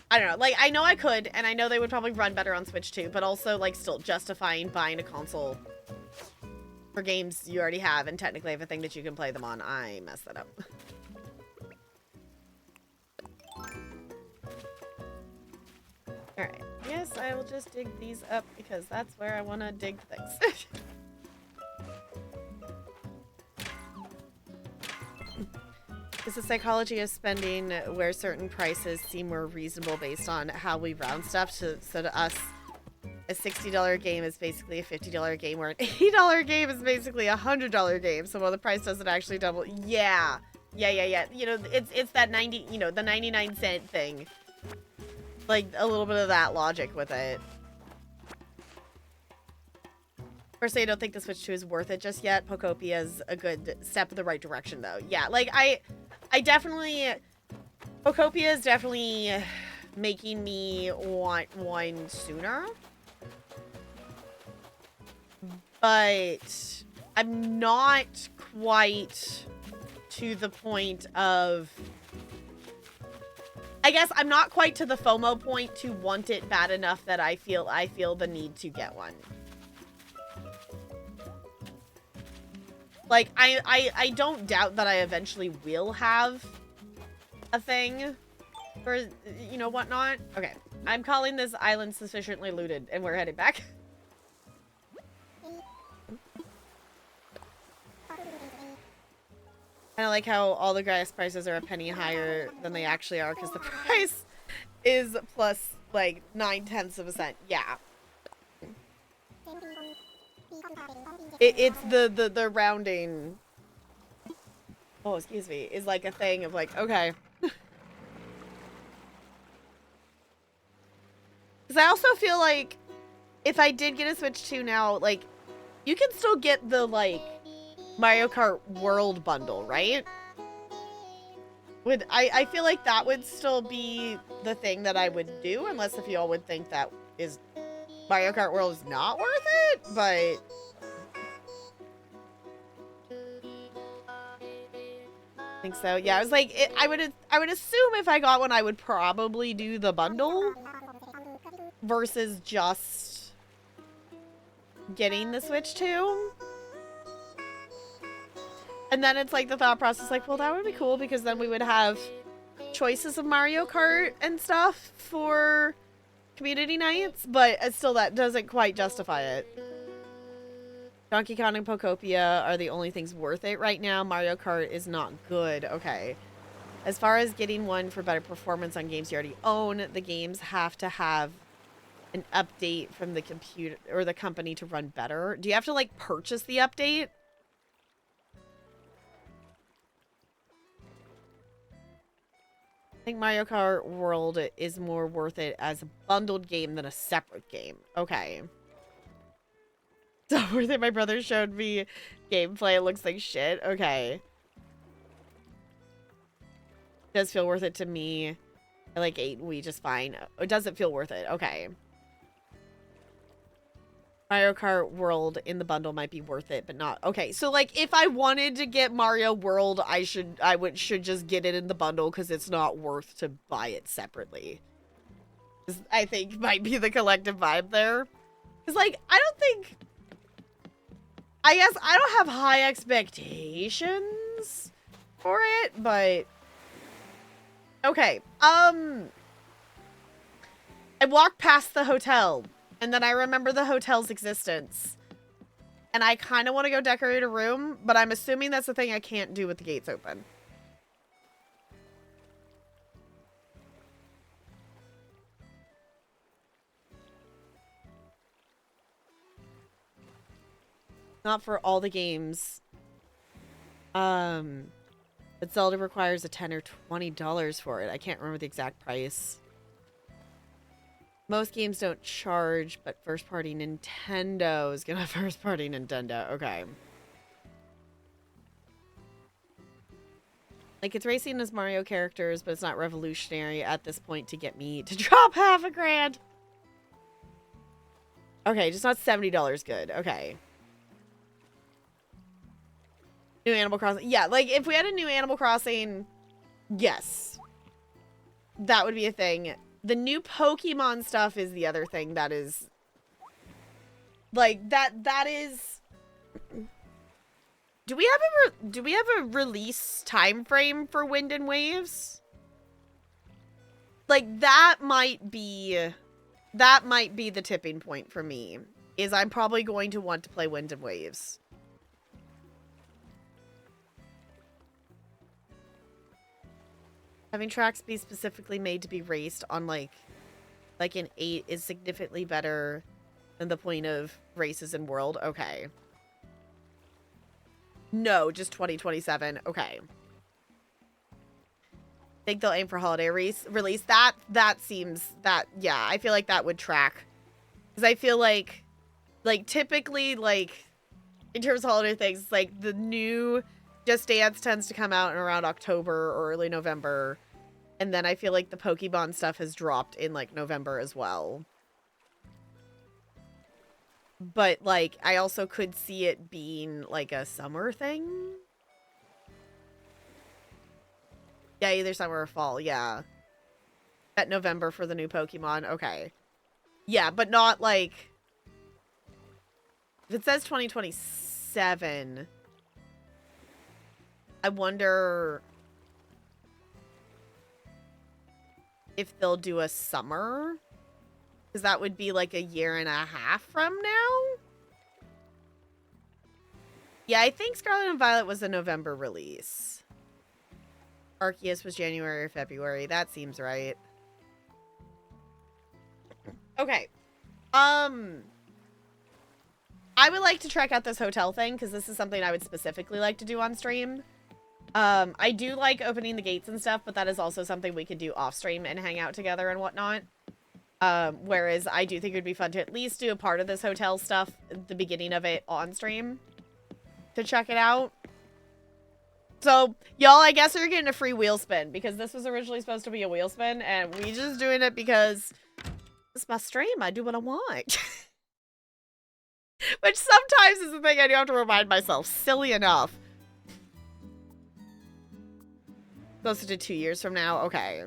I don't know, like, I know I could, and I know they would probably run better on Switch too, but also, like, still justifying buying a console for games you already have and technically have a thing that you can play them on. I messed that up. Alright, yes. guess I will just dig these up because that's where I want to dig things. It's the psychology of spending where certain prices seem more reasonable based on how we round stuff. So to us, a $60 game is basically a $50 game, where an $80 game is basically a $100 game. So while the price doesn't actually double, yeah. You know, it's that 90, you know, the 99-cent thing. Like a little bit of that logic with it. Personally, I don't think the Switch 2 is worth it just yet. Pokopia is a good step in the right direction, though. Yeah, like I definitely, Pokopia is definitely making me want one sooner. But I'm not quite to the point of, I guess I'm not quite to the FOMO point to want it bad enough that I feel the need to get one. Like, I don't doubt that I eventually will have a thing for, you know, whatnot. Okay, I'm calling this island sufficiently looted, and we're heading back. I like how all the gas prices are a penny higher than they actually are, because the price is plus, like, 9/10 of a cent. Yeah. It's the rounding. Oh, excuse me. Is like a thing of like, okay. Because I also feel like if I did get a Switch 2 now, like, you can still get the, like, Mario Kart World bundle, right? I feel like that would still be the thing that I would do, unless if y'all would think that is Mario Kart World is not worth it, but I think so. Yeah, I was like, I would assume if I got one, I would probably do the bundle versus just getting the Switch 2. And then it's like the thought process, like, well, that would be cool because then we would have choices of Mario Kart and stuff for community nights, but still that doesn't quite justify it. Donkey Kong and Pokopia are the only things worth it right now. Mario Kart is not good. Okay. As far as getting one for better performance on games you already own, the games have to have an update from the computer or the company to run better. Do you have to, like, purchase the update? I think Mario Kart World is more worth it as a bundled game than a separate game. Okay. So worth it. My brother showed me gameplay. It looks like shit. Okay. It does feel worth it to me. I like 8 Wii just fine. It doesn't feel worth it. Okay. Mario Kart World in the bundle might be worth it, but not. Okay, so like if I wanted to get Mario World, I should just get it in the bundle because it's not worth to buy it separately. I think might be the collective vibe there. Because like I guess I don't have high expectations for it, but okay. I walked past the hotel. And then I remember the hotel's existence. And I kind of want to go decorate a room, but I'm assuming that's the thing I can't do with the gates open. Not for all the games. But Zelda requires a $10 or $20 for it. I can't remember the exact price. Most games don't charge, but first-party Nintendo is gonna have first-party Nintendo. Okay. Like, it's racing as Mario characters, but it's not revolutionary at this point to get me to drop half a grand. Okay, just not $70 good. Okay. New Animal Crossing. Yeah, like, if we had a new Animal Crossing, yes. That would be a thing. The new Pokemon stuff is the other thing that is like that is. Do we have a release time frame for Wind and Waves? Like that might be that might be the tipping point for me, is I'm probably going to want to play Wind and Waves. Having tracks be specifically made to be raced on like an 8 is significantly better than the point of races in World. Okay. No, just 2027. Okay. Think they'll aim for holiday release. That seems that, yeah, I feel like that would track. Because I feel like typically, like, in terms of holiday things, like, the new Just Dance tends to come out in around October or early November. And then I feel like the Pokemon stuff has dropped in, like, November as well. But, like, I also could see it being, like, a summer thing. Yeah, either summer or fall, yeah. At November for the new Pokemon, okay. Yeah, but not, like... If it says 2027... I wonder... if they'll do a summer? Because that would be like a year and a half from now? Yeah, I think Scarlet and Violet was a November release. Arceus was January or February. That seems right. Okay. I would like to check out this hotel thing, because this is something I would specifically like to do on stream. I do like opening the gates and stuff, but that is also something we could do off stream and hang out together and whatnot. Whereas I do think it would be fun to at least do a part of this hotel stuff, the beginning of it on stream, to check it out. So, y'all, I guess you're getting a free wheel spin, because this was originally supposed to be a wheel spin, and we just doing it because it's my stream. I do what I want. Which sometimes is the thing I do have to remind myself. Silly enough. Closer to 2 years from now? Okay.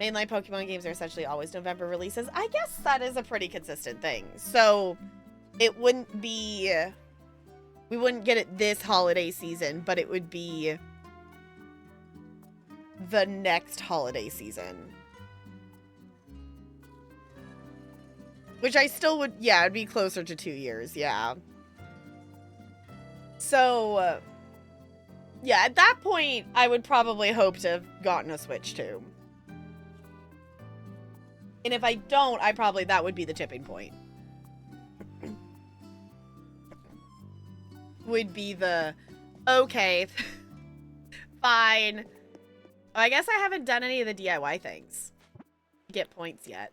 Mainline Pokemon games are essentially always November releases. I guess that is a pretty consistent thing. So, it wouldn't be... We wouldn't get it this holiday season, but it would be the next holiday season. Which I still would... Yeah, it'd be closer to 2 years, yeah. So... yeah, at that point, I would probably hope to have gotten a Switch too. And if I don't, that would be the tipping point. Would be the, okay, fine. I guess I haven't done any of the DIY things. Get points yet.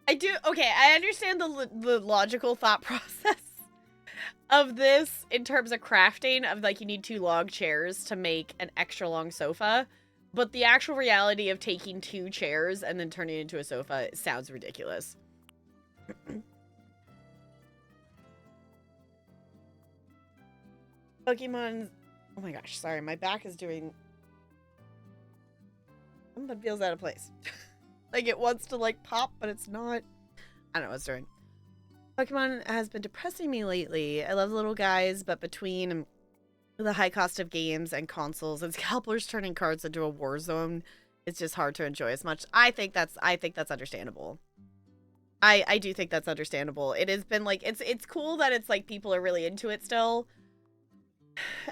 I do, okay, I understand the logical thought process of this in terms of crafting, of like you need 2 log chairs to make an extra long sofa, but the actual reality of taking 2 chairs and then turning it into a sofa sounds ridiculous. Pokemon, oh my gosh, sorry, my back is doing, something feels out of place. Like, it wants to, like, pop, but it's not. I don't know what it's doing. Pokemon has been depressing me lately. I love the little guys, but between the high cost of games and consoles and scalpers turning cards into a war zone, it's just hard to enjoy as much. I think that's understandable. I do think that's understandable. It has been, like, it's cool that it's, like, people are really into it still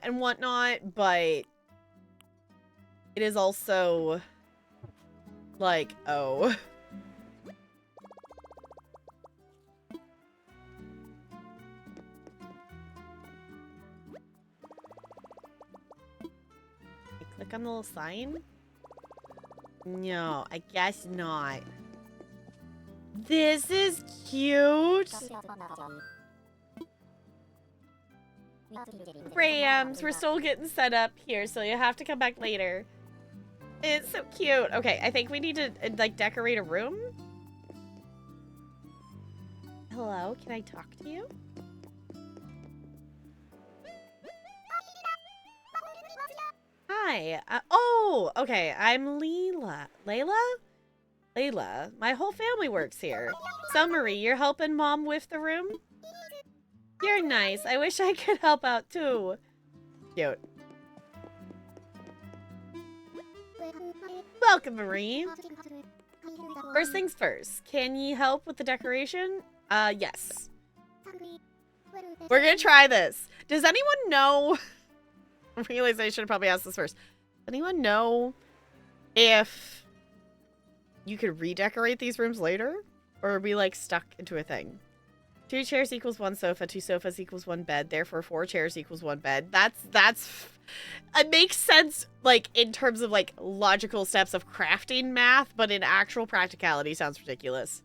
and whatnot, but it is also... like, oh. Click on the little sign? No, I guess not. This is cute. Rams, we're still getting set up here, so you have to come back later. It's so cute. Okay, I think we need to, like, decorate a room. Hello, can I talk to you? Hi. Oh, okay. I'm Leela. Layla? Layla. My whole family works here. So, Marie, you're helping Mom with the room? You're nice. I wish I could help out, too. Cute. Welcome, Marie. First things first. Can you help with the decoration? Yes. We're gonna try this. Does anyone know... I realize I should have probably asked this first. Does anyone know if you could redecorate these rooms later? Or are we, like, stuck into a thing? 2 chairs equals 1 sofa. 2 sofas equals 1 bed. Therefore, 4 chairs equals 1 bed. That's... It makes sense, like, in terms of, like, logical steps of crafting math, but in actual practicality sounds ridiculous.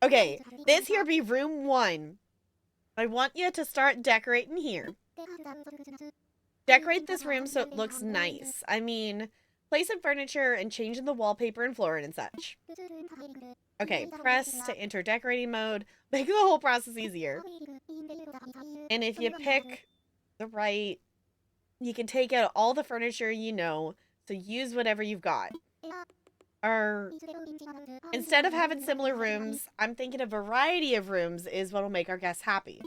Okay, this here be room 1. I want you to start decorating here. Decorate this room so it looks nice. I mean, place some furniture and changing the wallpaper and flooring and such. Okay, press to enter decorating mode. Make the whole process easier. And if you pick the right, you can take out all the furniture you know, so use whatever you've got. Or instead of having similar rooms, I'm thinking a variety of rooms is what will make our guests happy.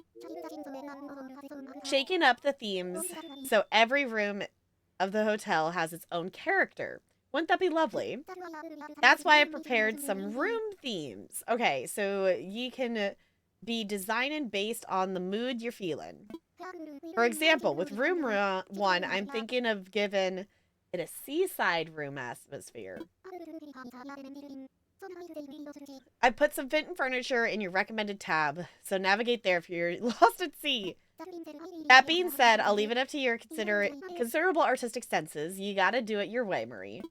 Shaking up the themes so every room of the hotel has its own character. Wouldn't that be lovely? That's why I prepared some room themes. Okay, so you can be designing based on the mood you're feeling. For example, with room 1, I'm thinking of giving it a seaside room atmosphere. I put some fit and furniture in your recommended tab, so navigate there if you're lost at sea. That being said, I'll leave it up to your considerable artistic senses. You gotta do it your way, Marie.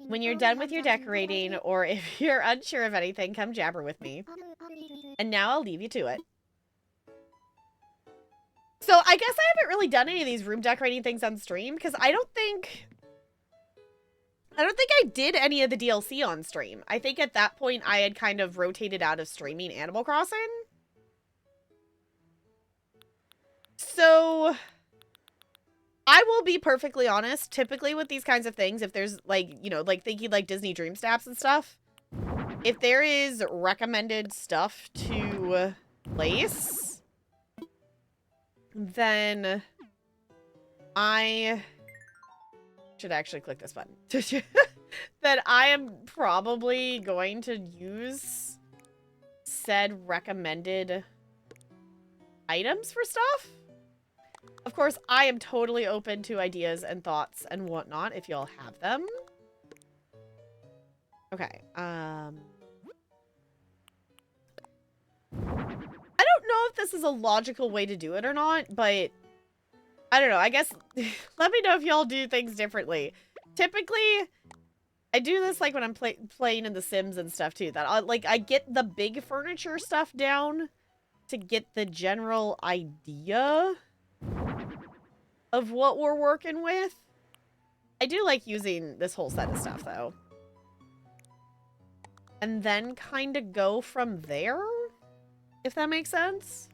When you're done with your decorating, or if you're unsure of anything, come jabber with me. And now I'll leave you to it. So I guess I haven't really done any of these room decorating things on stream, because I don't think I did any of the DLC on stream. I think at that point I had kind of rotated out of streaming Animal Crossing. So I will be perfectly honest, typically with these kinds of things, if there's like, you know, like thinking like Disney Dream Snaps and stuff, if there is recommended stuff to place, then I should actually click this button. That I am probably going to use said recommended items for stuff. Of course, I am totally open to ideas and thoughts and whatnot if y'all have them. Okay, I don't know if this is a logical way to do it or not, but I don't know. I guess let me know if y'all do things differently. Typically, I do this like when I'm playing in The Sims and stuff too. That I get the big furniture stuff down to get the general idea of what we're working with. I do like using this whole set of stuff though. And then kind of go from there, if that makes sense.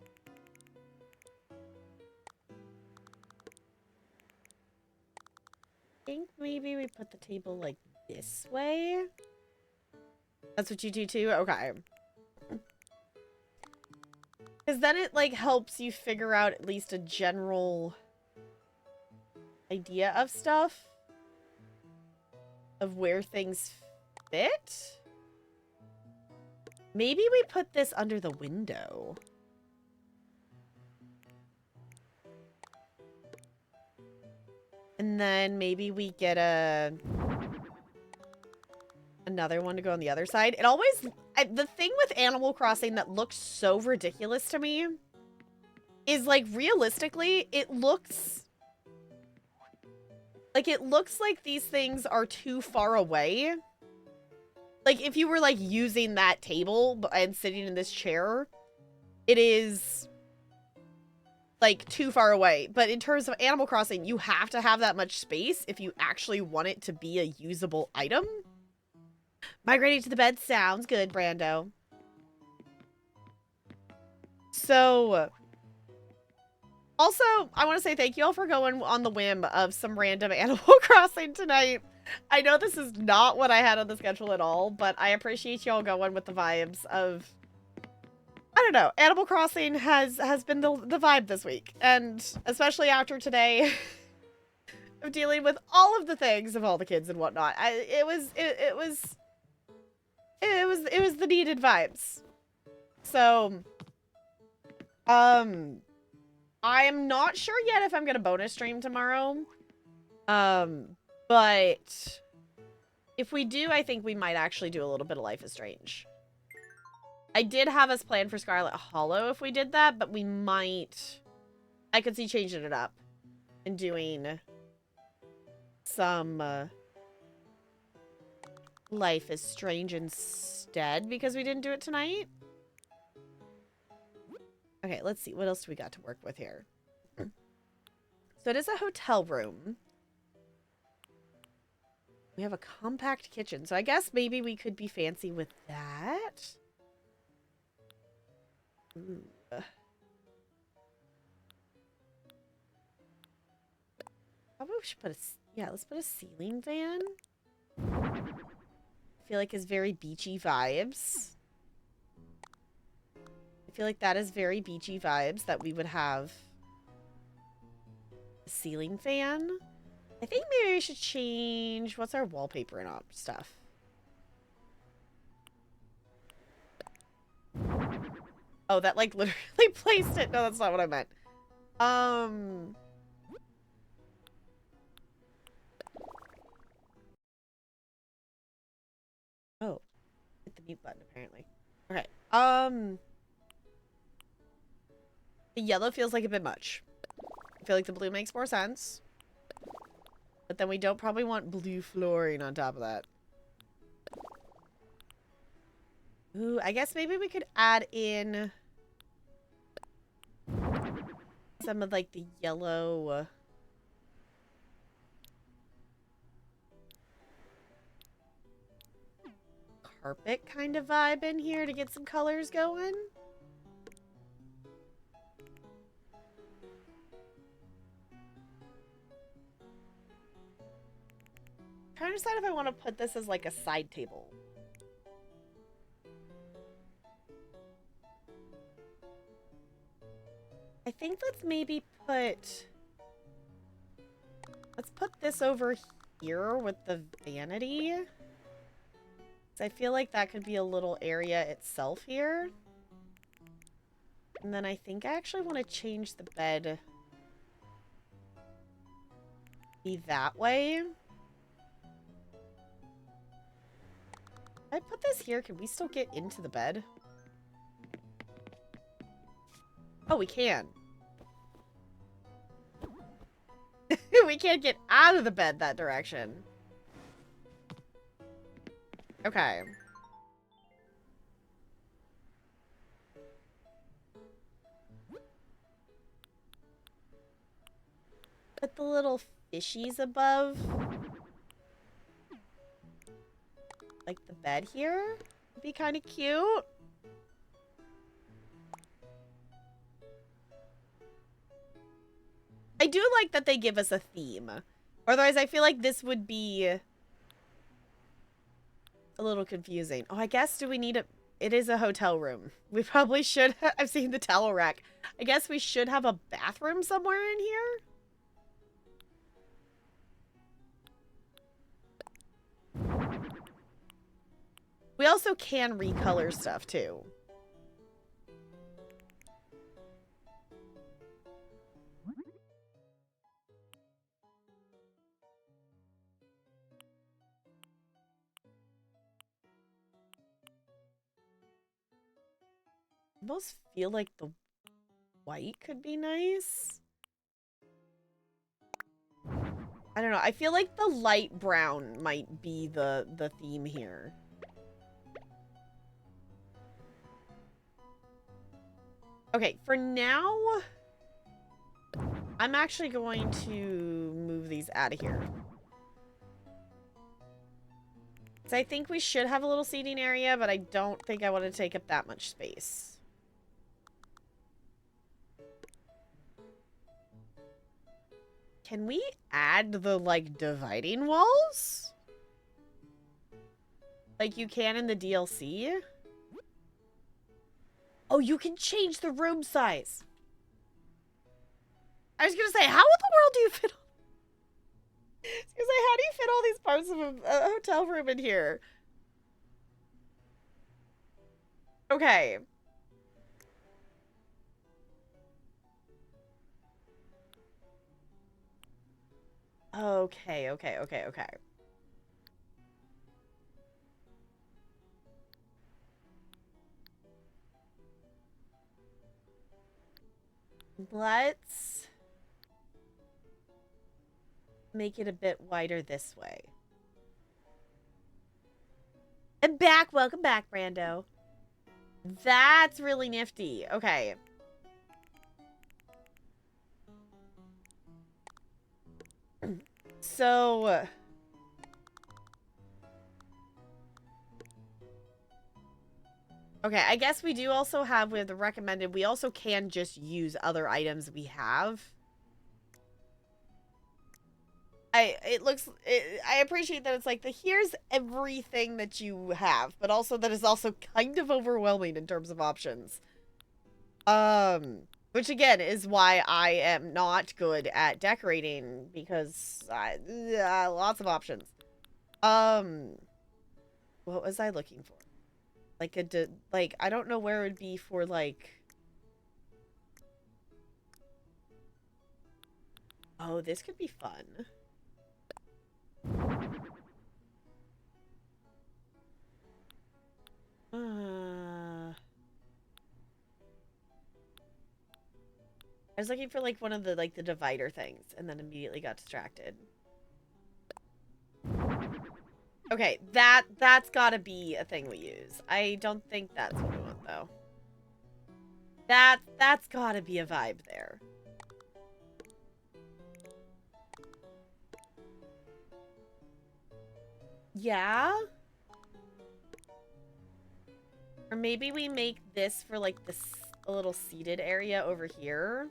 I think maybe we put the table like this way. That's what you do too? Okay. Because then it like helps you figure out at least a general idea of stuff. Of where things fit. Maybe we put this under the window. And then maybe we get another one to go on the other side. It always... the thing with Animal Crossing that looks so ridiculous to me is, like, realistically, it looks... like, it looks like these things are too far away. Like, if you were, like, using that table and sitting in this chair, it is like too far away. But in terms of Animal Crossing, you have to have that much space if you actually want it to be a usable item. Migrating to the bed sounds good, Brando. So, also, I want to say thank you all for going on the whim of some random Animal Crossing tonight. I know this is not what I had on the schedule at all, but I appreciate y'all going with the vibes of, I don't know, Animal Crossing has been the vibe this week. And especially after today of dealing with all of the things of all the kids and whatnot. It was the needed vibes. So, I am not sure yet if I'm gonna bonus stream tomorrow. But if we do, I think we might actually do a little bit of Life is Strange. I did have us planned for Scarlet Hollow if we did that, but we might... I could see changing it up and doing some Life is Strange instead because we didn't do it tonight. Okay, let's see. What else do we got to work with here? So it is a hotel room. We have a compact kitchen. So I guess maybe we could be fancy with that. Ooh. Probably we should put a... Yeah, let's put a ceiling fan. I feel like it's very beachy vibes. I feel like that is very beachy vibes that we would have a ceiling fan. I think maybe we should change... What's our wallpaper and all stuff? Oh, that like literally placed it. No, that's not what I meant. Oh, hit the mute button apparently. Okay. The yellow feels like a bit much. I feel like the blue makes more sense. But then we don't probably want blue flooring on top of that. Ooh, I guess maybe we could add in some of like the yellow carpet kind of vibe in here to get some colors going. Trying to decide if I want to put this as like a side table. I think let's maybe put... Let's put this over here with the vanity. I feel like that could be a little area itself here. And then I think I actually want to change the bed. Be that way. If I put this here, can we still get into the bed? Oh, we can. We can't get out of the bed that direction. Okay. Put the little fishies above. Like the bed here. Would be kind of cute. I do like that they give us a theme. Otherwise, I feel like this would be a little confusing. Oh, I guess, do we need a... It is a hotel room. We probably should... I've seen the towel rack. I guess we should have a bathroom somewhere in here? We also can recolor stuff, too. I almost feel like the white could be nice. I don't know. I feel like the light brown might be the theme here. Okay, for now, I'm actually going to move these out of here. So I think we should have a little seating area, but I don't think I want to take up that much space. Can we add the, like, dividing walls? Like you can in the DLC? Oh, you can change the room size. I was gonna say, how in the world do you fit... I was gonna say, how do you fit all these parts of a hotel room in here? Okay. Okay. Let's make it a bit wider this way. And back. Welcome back, Brando. That's really nifty. Okay. So... okay, I guess we do also have with the recommended, we also can just use other items we have. I appreciate that it's like here's everything that you have, but also that is also kind of overwhelming in terms of options. Which again is why I am not good at decorating, because lots of options. What was I looking for? Like like I don't know where it would be for like. Oh, this could be fun. I was looking for like one of the the divider things and then immediately got distracted. Okay, that's gotta be a thing we use. I don't think that's what we want though. That's gotta be a vibe there. Yeah? Or maybe we make this for like this a little seated area over here.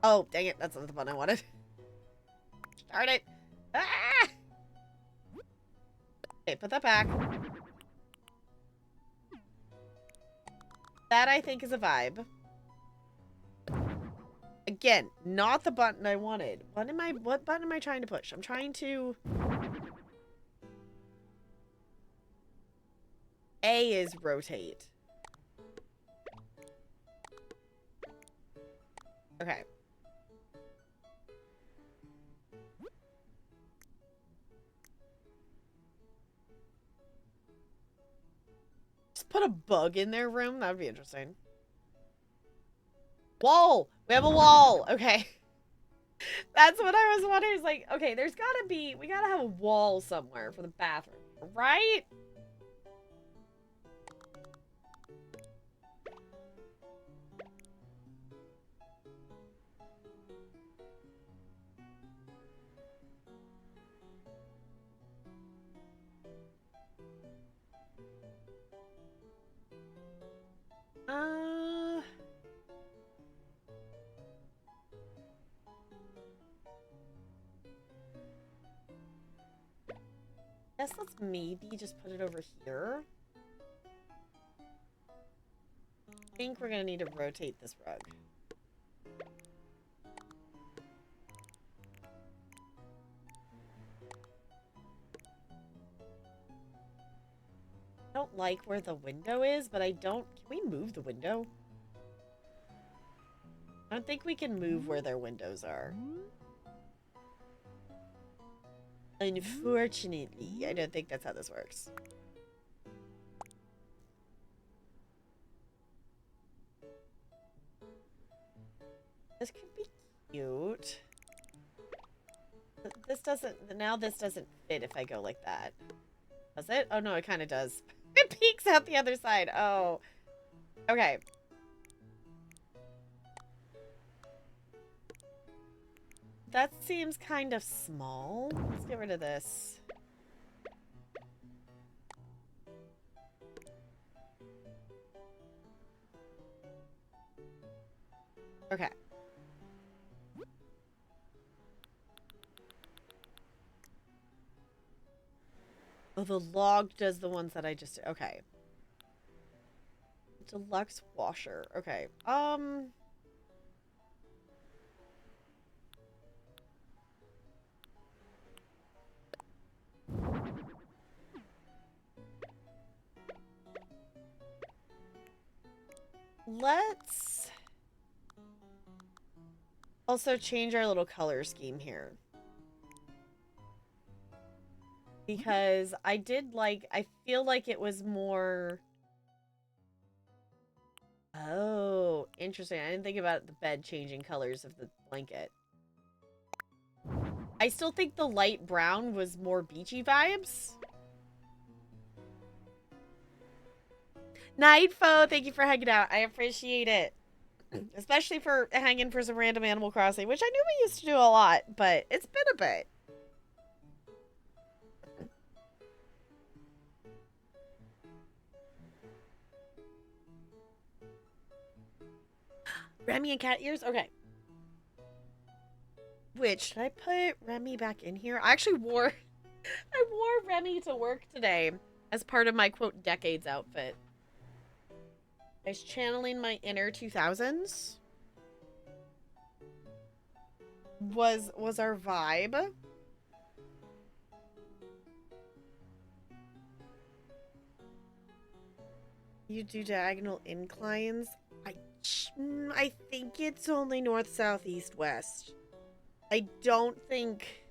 Oh, dang it. That's not the one I wanted. Darn it. Ah! Okay, put that back. That, I think, is a vibe. Again, not the button I wanted. What button am I trying to push? I'm trying to... A is rotate. Okay. Just put a bug in their room? That would be interesting. Wall! We have a wall! Okay. That's what I was wondering. It's like, okay, there's gotta be... we gotta have a wall somewhere for the bathroom, right? Guess let's maybe just put it over here. I think we're gonna need to rotate this rug. I don't like where the window is, but I don't... can we move the window? I don't think we can move where their windows are. Unfortunately, I don't think that's how this works. This could be cute. This doesn't... now this doesn't fit if I go like that. Does it? Oh, no, it kind of does. It peeks out the other side. Oh. Okay. That seems kind of small. Let's get rid of this. Okay. Oh, the log does the ones that I just... Okay. Deluxe washer. Okay. Let's also change our little color scheme here. Because I feel like it was more... Oh, interesting. I didn't think about the bed changing colors of the blanket. I still think the light brown was more beachy vibes. Nightfo, thank you for hanging out. I appreciate it. Especially for hanging for some random Animal Crossing, which I knew we used to do a lot, but it's been a bit. Remy and cat ears? Okay. Which, should I put Remy back in here? I actually wore Remy to work today as part of my, quote, decades outfit. I was channeling my inner 2000s. Was our vibe. You do diagonal inclines? I think it's only north, south, east, west. I don't think...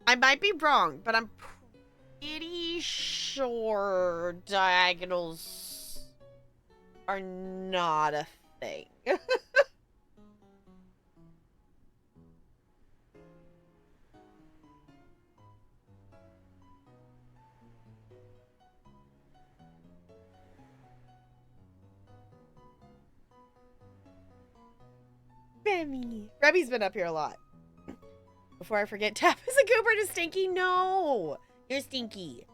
I might be wrong, but I'm pretty sure diagonals are not a thing. Remy's been up here a lot. Before I forget, Tap is a goober to Stinky. No! You're Stinky.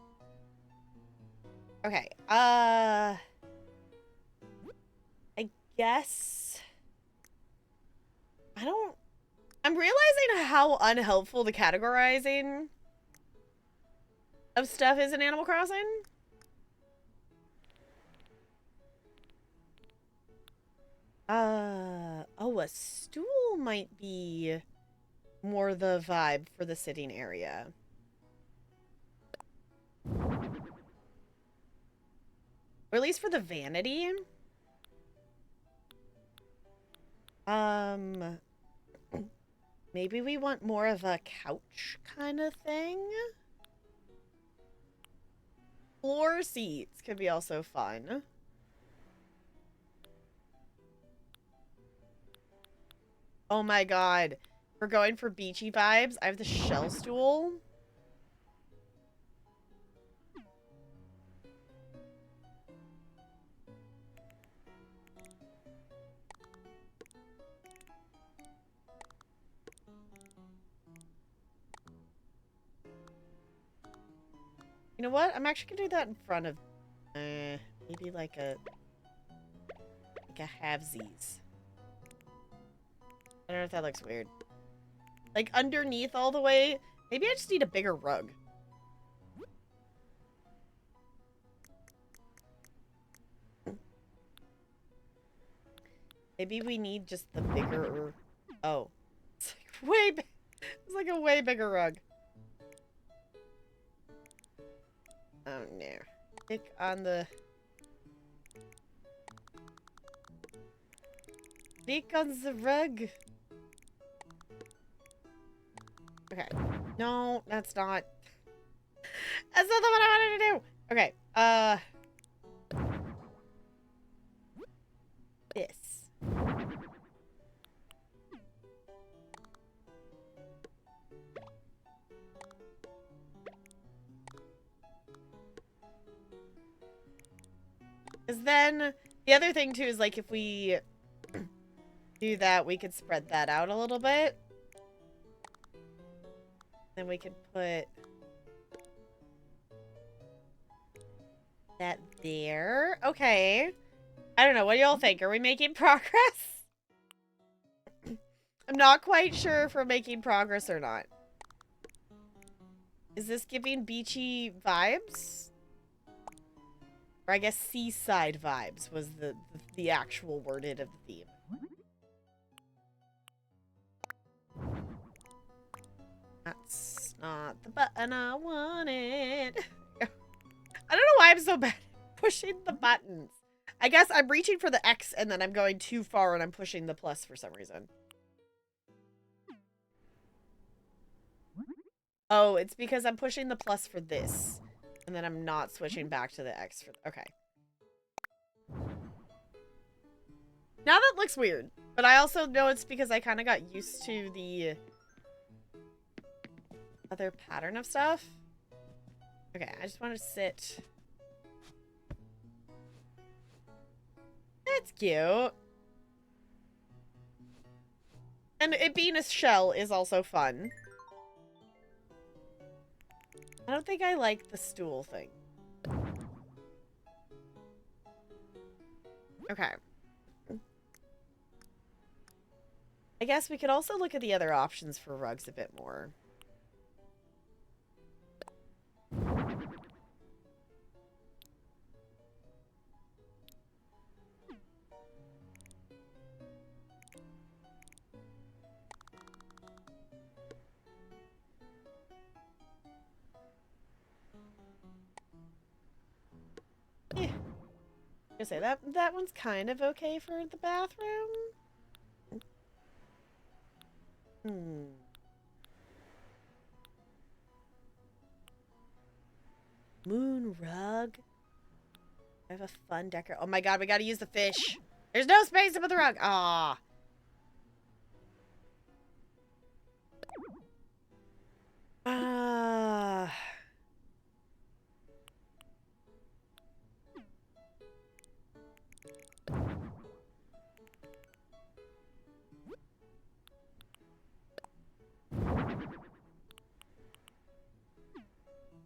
Okay, I guess... I'm realizing how unhelpful the categorizing of stuff is in Animal Crossing. Oh, a stool might be more the vibe for the sitting area. Or at least for the vanity. Maybe we want more of a couch kind of thing. Floor seats could be also fun. Oh my god. We're going for beachy vibes. I have the shell stool. You know what? I'm actually gonna do that in front of maybe like a halvesies. I don't know if that looks weird. Like underneath all the way. Maybe I just need a bigger rug. Maybe we need just the bigger... Oh. It's like it's like a way bigger rug. Oh no. Click on the... Click on the rug. Okay. No, that's not... That's not the one I wanted to do! Okay, this. Because then the other thing too is like if we do that, we could spread that out a little bit. Then we could put that there. Okay. I don't know. What do y'all think? Are we making progress? I'm not quite sure if we're making progress or not. Is this giving beachy vibes? Or I guess seaside vibes was the actual worded of the theme. That's not the button I wanted. I don't know why I'm so bad at pushing the buttons. I guess I'm reaching for the X and then I'm going too far and I'm pushing the plus for some reason. Oh, it's because I'm pushing the plus for this. And then I'm not switching back to the X for... Okay. Now that looks weird. But I also know it's because I kind of got used to the other pattern of stuff. Okay, I just want to sit. That's cute. And it being a shell is also fun. I don't think I like the stool thing. Okay. I guess we could also look at the other options for rugs a bit more. Yeah. I say that one's kind of okay for the bathroom. Moon rug. I have a fun decor. Oh my god, we gotta use the fish. There's no space to put the rug. Ah.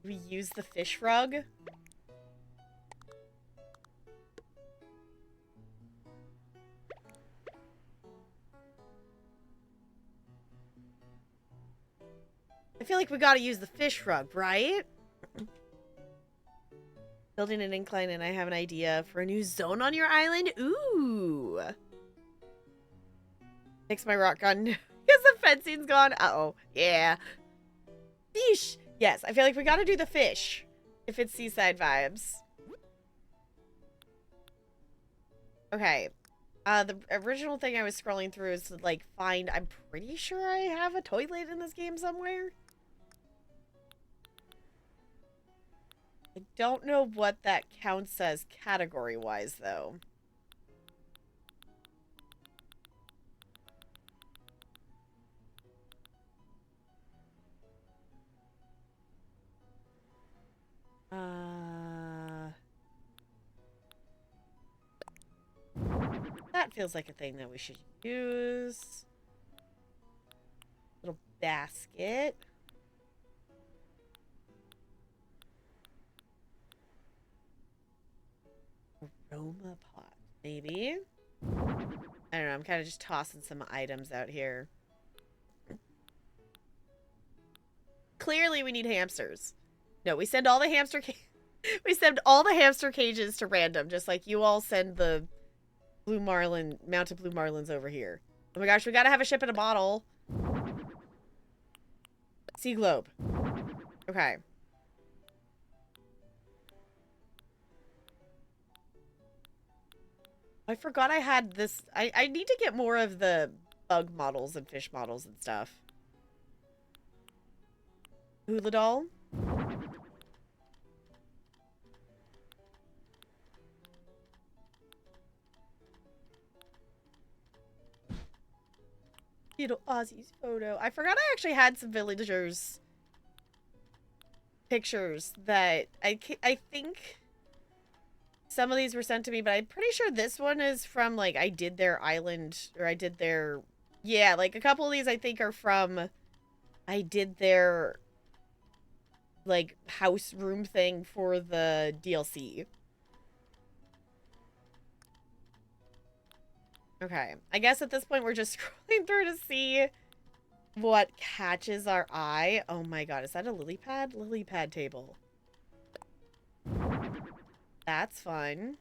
We use the fish rug. I feel like we gotta use the fish rug, right? Building an incline and I have an idea for a new zone on your island. Ooh. Fix my rock gun because the fencing's gone. Uh-oh. Yeah. Fish. Yes, I feel like we gotta do the fish if it's seaside vibes. Okay. The original thing I was scrolling through is to, like, find... I'm pretty sure I have a toilet in this game somewhere. I don't know what that counts as category-wise, though. That feels like a thing that we should use. Little basket. Aroma pot, maybe? I don't know, I'm kind of just tossing some items out here. Clearly we need hamsters. No, we send all the we send all the hamster cages to random, just like you all send the blue marlin, mounted blue marlins over here. Oh my gosh, we gotta have a ship in a bottle. Sea globe. Okay. I forgot I had this. I need to get more of the bug models and fish models and stuff. Hula doll. Little Ozzy's photo. I forgot I actually had some villagers pictures that I think some of these were sent to me, but I'm pretty sure this one is from, like, I did their island, or I did their, yeah, like, a couple of these I think are from, I did their, like, house room thing for the DLC. Okay, I guess at this point we're just scrolling through to see what catches our eye. Oh my god, is that a lily pad? Lily pad table. That's fun.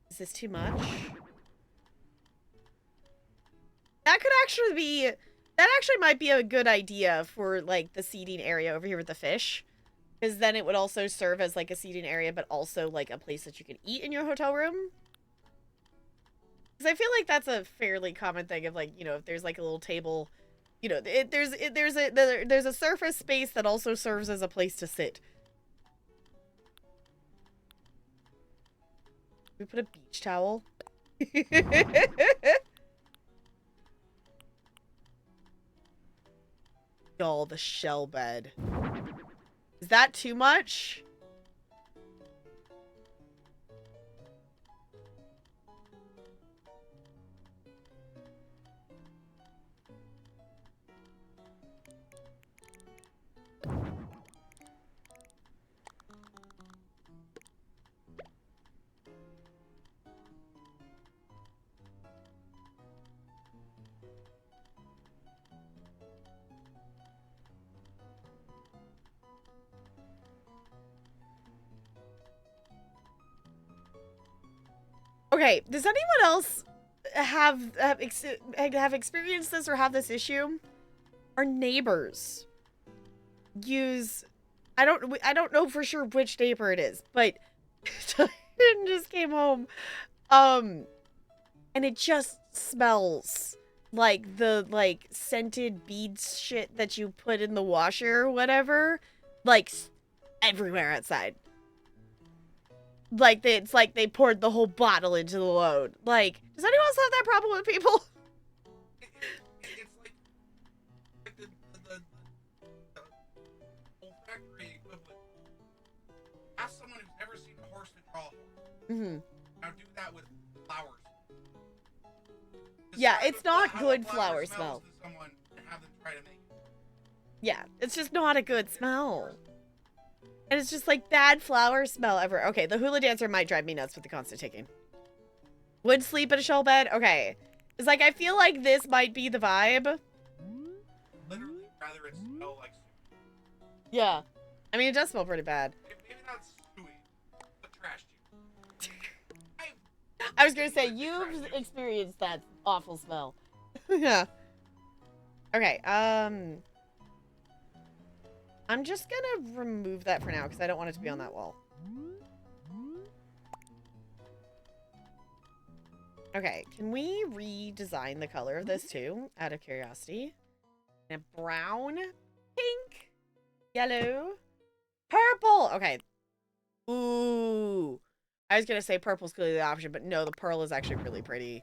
Is this too much? That could actually be, that actually might be a good idea for, like, the seating area over here with the fish. Because then it would also serve as, like, a seating area, but also, like, a place that you could eat in your hotel room. Because I feel like that's a fairly common thing of, like, you know, if there's, like, a little table, you know, there's a surface space that also serves as a place to sit. We put a beach towel. Y'all, the shell bed. Is that too much? Okay, does anyone else have experienced this or have this issue? Our neighbors use, I don't know for sure which neighbor it is, but just came home, and it just smells like the, like, scented beads shit that you put in the washer or whatever, like, everywhere outside. Like, it's like they poured the whole bottle into the load. Like, does anyone else have that problem with people? It's like the olfactory equivalent. Ask someone who's ever seen a horse that draw a horse. Mm-hmm. Now do that with flowers. Yeah, it's not good flower smell. smell. To someone and have them try to make it. Yeah, it's just not a good smell. And it's just like bad flower smell ever. Okay, the hula dancer might drive me nuts with the constant ticking. Would sleep in a shell bed? Okay. It's like, I feel like this might be the vibe. Literally, rather it smell like soup. Yeah. I mean, it does smell pretty bad. Maybe not suey, but trash juice. I was gonna say, you've experienced that awful smell. Yeah. Okay, I'm just gonna remove that for now, because I don't want it to be on that wall. Okay, can we redesign the color of this too, out of curiosity? And brown, pink, yellow, purple. Okay. Ooh. I was gonna say purple's clearly the option, but no, the pearl is actually really pretty.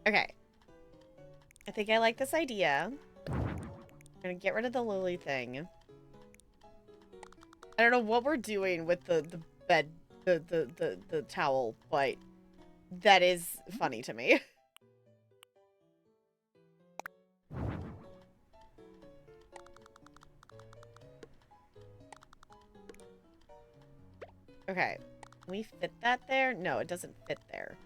Okay. I think I like this idea. I'm gonna get rid of the lily thing. I don't know what we're doing with the bed, the towel, but that is funny to me. Okay. Can we fit that there? No, it doesn't fit there.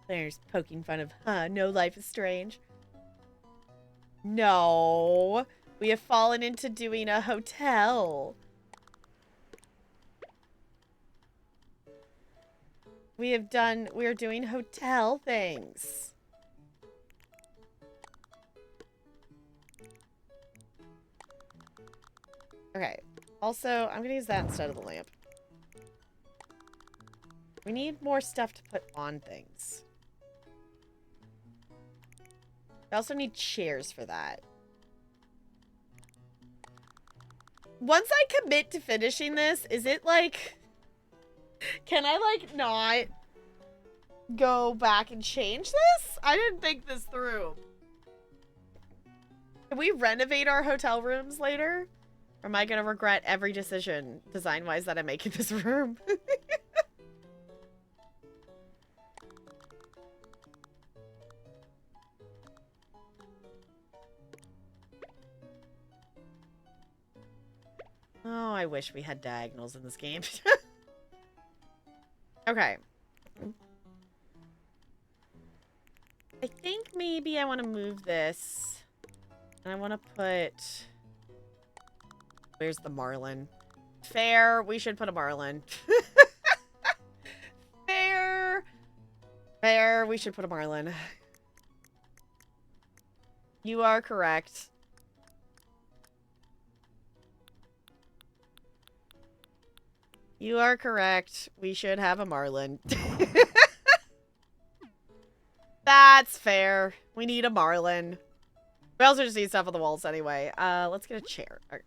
There's poking fun of, huh, no life is strange. No. We have fallen into doing a hotel. We are doing hotel things. Okay. Also, I'm gonna use that instead of the lamp. We need more stuff to put on things. We also need chairs for that. Once I commit to finishing this, is it like... Can I, like, not go back and change this? I didn't think this through. Can we renovate our hotel rooms later? Or am I going to regret every decision, design-wise, that I make in this room? Oh, I wish we had diagonals in this game. Okay. I think maybe I want to move this. And I want to put... Where's the Marlin? Fair. We should put a Marlin. Fair. Fair. We should put a Marlin. You are correct. You are correct. We should have a Marlin. That's fair. We need a Marlin. We also just need stuff on the walls anyway. Let's get a chair. Okay.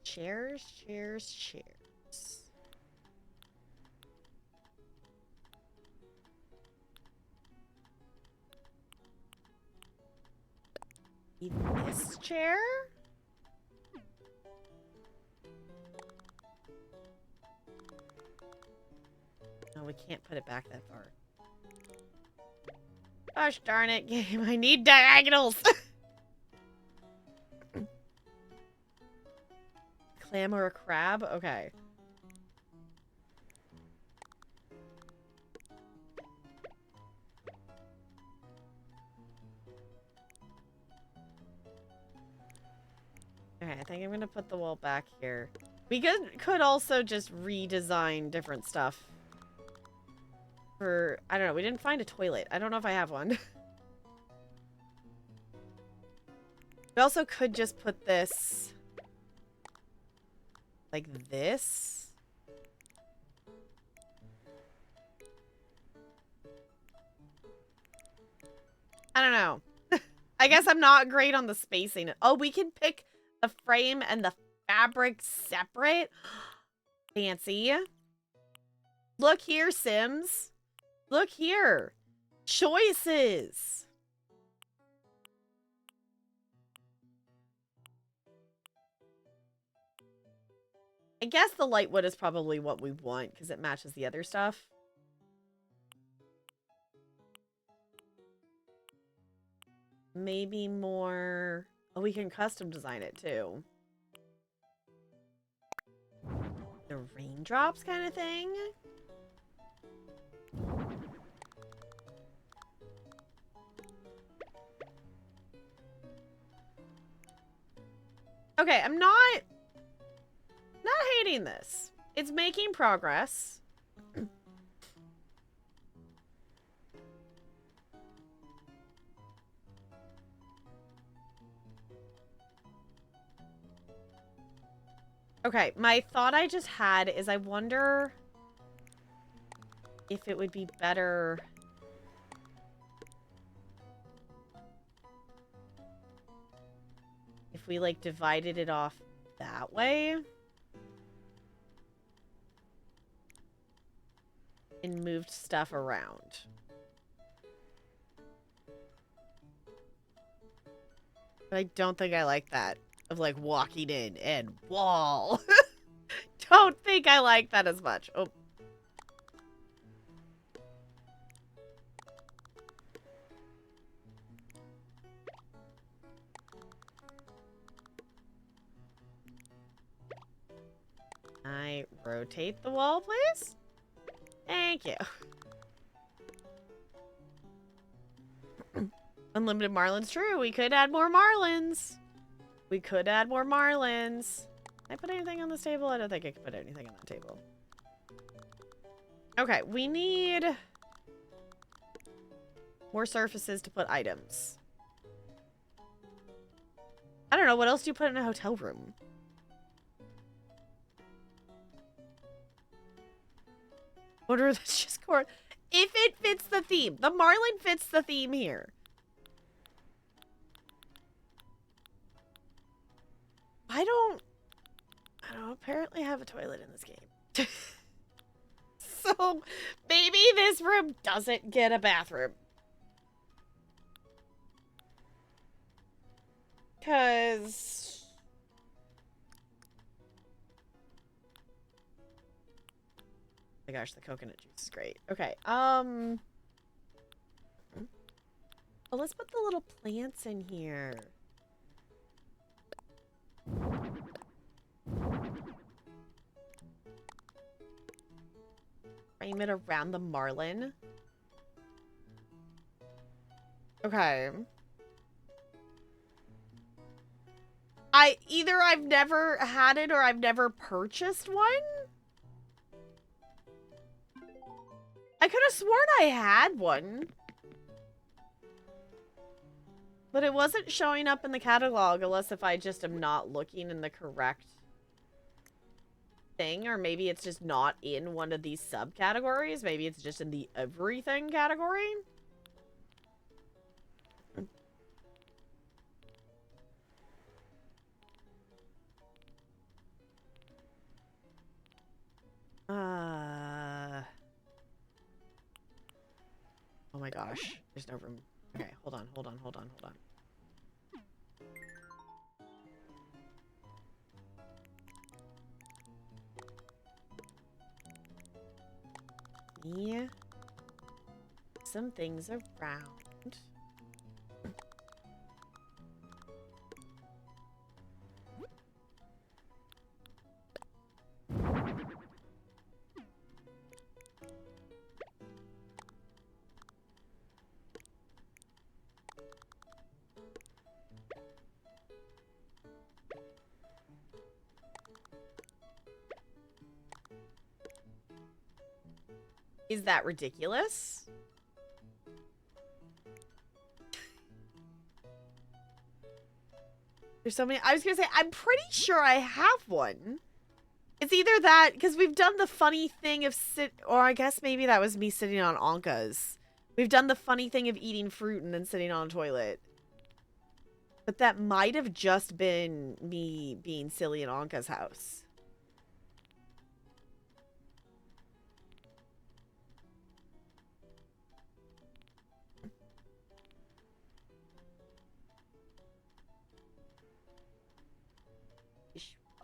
Chairs, chairs, chairs. This chair? No, we can't put it back that far. Gosh darn it, game. I need diagonals. Clam or a crab? Okay. Okay, I think I'm gonna put the wall back here. We could also just redesign different stuff. For, I don't know, we didn't find a toilet. I don't know if I have one. We also could just put this... like this. I don't know. I guess I'm not great on the spacing. Oh, we can pick the frame and the fabric separate. Fancy. Look here, Sims. Look here. Choices. I guess the light wood is probably what we want because it matches the other stuff. Maybe more... Oh, we can custom design it too. The raindrops kind of thing? Okay, I'm not hating this. It's making progress. Okay, my thought I just had is I wonder if it would be better... if we, like, divided it off that way. And moved stuff around. But I don't think I like that. Of, like, walking in and wall. Don't think I like that as much. Oh. I rotate the wall, please? Thank you. Unlimited marlins, true. We could add more marlins. We could add more marlins. Can I put anything on this table? I don't think I can put anything on that table. Okay, we need more surfaces to put items. I don't know. What else do you put in a hotel room? Order that's just core. If it fits the theme. The marlin fits the theme here. I don't apparently have a toilet in this game. So, maybe this room doesn't get a bathroom. Because... oh my gosh, the coconut juice is great. Okay, well, let's put the little plants in here. Frame it around the marlin. Okay. Either I've never had it or I've never purchased one. I could have sworn I had one. But it wasn't showing up in the catalog unless if I just am not looking in the correct thing, or maybe it's just not in one of these subcategories. Maybe it's just in the everything category. Oh my gosh. There's no room. Okay, hold on. Yeah. Some things around. Is that ridiculous? There's so many. I was gonna say, I'm pretty sure I have one. It's either that, because we've done the funny thing of or I guess maybe that was me sitting on Anka's. We've done the funny thing of eating fruit and then sitting on a toilet. But that might have just been me being silly in Anka's house.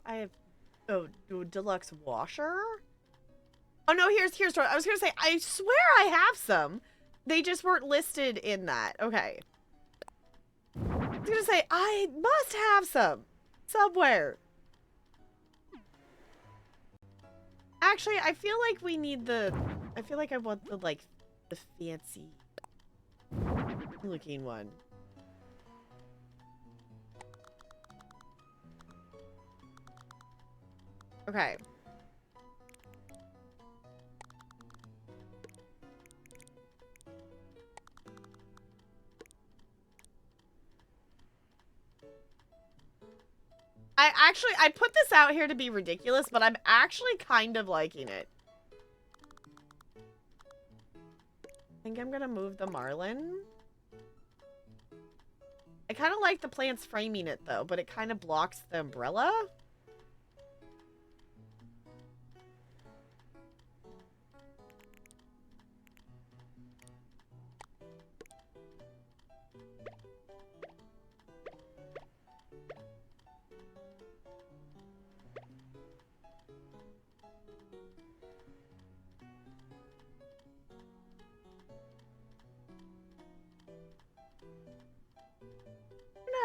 I have, deluxe washer? Oh no, here's what I was gonna say. I swear I have some. They just weren't listed in that. Okay. I was gonna say, I must have some. Somewhere. Actually, I feel like we need the... I feel like I want the, like, the fancy looking one. Okay. I put this out here to be ridiculous, but I'm actually kind of liking it. I think I'm gonna move the marlin. I kind of like the plants framing it, though, but it kind of blocks the umbrella.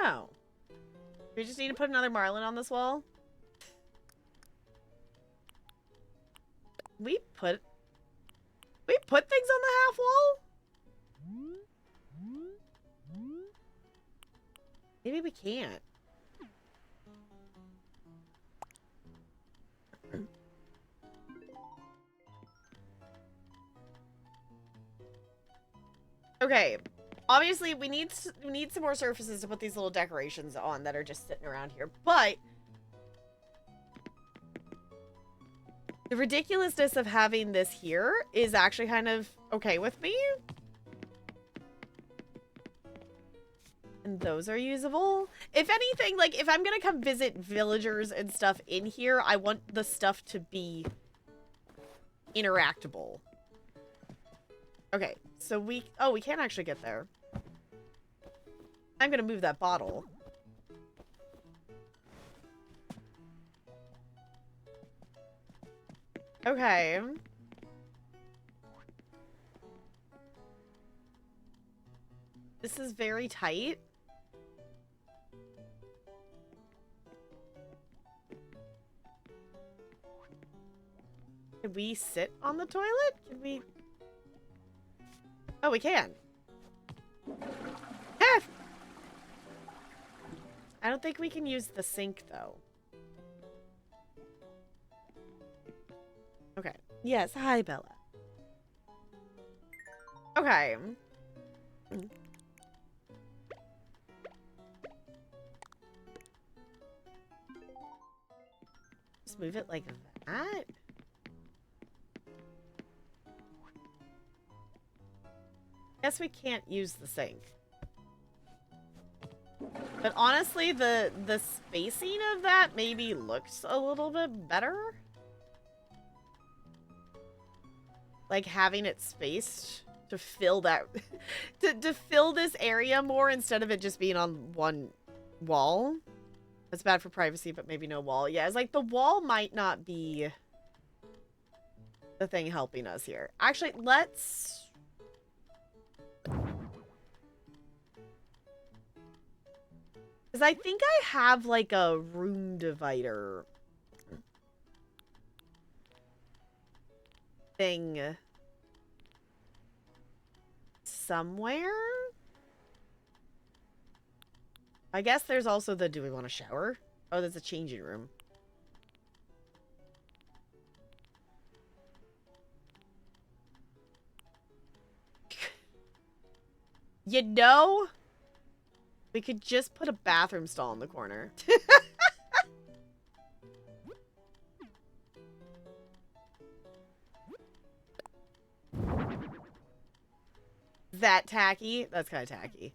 No. We just need to put another marlin on this wall. we put things on the half wall? Maybe we can't. Okay. Obviously, we need some more surfaces to put these little decorations on that are just sitting around here. But the ridiculousness of having this here is actually kind of okay with me. And those are usable. If anything, like, if I'm gonna come visit villagers and stuff in here, I want the stuff to be interactable. Okay, so we can't actually get there. I'm gonna move that bottle. Okay. This is very tight. Can we sit on the toilet? Can we... Oh, we can. Ah! I don't think we can use the sink, though. Okay. Yes, hi, Bella. Okay. Just move it like that. Guess we can't use the sink. But honestly, the spacing of that maybe looks a little bit better. Like having it spaced to fill that to fill this area more instead of it just being on one wall. That's bad for privacy, but maybe no wall. Yeah, it's like the wall might not be the thing helping us here. Actually, let's... Because I think I have, like, a room divider thing somewhere. I guess there's also the, do we want to shower? Oh, there's a changing room. You know, we could just put a bathroom stall in the corner. Is that tacky? That's kind of tacky.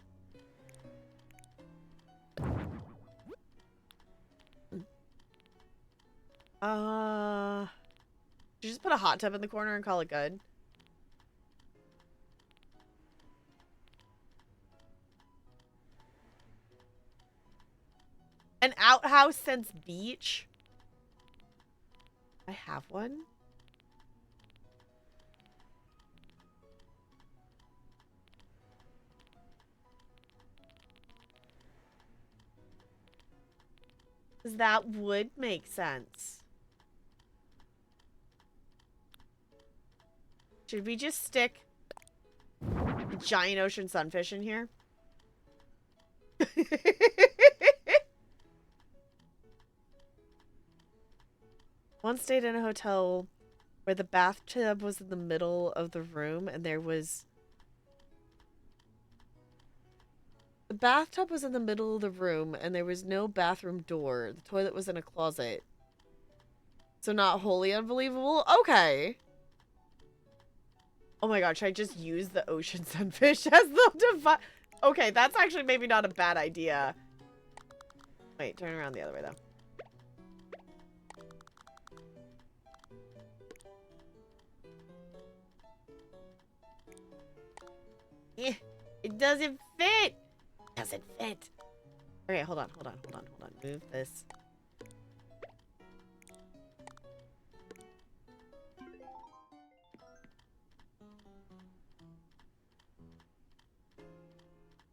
Just put a hot tub in the corner and call it good. An outhouse since beach? I have one. Because that would make sense. Should we just stick a giant ocean sunfish in here? Once stayed in a hotel where the bathtub was in the middle of the room and there was... The bathtub was in the middle of the room and there was no bathroom door. The toilet was in a closet. So not wholly unbelievable? Okay. Oh my god, should I just use the ocean sunfish as the device? Okay, that's actually maybe not a bad idea. Wait, turn around the other way though. It doesn't fit. Doesn't fit. Okay, hold on. Move this.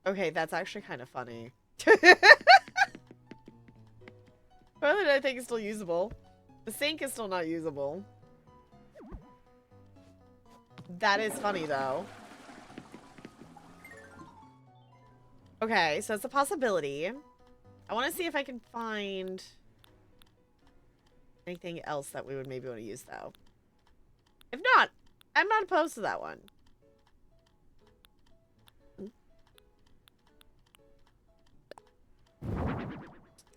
Okay, that's actually kind of funny. Toilet, I think, is still usable. The sink is still not usable. That is funny, though. Okay, so it's a possibility. I want to see if I can find anything else that we would maybe want to use, though. If not, I'm not opposed to that one.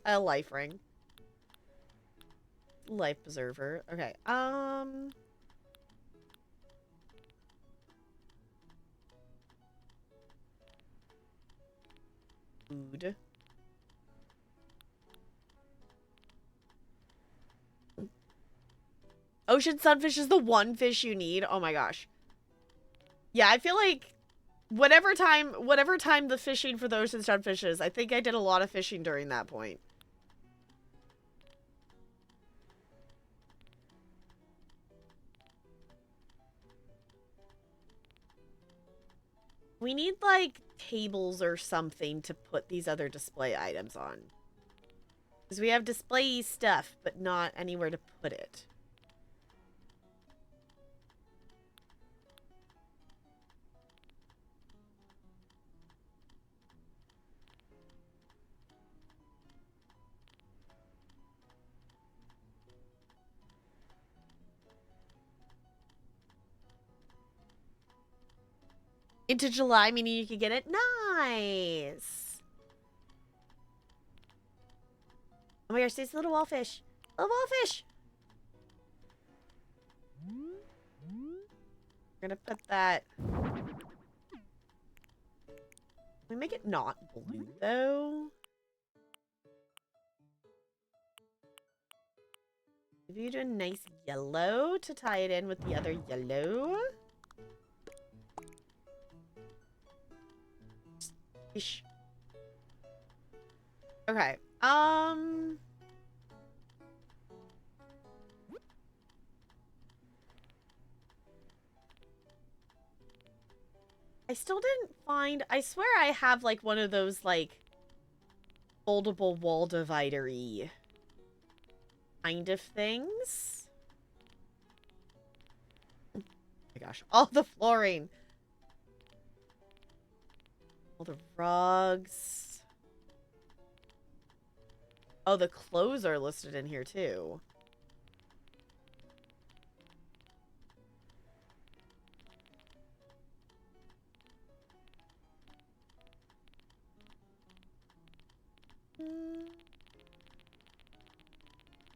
A life ring. Life preserver. Okay, food. Ocean sunfish is the one fish you need. Oh my gosh. Yeah, I feel like whatever time the fishing for the ocean sunfish is, I think I did a lot of fishing during that point. We need, like, tables or something to put these other display items on. Because we have display stuff, but not anywhere to put it. Into July, meaning you can get it? Nice! Oh my gosh, there's a little wallfish. Little wallfish! We're gonna put that... Can we make it not blue, though? Maybe you do a nice yellow to tie it in with the other yellow. Ish. Okay. I still didn't find... I swear I have, like, one of those, like, foldable wall divider-y kind of things. Oh my gosh. All the flooring. All the rugs. Oh, the clothes are listed in here, too.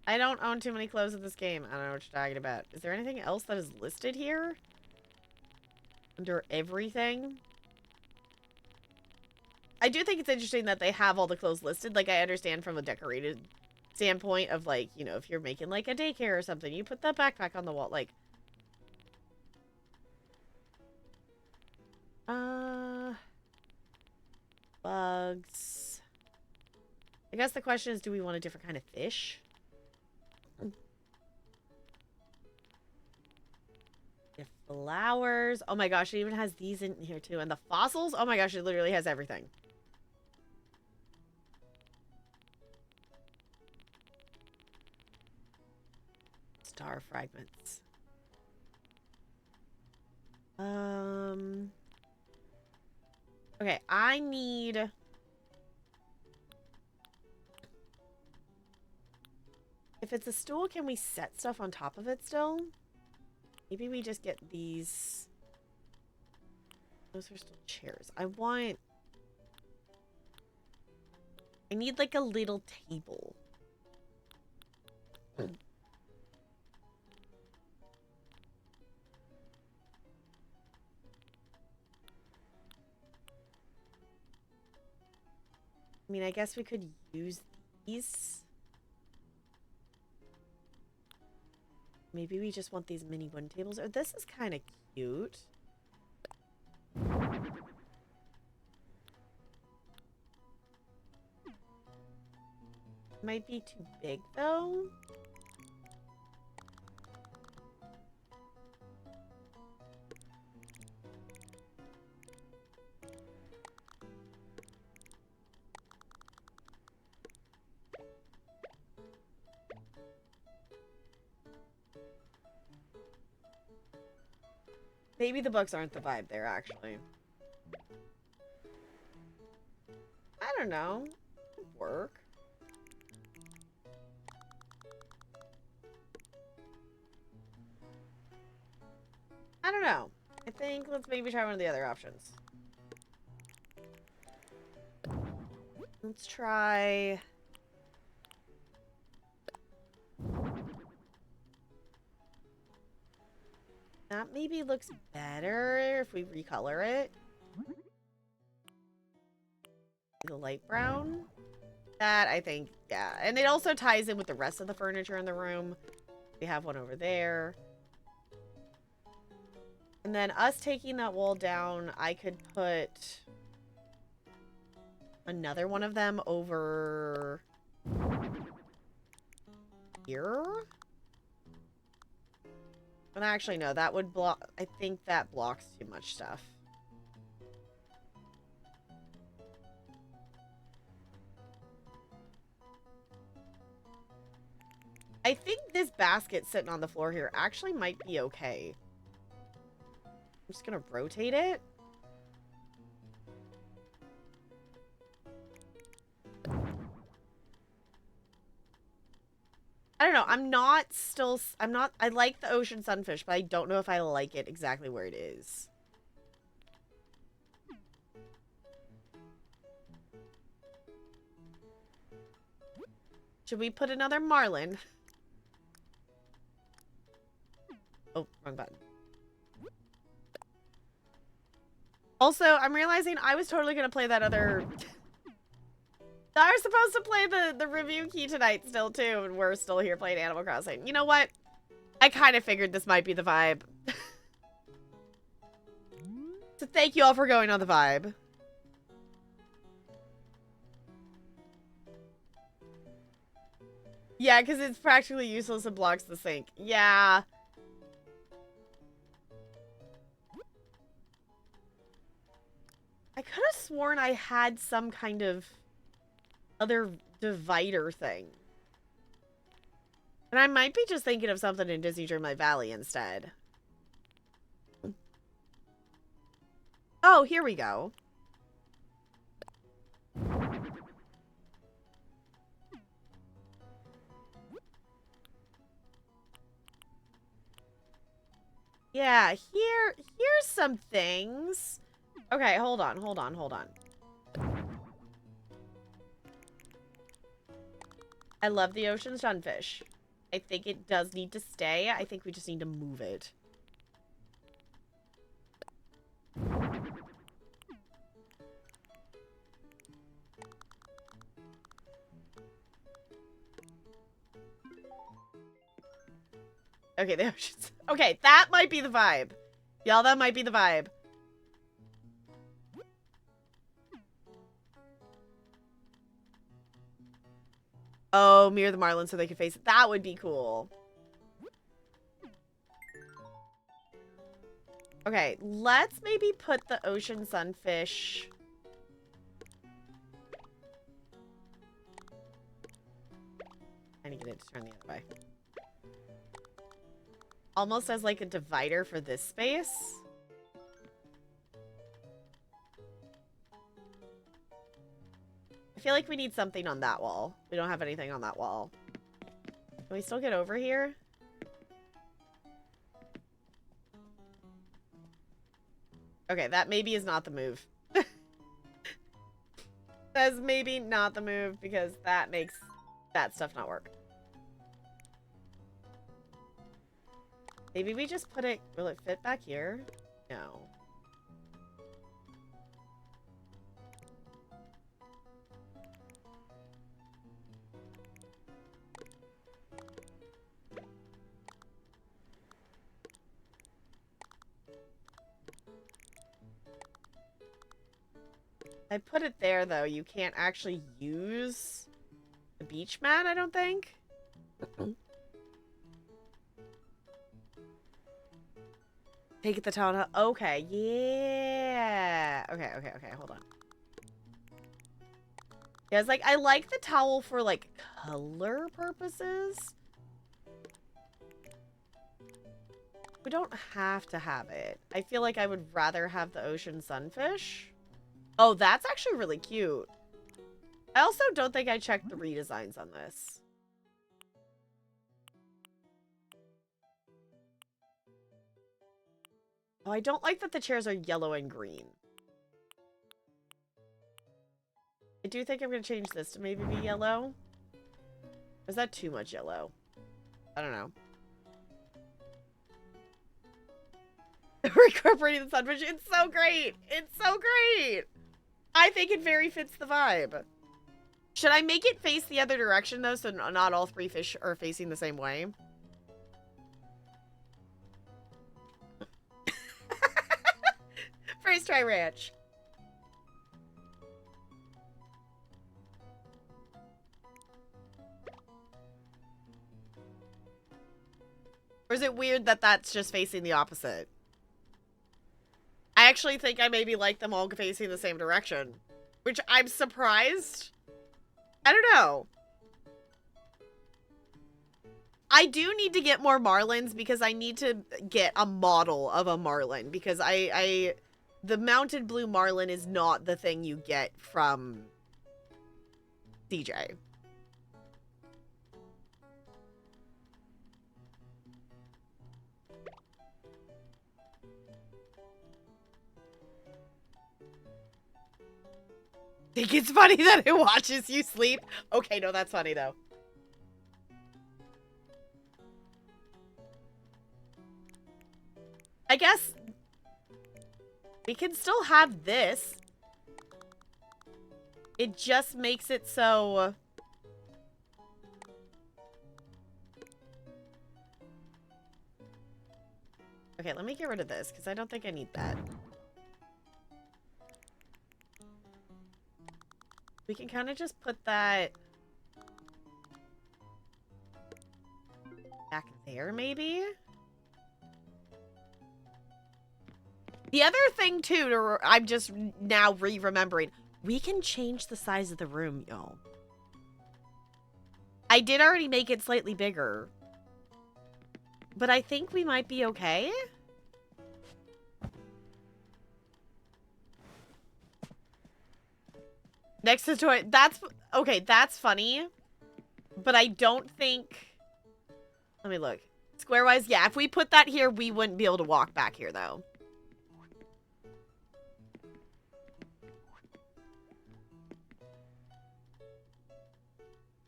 I don't own too many clothes in this game. I don't know what you're talking about. Is there anything else that is listed here? Under everything? I do think it's interesting that they have all the clothes listed. Like, I understand from a decorated standpoint of, like, you know, if you're making, like, a daycare or something, you put that backpack on the wall. Like, bugs. I guess the question is, do we want a different kind of fish? The flowers. Oh my gosh, it even has these in here too. And the fossils. Oh my gosh, it literally has everything. Star fragments. Okay, I need... If it's a stool, can we set stuff on top of it still? Maybe we just get these... Those are still chairs. I need, like, a little table. I mean, I guess we could use these. Maybe we just want these mini wooden tables. Oh, this is kind of cute. Might be too big, though. Maybe the books aren't the vibe there, actually. I don't know. Could work. I don't know. I think let's maybe try one of the other options. Let's try... That maybe looks better if we recolor it. The light brown. That, I think, yeah. And it also ties in with the rest of the furniture in the room. We have one over there. And then us taking that wall down, I could put another one of them over here. And actually, no, that would block... I think that blocks too much stuff. I think this basket sitting on the floor here actually might be okay. I'm just gonna rotate it. I don't know. I like the ocean sunfish, but I don't know if I like it exactly where it is. Should we put another marlin? Oh, wrong button. Also, I'm realizing I was totally going to play that other... I was supposed to play the review key tonight still, too, and we're still here playing Animal Crossing. You know what? I kind of figured this might be the vibe. So thank you all for going on the vibe. Yeah, because it's practically useless and blocks the sink. Yeah. I could have sworn I had some kind of other divider thing. And I might be just thinking of something in Disney Dreamlight Valley instead. Oh, here we go. Yeah, here's some things. Okay, hold on. I love the ocean sunfish. I think it does need to stay. I think we just need to move it. Okay, the oceans. Okay, that might be the vibe. Y'all, that might be the vibe. Oh, mirror the marlin so they can face it. That would be cool. Okay, let's maybe put the ocean sunfish... I need to get it to turn the other way. Almost as like a divider for this space. I feel like we need something on that wall. We don't have anything on that wall. Can we still get over here? Okay, that maybe is not the move. That's maybe not the move because that makes that stuff not work. Maybe we just put it... Will it fit back here? No. I put it there, though. You can't actually use the beach mat, I don't think. Take the towel. Okay, yeah. Okay, hold on. Yeah, it's like, I like the towel for, like, color purposes. We don't have to have it. I feel like I would rather have the ocean sunfish. Oh, that's actually really cute. I also don't think I checked the redesigns on this. Oh, I don't like that the chairs are yellow and green. I do think I'm going to change this to maybe be yellow. Is that too much yellow? I don't know. We're incorporating the sunfish. It's so great. It's so great. I think it very fits the vibe. Should I make it face the other direction, though, so not all three fish are facing the same way? First try ranch. Or is it weird that that's just facing the opposite? I actually think I maybe like them all facing the same direction. Which I'm surprised. I don't know. I do need to get more marlins because I need to get a model of a marlin. Because the mounted blue marlin is not the thing you get from DJ. Think it's funny that it watches you sleep? Okay, no, that's funny, though. I guess we can still have this. It just makes it so... Okay, let me get rid of this, because I don't think I need that. We can kind of just put that back there, maybe? The other thing, too, I'm just now remembering, we can change the size of the room, y'all. I did already make it slightly bigger. But I think we might be okay. Next to toy. That's okay. That's funny. But I don't think. Let me look. Square wise, yeah. If we put that here, we wouldn't be able to walk back here, though.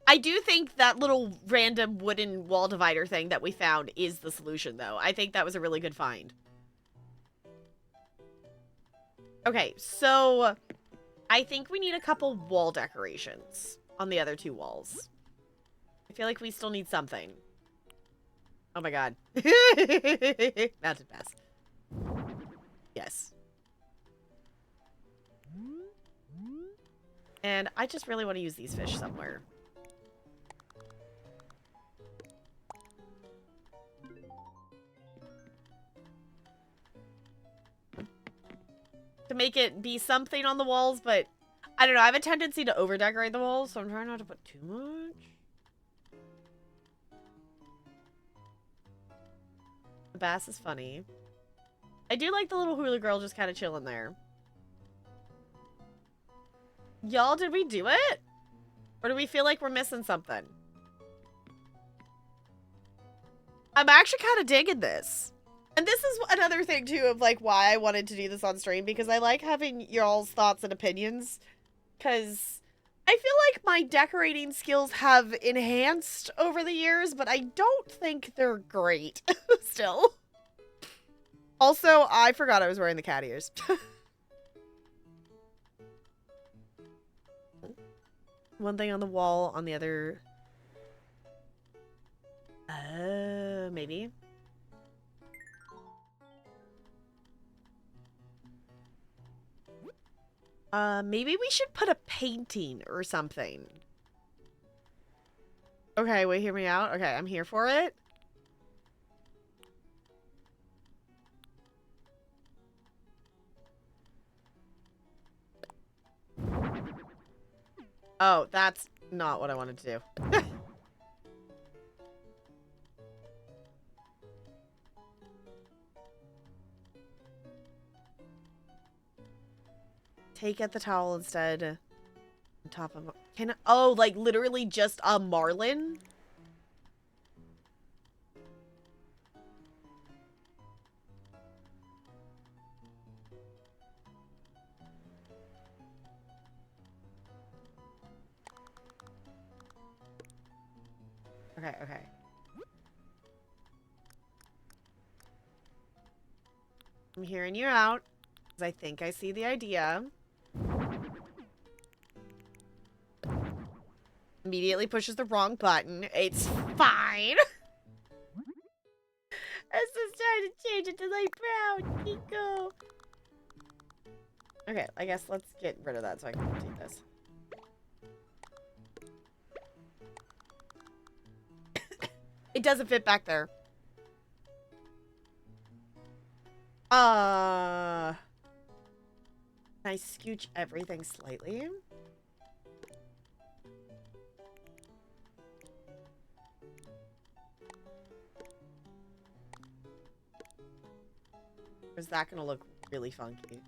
I do think that little random wooden wall divider thing that we found is the solution, though. I think that was a really good find. Okay, so I think we need a couple wall decorations on the other two walls. I feel like we still need something. Oh my god. Mounted pass. Yes. And I just really want to use these fish somewhere. To make it be something on the walls, but I don't know. I have a tendency to over-decorate the walls, so I'm trying not to put too much. The bass is funny. I do like the little hula girl just kind of chilling there. Y'all, did we do it? Or do we feel like we're missing something? I'm actually kind of digging this. And this is another thing, too, of, like, why I wanted to do this on stream. Because I like having y'all's thoughts and opinions. Because I feel like my decorating skills have enhanced over the years. But I don't think they're great still. Also, I forgot I was wearing the cat ears. One thing on the wall, on the other... maybe. Maybe we should put a painting or something. Okay, wait, hear me out. Okay, I'm here for it. Oh, that's not what I wanted to do. take out the towel instead. On top of... Oh, like literally just a marlin? Okay, okay. I'm hearing you out, because I think I see the idea. Immediately pushes the wrong button. It's fine. I was just trying to change it to light brown. Kiko. Okay, I guess let's get rid of that so I can take this. It doesn't fit back there. Can I scooch everything slightly? Or is that gonna look really funky?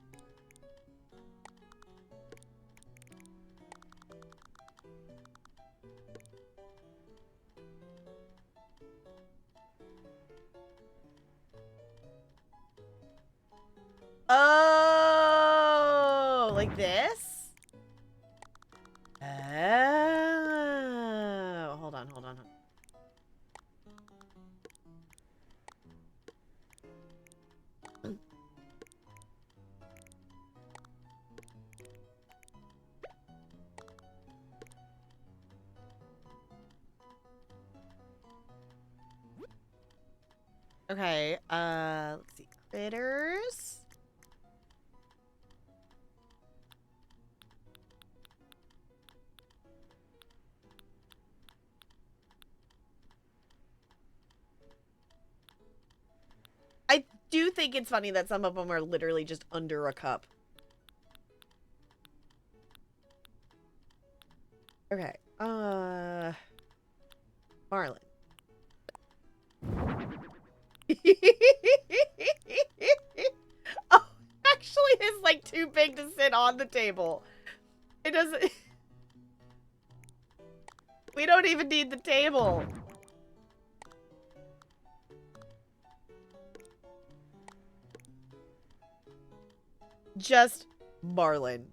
Oh, like this? Oh, hold on, hold on. Okay, let's see. Critters. I do think it's funny that some of them are literally just under a cup. Okay, Marlin. Oh, actually it's like too big to sit on the table. It doesn't... We don't even need the table. Just Marlin.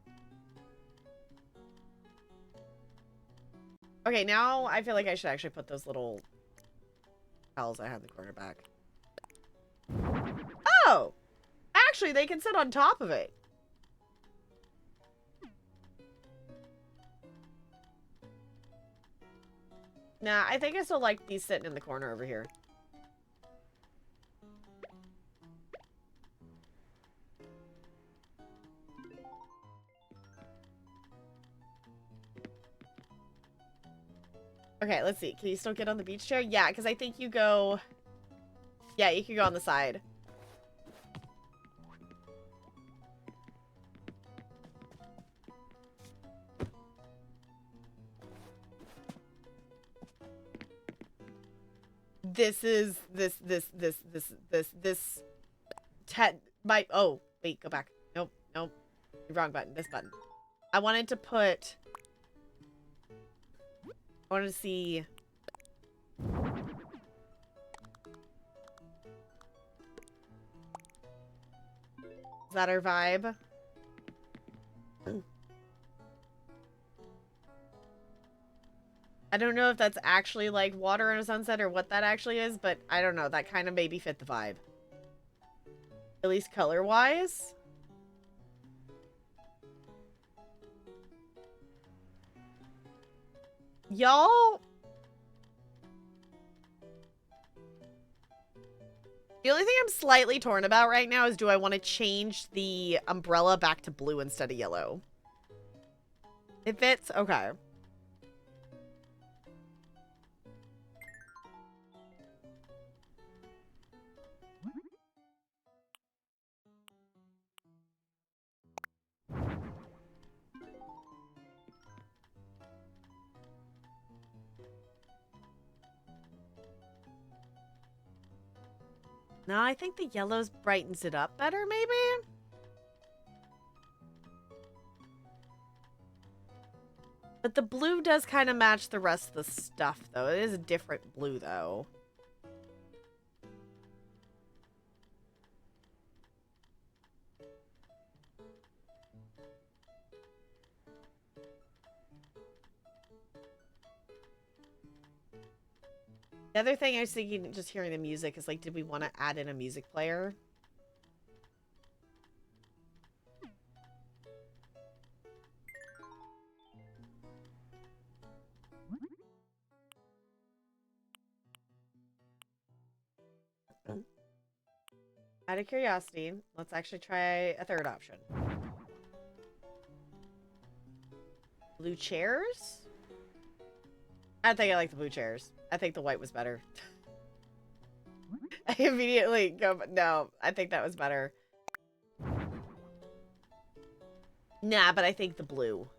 Okay, now I feel like I should actually put those little towels I had in the corner back. Oh! Actually, they can sit on top of it. Nah, I think I still like these sitting in the corner over here. Okay, let's see. Can you still get on the beach chair? Yeah, because I think you go... Yeah, you can go on the side. Oh, wait, go back. Nope, nope. Wrong button. This button. I wanted to put... I wanted to see... Is that our vibe? I don't know if that's actually like water in a sunset or what that actually is, but I don't know. That kind of maybe fit the vibe. At least color-wise. Y'all... The only thing I'm slightly torn about right now is do I want to change the umbrella back to blue instead of yellow? It fits? Okay. No, I think the yellows brightens it up better, maybe? But the blue does kind of match the rest of the stuff, though. It is a different blue, though. The other thing I was thinking, just hearing the music, is like, did we want to add in a music player? Out of curiosity, let's actually try a third option. Blue chairs? I think I like the blue chairs. I think the white was better. I immediately go, no, I think that was better. Nah, but I think the blue.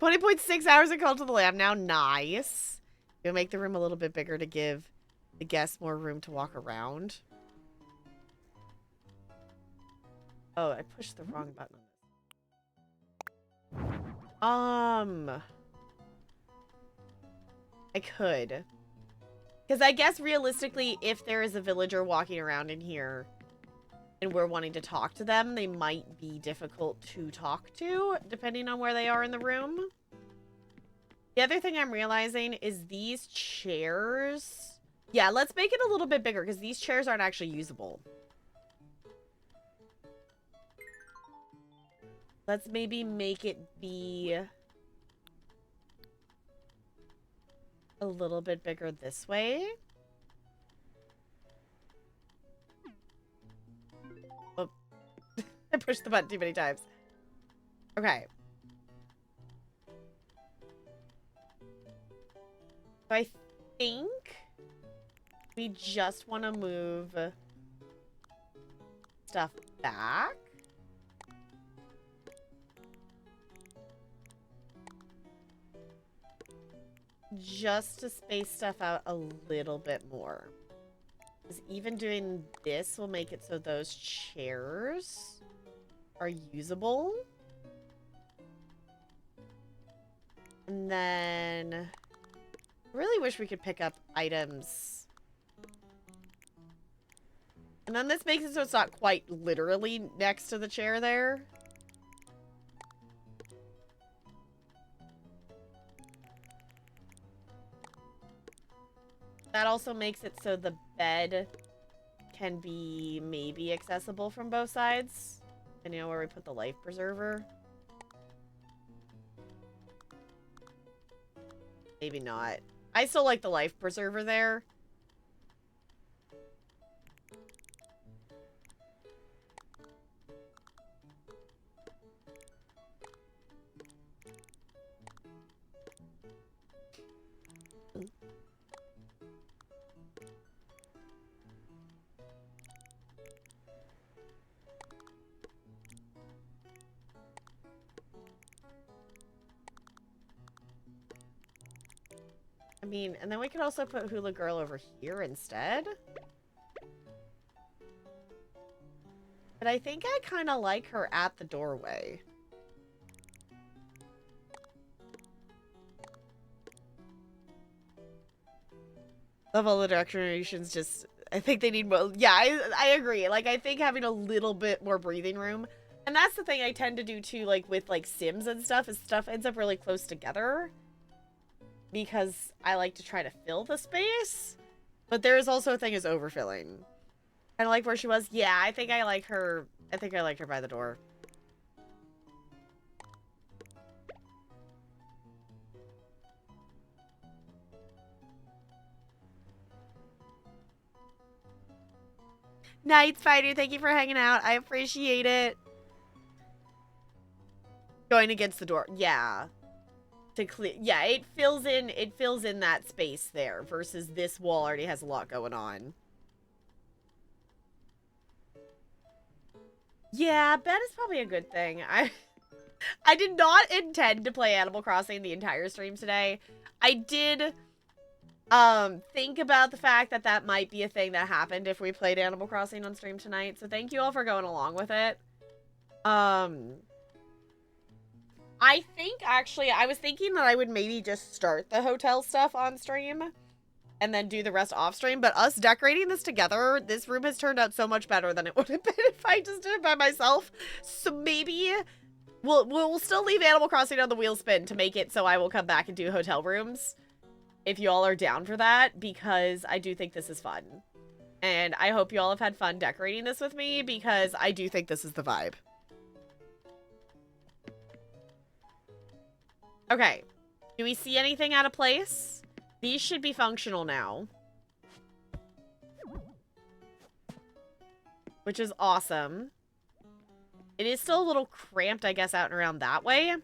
.6 hours of Call to the Lamb now. Nice. Gonna make the room a little bit bigger to give the guests more room to walk around. Oh, I pushed the wrong button on this. I could. Because I guess realistically, if there is a villager walking around in here and we're wanting to talk to them, they might be difficult to talk to, depending on where they are in the room. The other thing I'm realizing is these chairs... Yeah, let's make it a little bit bigger, because these chairs aren't actually usable. Let's maybe make it be a little bit bigger this way. Oh. I pushed the button too many times. Okay. So I think we just want to move stuff back. Just to space stuff out a little bit more. Because even doing this will make it so those chairs are usable. And then... I really wish we could pick up items. And then this makes it so it's not quite literally next to the chair there. That also makes it so the bed can be maybe accessible from both sides. And you know where we put the life preserver? Maybe not. I still like the life preserver there. I mean, and then we could also put Hula Girl over here instead. But I think I kind of like her at the doorway. Love all the directions, just... I think they need more... Yeah, I agree. Like, I think having a little bit more breathing room... And that's the thing I tend to do, too, like, with, like, Sims and stuff, is stuff ends up really close together. Because I like to try to fill the space. But there is also a thing as overfilling. Kind of like where she was. Yeah, I think I like her. I think I like her by the door. Night Spider, thank you for hanging out. I appreciate it. Going against the door. Yeah. To clear, yeah, it fills in that space there versus this wall already has a lot going on. Yeah, bed is probably a good thing. I did not intend to play Animal Crossing the entire stream today. I did Think about the fact that that might be a thing that happened if we played Animal Crossing on stream tonight. So thank you all for going along with it. I think, actually, I was thinking that I would maybe just start the hotel stuff on stream and then do the rest off stream. But us decorating this together, this room has turned out so much better than it would have been if I just did it by myself. So maybe we'll still leave Animal Crossing on the wheel spin to make it so I will come back and do hotel rooms if you all are down for that, because I do think this is fun. And I hope you all have had fun decorating this with me, because I do think this is the vibe. Okay, do we see anything out of place? These should be functional now. Which is awesome. It is still a little cramped, I guess, out and around that way.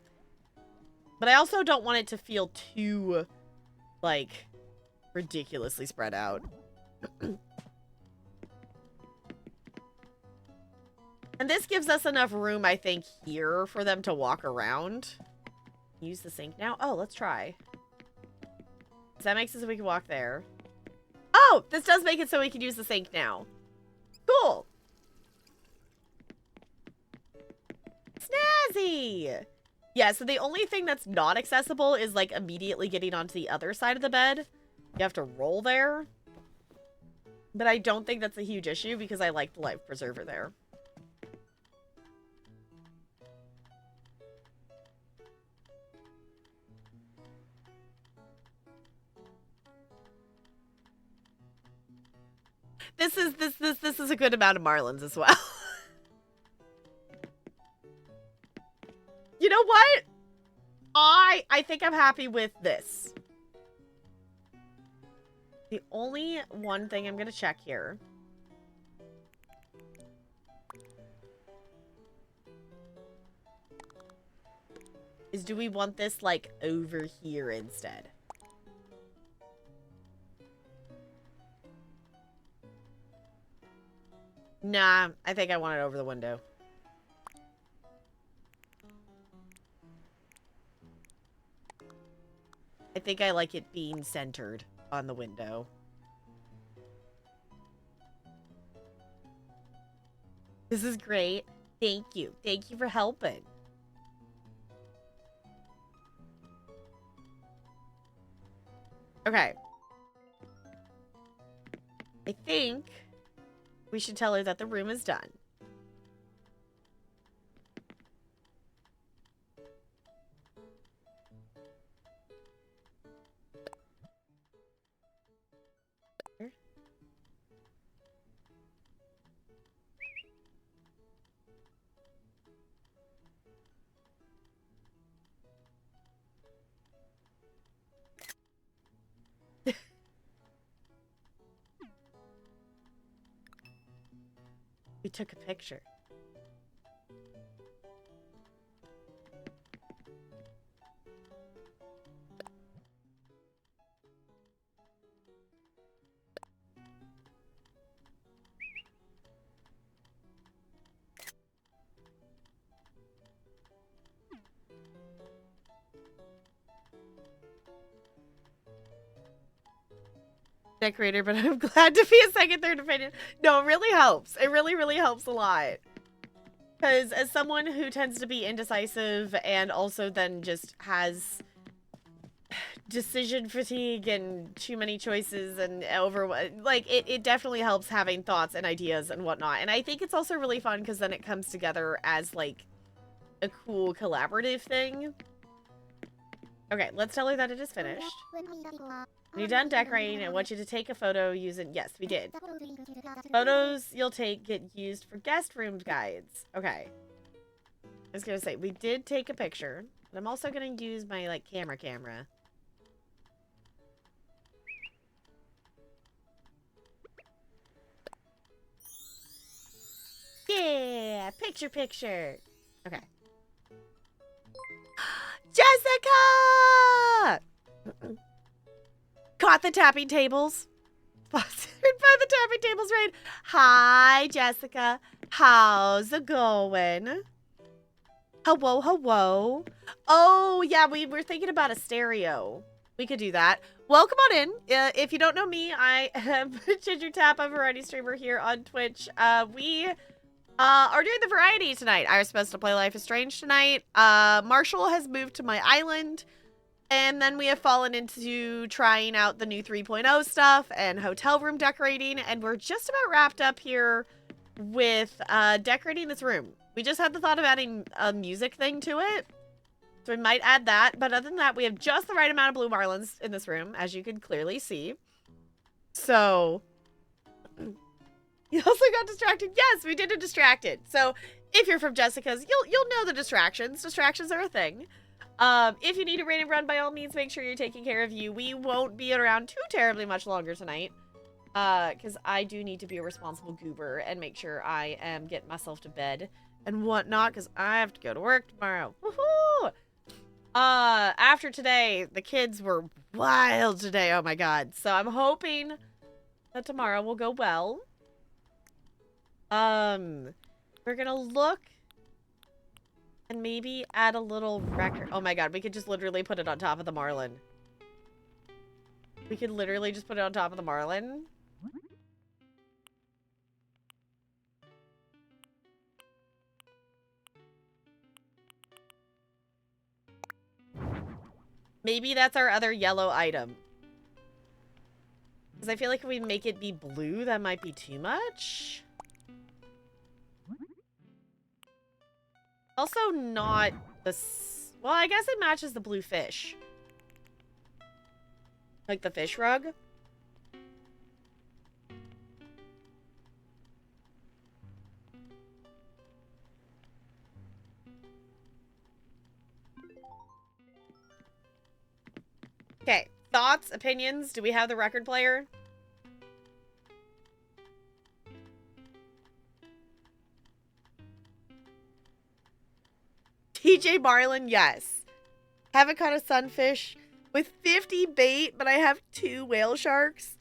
But I also don't want it to feel too, like, ridiculously spread out. And this gives us enough room, I think, here for them to walk around. Use the sink now? Oh, let's try. So that makes it so we can walk there. Oh, this does make it so we can use the sink now. Cool. Snazzy. Yeah, so the only thing that's not accessible is, like, immediately getting onto the other side of the bed. You have to roll there. But I don't think that's a huge issue because I like the life preserver there. This is a good amount of Marlins as well. You know what? I think I'm happy with this. The only one thing I'm gonna check here is, do we want this, like, over here instead? Nah, I think I want it over the window. I think I like it being centered on the window. This is great. Thank you. Thank you for helping. Okay. I think we should tell her that the room is done. We took a picture. Decorator, but I'm glad to be a second, third opinion. No, it really helps. It really, really helps a lot. Because as someone who tends to be indecisive and also then just has decision fatigue and too many choices and like, it definitely helps having thoughts and ideas and whatnot. And I think it's also really fun because then it comes together as, like, a cool collaborative thing. Okay, let's tell her that it is finished. When you're done decorating, I want you to take a photo using... Yes, we did. Photos you'll take get used for guest room guides. Okay. I was going to say, we did take a picture. But I'm also going to use my, like, camera. Yeah! Picture! Okay. Jessica! Caught the tapping tables. Sponsored by the tapping tables raid. Hi, Jessica. How's it going? Hello. Oh, yeah, we were thinking about a stereo. We could do that. Welcome on in. If you don't know me, I am Ginger Tap, a variety streamer here on Twitch. We are doing the variety tonight. I was supposed to play Life is Strange tonight. Marshall has moved to my island, and then we have fallen into trying out the new 3.0 stuff and hotel room decorating, and we're just about wrapped up here with decorating this room. We just had the thought of adding a music thing to it. So we might add that, but other than that, we have just the right amount of blue marlins in this room, as you can clearly see. So, you also got distracted. Yes, we did a distracted. So, if you're from Jessica's, you'll know the distractions. Distractions are a thing. If you need a raid and run, by all means, make sure you're taking care of you. We won't be around too terribly much longer tonight, because I do need to be a responsible goober and make sure I am getting myself to bed and whatnot, because I have to go to work tomorrow. Woohoo! After today, the kids were wild today. Oh my god. So I'm hoping that tomorrow will go well. We're gonna look and maybe add a little record. Oh my god, we could just literally put it on top of the marlin. We could literally just put it on top of the marlin. Maybe that's our other yellow item. Because I feel like if we make it be blue, that might be too much. Also not the... Well, I guess it matches the blue fish. Like the fish rug. Okay, thoughts, opinions? Do we have the record player? TJ Marlin, yes. Haven't caught a sunfish with 50 bait, but I have 2 whale sharks.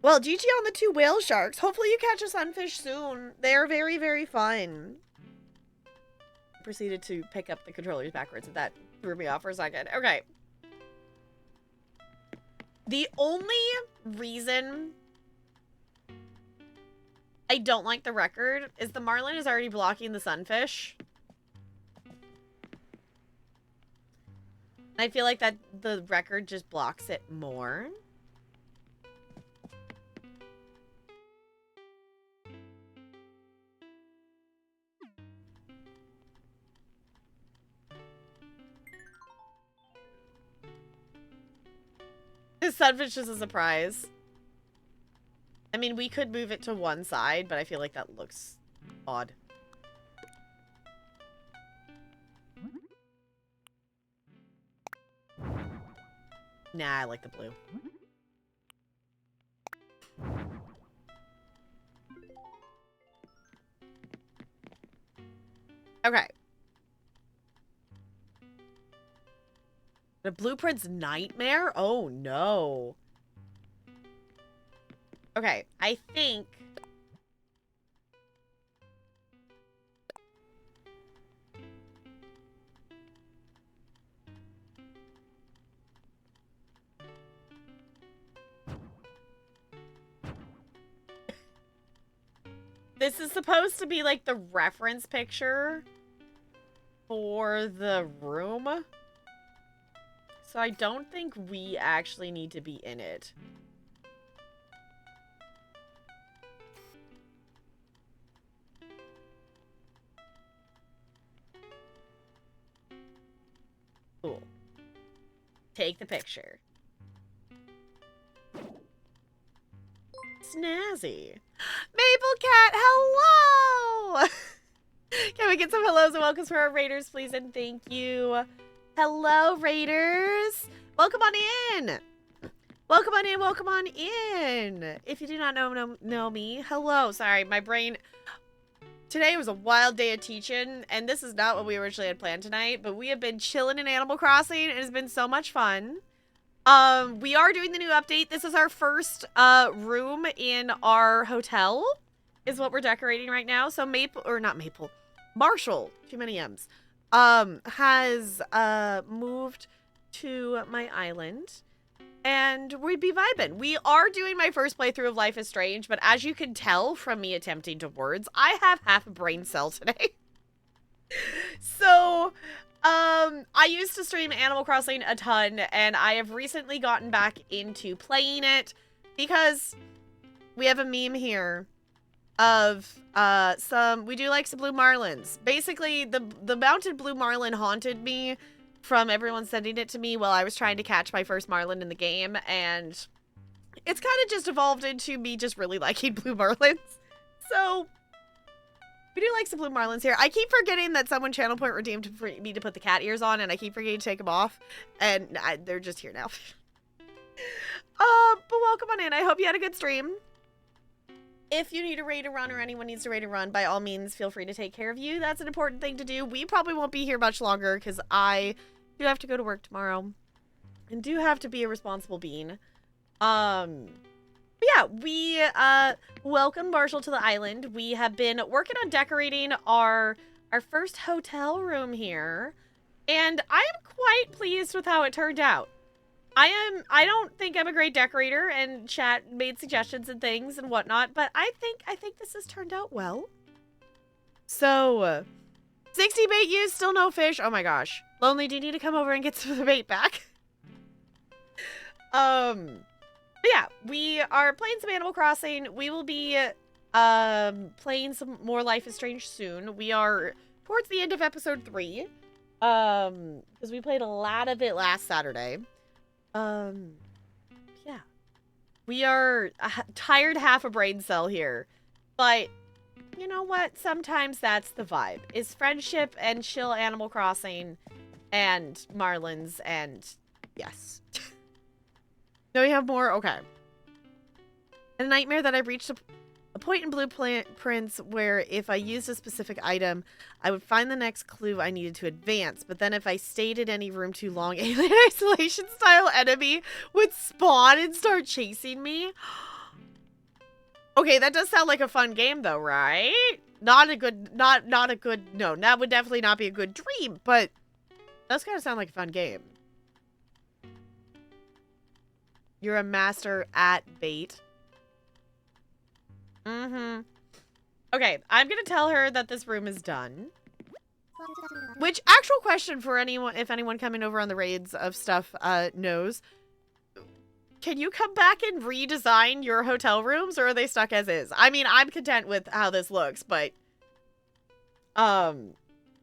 Well, GG on the 2 whale sharks. Hopefully you catch a sunfish soon. They're very, very fun. Proceeded to pick up the controllers backwards, and that threw me off for a second. Okay. The only reason I don't like the record is the marlin is already blocking the sunfish. I feel like that the record just blocks it more. The sunfish is a surprise. I mean, we could move it to one side, but I feel like that looks odd. Nah, I like the blue. Okay. The blueprint's nightmare? Oh, no. Okay, I think... This is supposed to be like the reference picture for the room. So I don't think we actually need to be in it. Cool. Take the picture. Snazzy. Maple Cat, hello! Can we get some hellos and welcomes for our raiders, please? And thank you. Hello, raiders. Welcome on in. Welcome on in. Welcome on in. If you do not know me, hello. Sorry, my brain... Today was a wild day of teaching, and this is not what we originally had planned tonight, but we have been chilling in Animal Crossing. It has been so much fun. We are doing the new update. This is our first room in our hotel, is what we're decorating right now. So Marshall, too many M's. has moved to my island. And we'd be vibing. We are doing my first playthrough of Life is Strange, but as you can tell from me attempting to words, I have half a brain cell today. So, I used to stream Animal Crossing a ton, and I have recently gotten back into playing it because we have a meme here of we do like some blue marlins. Basically, the mounted blue marlin haunted me from everyone sending it to me while I was trying to catch my first marlin in the game, and it's kind of just evolved into me just really liking blue marlins. So we do like some blue marlins here. I keep forgetting that someone channel point redeemed for me to put the cat ears on, and I keep forgetting to take them off, and they're just here now. But welcome on in. I hope you had a good stream. If you need a raid to run or anyone needs a raid to run, by all means, feel free to take care of you. That's an important thing to do. We probably won't be here much longer because I do have to go to work tomorrow and do have to be a responsible being. But yeah, we welcome Marshall to the island. We have been working on decorating our first hotel room here, and I am quite pleased with how it turned out. I don't think I'm a great decorator, and chat made suggestions and things and whatnot, but I think this has turned out well. So, 60 bait used, still no fish. Oh my gosh. Lonely, do you need to come over and get some of the bait back? But yeah, we are playing some Animal Crossing. We will be playing some more Life is Strange soon. We are towards the end of episode 3. Because we played a lot of it last Saturday. Yeah. We are tired half a brain cell here. But you know what? Sometimes that's the vibe. Is friendship and chill Animal Crossing and Marlins and yes. No, you have more? Okay. A nightmare that I reached a point in blueprints where if I used a specific item, I would find the next clue I needed to advance. But then if I stayed in any room too long, alien isolation style enemy would spawn and start chasing me. Okay, that does sound like a fun game though, right? Not a good, no, that would definitely not be a good dream, but does kind of sound like a fun game. You're a master at bait. Mm-hmm. Okay, I'm gonna tell her that this room is done. Which, actual question for anyone, if anyone coming over on the raids of stuff knows. Can you come back and redesign your hotel rooms, or are they stuck as is? I mean, I'm content with how this looks, but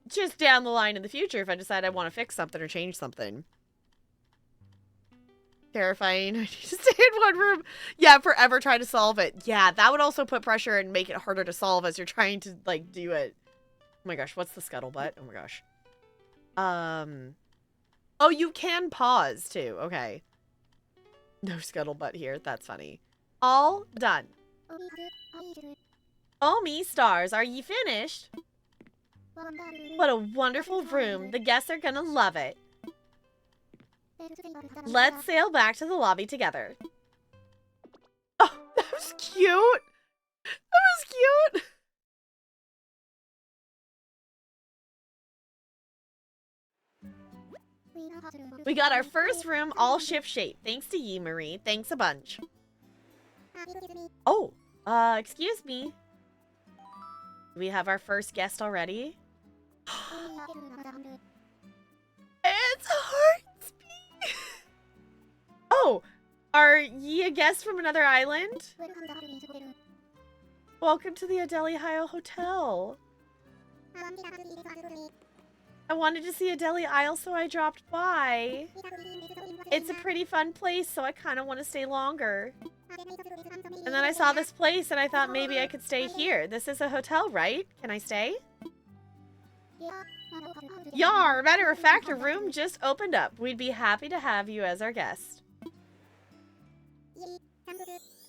just down the line in the future, if I decide I want to fix something or change something. Terrifying. I need to stay in one room. Yeah, forever try to solve it. Yeah, that would also put pressure and make it harder to solve as you're trying to, like, do it. Oh my gosh, what's the scuttlebutt? Oh my gosh. Oh, you can pause, too. Okay. No scuttlebutt here. That's funny. All done. Oh, me stars. Are ye finished? What a wonderful room. The guests are gonna love it. Let's sail back to the lobby together. Oh, that was cute. That was cute. We got our first room all ship-shape. Thanks to you, Marie. Thanks a bunch. Oh, excuse me. We have our first guest already. It's Heartsby. Oh, are ye a guest from another island? Welcome to the Adeli Isle Hotel. I wanted to see Adeli Isle, so I dropped by. It's a pretty fun place, so I kind of want to stay longer. And then I saw this place, and I thought maybe I could stay here. This is a hotel, right? Can I stay? Yar! Matter of fact, a room just opened up. We'd be happy to have you as our guest.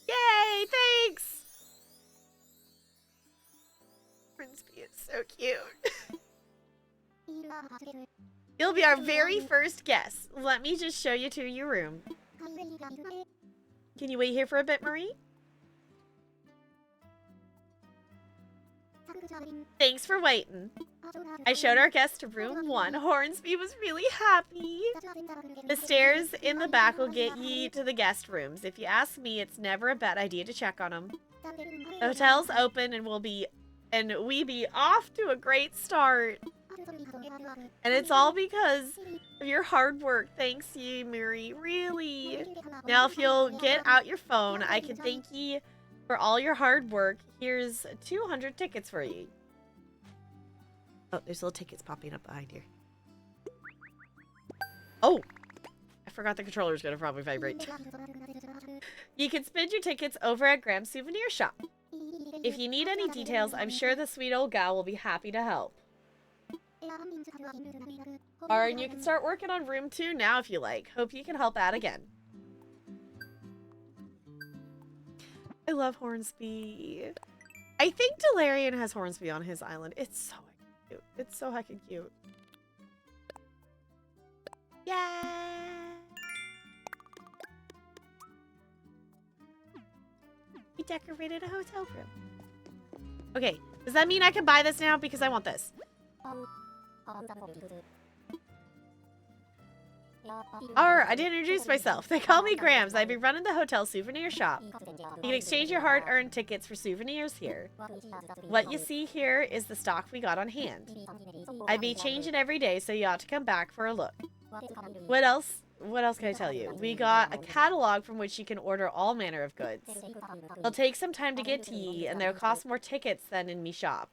Yay! Thanks! Frinsby is so cute. You'll be our very first guest. Let me just show you to your room. Can you wait here for a bit, Marie? Thanks for waiting. I showed our guest to room 1. Hornsby was really happy. The stairs in the back will get ye to the guest rooms. If you ask me, it's never a bad idea to check on them. The hotel's open and we be off to a great start. And it's all because of your hard work. Thanks you, Miri. Really. Now, if you'll get out your phone, I can thank ye for all your hard work. Here's 200 tickets for you. Oh, there's little tickets popping up behind here. Oh! I forgot the controller's gonna probably vibrate. You can spend your tickets over at Graham's souvenir shop. If you need any details, I'm sure the sweet old gal will be happy to help. Alright, and you can start working on room 2 now if you like. Hope you can help out again. I love Hornsby. I think Delarian has Hornsby on his island. It's so cute. It's so heckin' cute. Yeah. We decorated a hotel room. Okay, does that mean I can buy this now? Because I want this. Alright, I didn't introduce myself. They call me Grams. I've been running the hotel souvenir shop. You can exchange your hard-earned tickets for souvenirs here. What you see here is the stock we got on hand. I be changing every day, so you ought to come back for a look. What else can I tell you? We got a catalog from which you can order all manner of goods. It'll take some time to get to ye, and they'll cost more tickets than in me shop.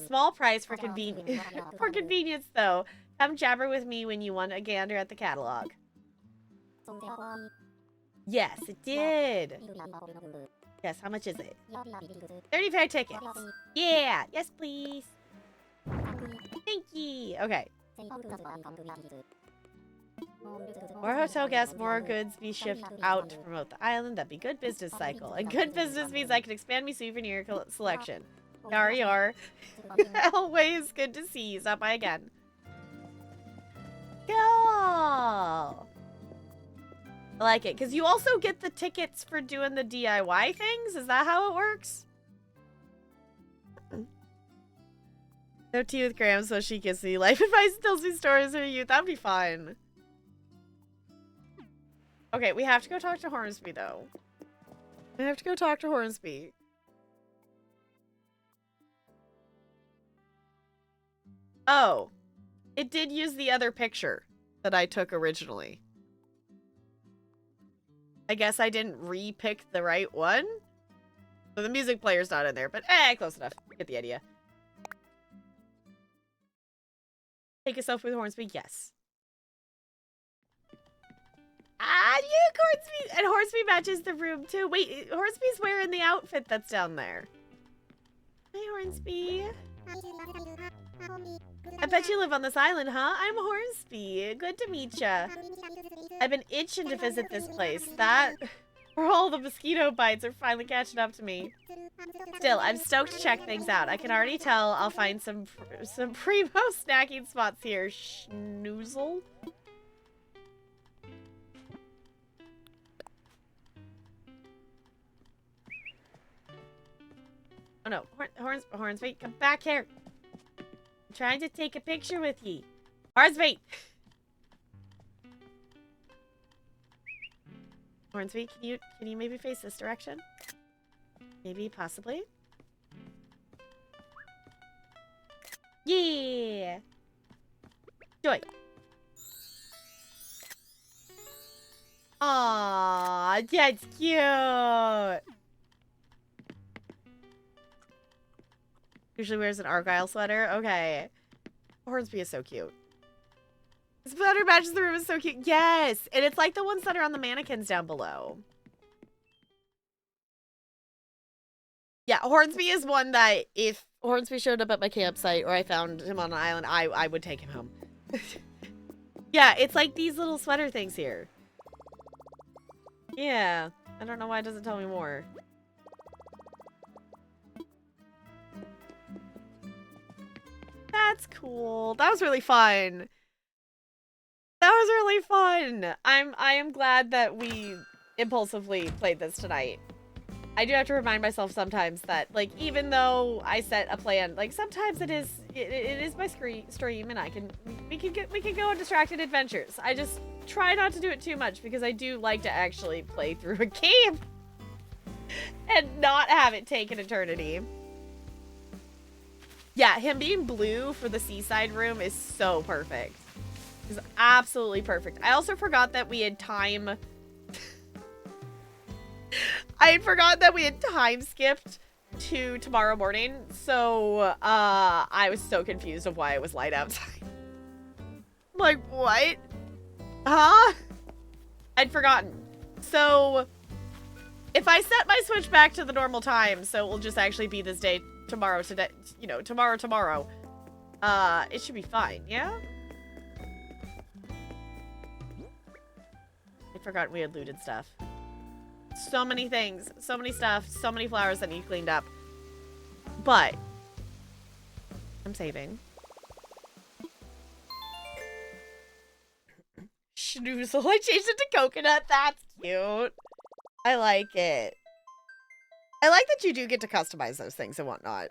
Small price for convenience, though. Come jabber with me when you want a gander at the catalog. Yes, it did. Yes, how much is it? 35 tickets. Yeah, yes, please. Thank you. Okay. More hotel guests, more goods be shipped out to promote the island. That'd be good business cycle. And good business means I can expand my souvenir selection. Yar yar. Always good to see you. Stop by again. Cool. I like it. Because you also get the tickets for doing the DIY things. Is that how it works? No tea with Graham so she gives me life advice and tells me stories of her youth. That'd be fun. Okay, we have to go talk to Hornsby, though. We have to go talk to Hornsby. Oh. It did use the other picture that I took originally. I guess I didn't re-pick the right one? So the music player's not in there, but close enough. Get the idea. Take a selfie with Hornsby? Yes. Ah, look, Hornsby! And Hornsby matches the room, too. Wait, Hornsby's wearing the outfit that's down there. Hi, Hornsby. I bet you live on this island, huh? I'm Hornsby. Good to meet ya. I've been itching to visit this place. That, or all the mosquito bites are finally catching up to me. Still, I'm stoked to check things out. I can already tell I'll find some primo snacking spots here. Schnoozle? Oh no, Hornsby, come back here. I'm trying to take a picture with ye. Hornsby! Hornsby, can you maybe face this direction? Maybe, possibly. Yeah! Joy! Aww, that's cute! Usually wears an Argyle sweater. Okay. Hornsby is so cute. This sweater matches the room is so cute. Yes! And it's like the ones that are on the mannequins down below. Yeah, Hornsby is one that if Hornsby showed up at my campsite or I found him on an island, I would take him home. Yeah, it's like these little sweater things here. Yeah. I don't know why it doesn't tell me more. That's cool. That was really fun. That was really fun. I am glad that we impulsively played this tonight. I do have to remind myself sometimes that, like, even though I set a plan, like, sometimes it is my stream, and we can go on distracted adventures. I just try not to do it too much because I do like to actually play through a game and not have it take an eternity. Yeah, him being blue for the seaside room is so perfect. It's absolutely perfect. I also forgot that we had time. I had forgotten that we had time skipped to tomorrow morning, so I was so confused of why it was light outside. I'm like, what? Huh? I'd forgotten. So if I set my Switch back to the normal time, so it will just actually be this day tomorrow, today, you know, tomorrow, it should be fine, yeah? I'd forgotten we had looted stuff. So many things, so many stuff, so many flowers that need cleaned up. But I'm saving. Schnoozle, I changed it to coconut. That's cute. I like it. I like that you do get to customize those things and whatnot.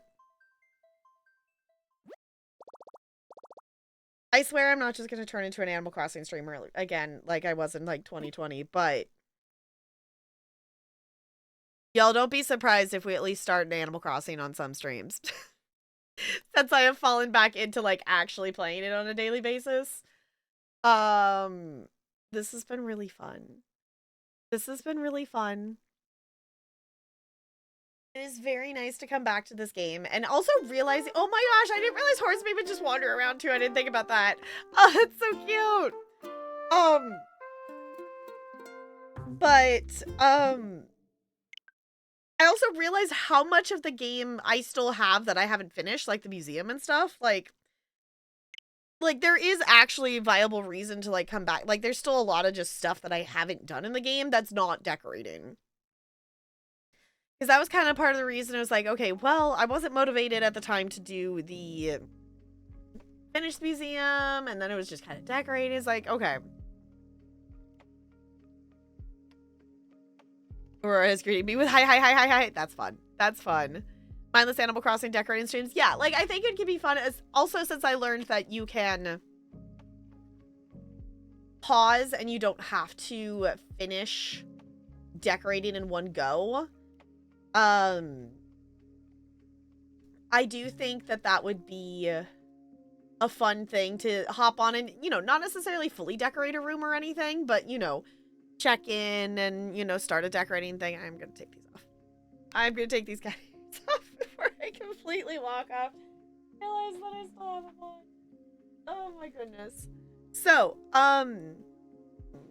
I swear I'm not just going to turn into an Animal Crossing streamer again, like I was in like 2020, but y'all don't be surprised if we at least start an Animal Crossing on some streams. Since I have fallen back into like actually playing it on a daily basis. This has been really fun. This has been really fun. It is very nice to come back to this game and also realizing, oh my gosh, I didn't realize horsemen would just wander around too. I didn't think about that. Oh, that's so cute. I also realized how much of the game I still have that I haven't finished, like the museum and stuff. Like there is actually a viable reason to like come back. Like there's still a lot of just stuff that I haven't done in the game that's not decorating. Because that was kind of part of the reason. I was like, okay, well, I wasn't motivated at the time to do the finished museum, and then it was just kind of decorated. It's like, okay. Aurora has greeted me with hi. That's fun. That's fun. Mindless Animal Crossing decorating streams. Yeah, like, I think it could be fun. Also, since I learned that you can pause and you don't have to finish decorating in one go. I do think that that would be a fun thing to hop on and, you know, not necessarily fully decorate a room or anything, but, you know, check in and, you know, start a decorating thing. I'm going to take these off. I'm going to take these guys off before I completely walk off. I realize that I still have them on. Oh my goodness. So, let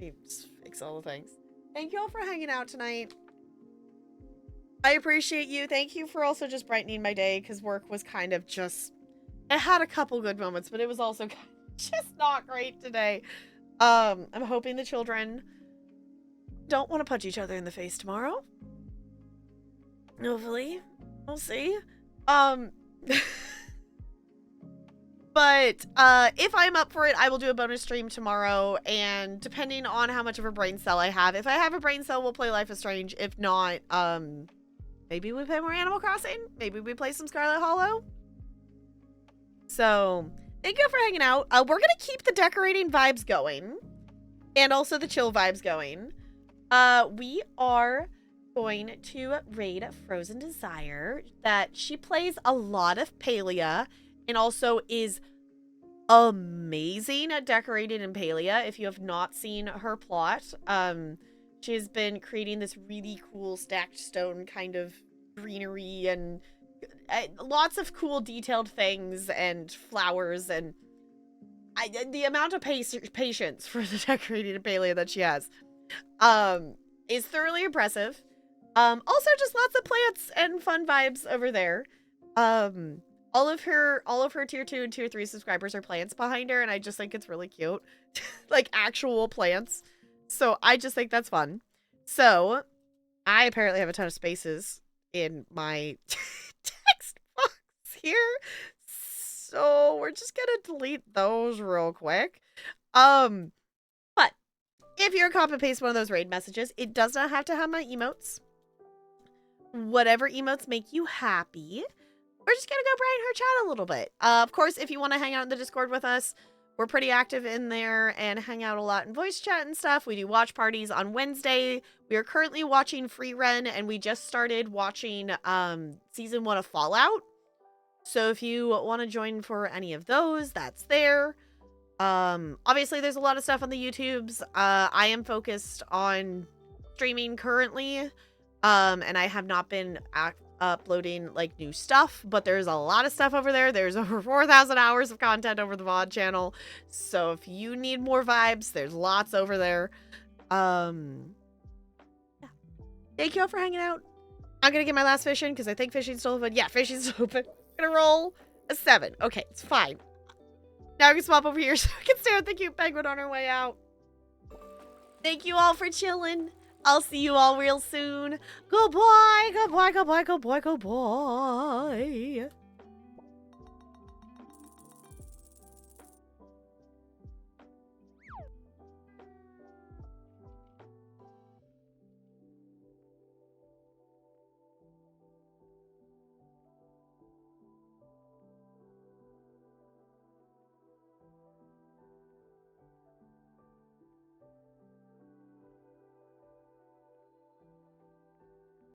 me just fix all the things. Thank you all for hanging out tonight. I appreciate you. Thank you for also just brightening my day, because work was kind of just... It had a couple good moments, but it was also just not great today. I'm hoping the children don't want to punch each other in the face tomorrow. Hopefully. We'll see. But if I'm up for it, I will do a bonus stream tomorrow, and depending on how much of a brain cell I have, if I have a brain cell, we'll play Life is Strange. If not, maybe we play more Animal Crossing. Maybe we play some Scarlet Hollow. So, thank you for hanging out. We're going to keep the decorating vibes going, and also the chill vibes going. We are going to raid Frozen Desire. That she plays a lot of Palia, and also is amazing at decorating in Palia. If you have not seen her plot, she's been creating this really cool stacked stone kind of greenery and lots of cool detailed things and flowers, and the amount of patience for the decorating in Palia that she has is thoroughly impressive. Also just lots of plants and fun vibes over there. All of her tier 2 and tier 3 subscribers are plants behind her, and I just think it's really cute. Like actual plants. So I just think that's fun. So I apparently have a ton of spaces in my text box here. So we're just gonna delete those real quick. But if you're copy paste one of those raid messages, it does not have to have my emotes. whatever emotes make you happy. We're just gonna go brighten her chat a little bit. Of course, if you want to hang out in the Discord with us, we're pretty active in there and hang out a lot in voice chat and stuff. We do watch parties on Wednesday. We are currently watching Free Ren, and we just started watching season 1 of Fallout. So if you want to join for any of those, that's there. Obviously there's a lot of stuff on the YouTubes. I am focused on streaming currently. And I have not been uploading like new stuff, but there's a lot of stuff over there. There's over 4,000 hours of content over the VOD channel. So if you need more vibes, there's lots over there. Yeah. Thank you all for hanging out. I'm gonna get my last fish in because I think fishing's still open. Yeah, fishing's open. I'm gonna roll a 7. Okay, it's fine. Now we can swap over here so we can stare at the cute penguin on our way out. Thank you all for chilling. I'll see you all real soon. Goodbye, goodbye, goodbye, goodbye, goodbye.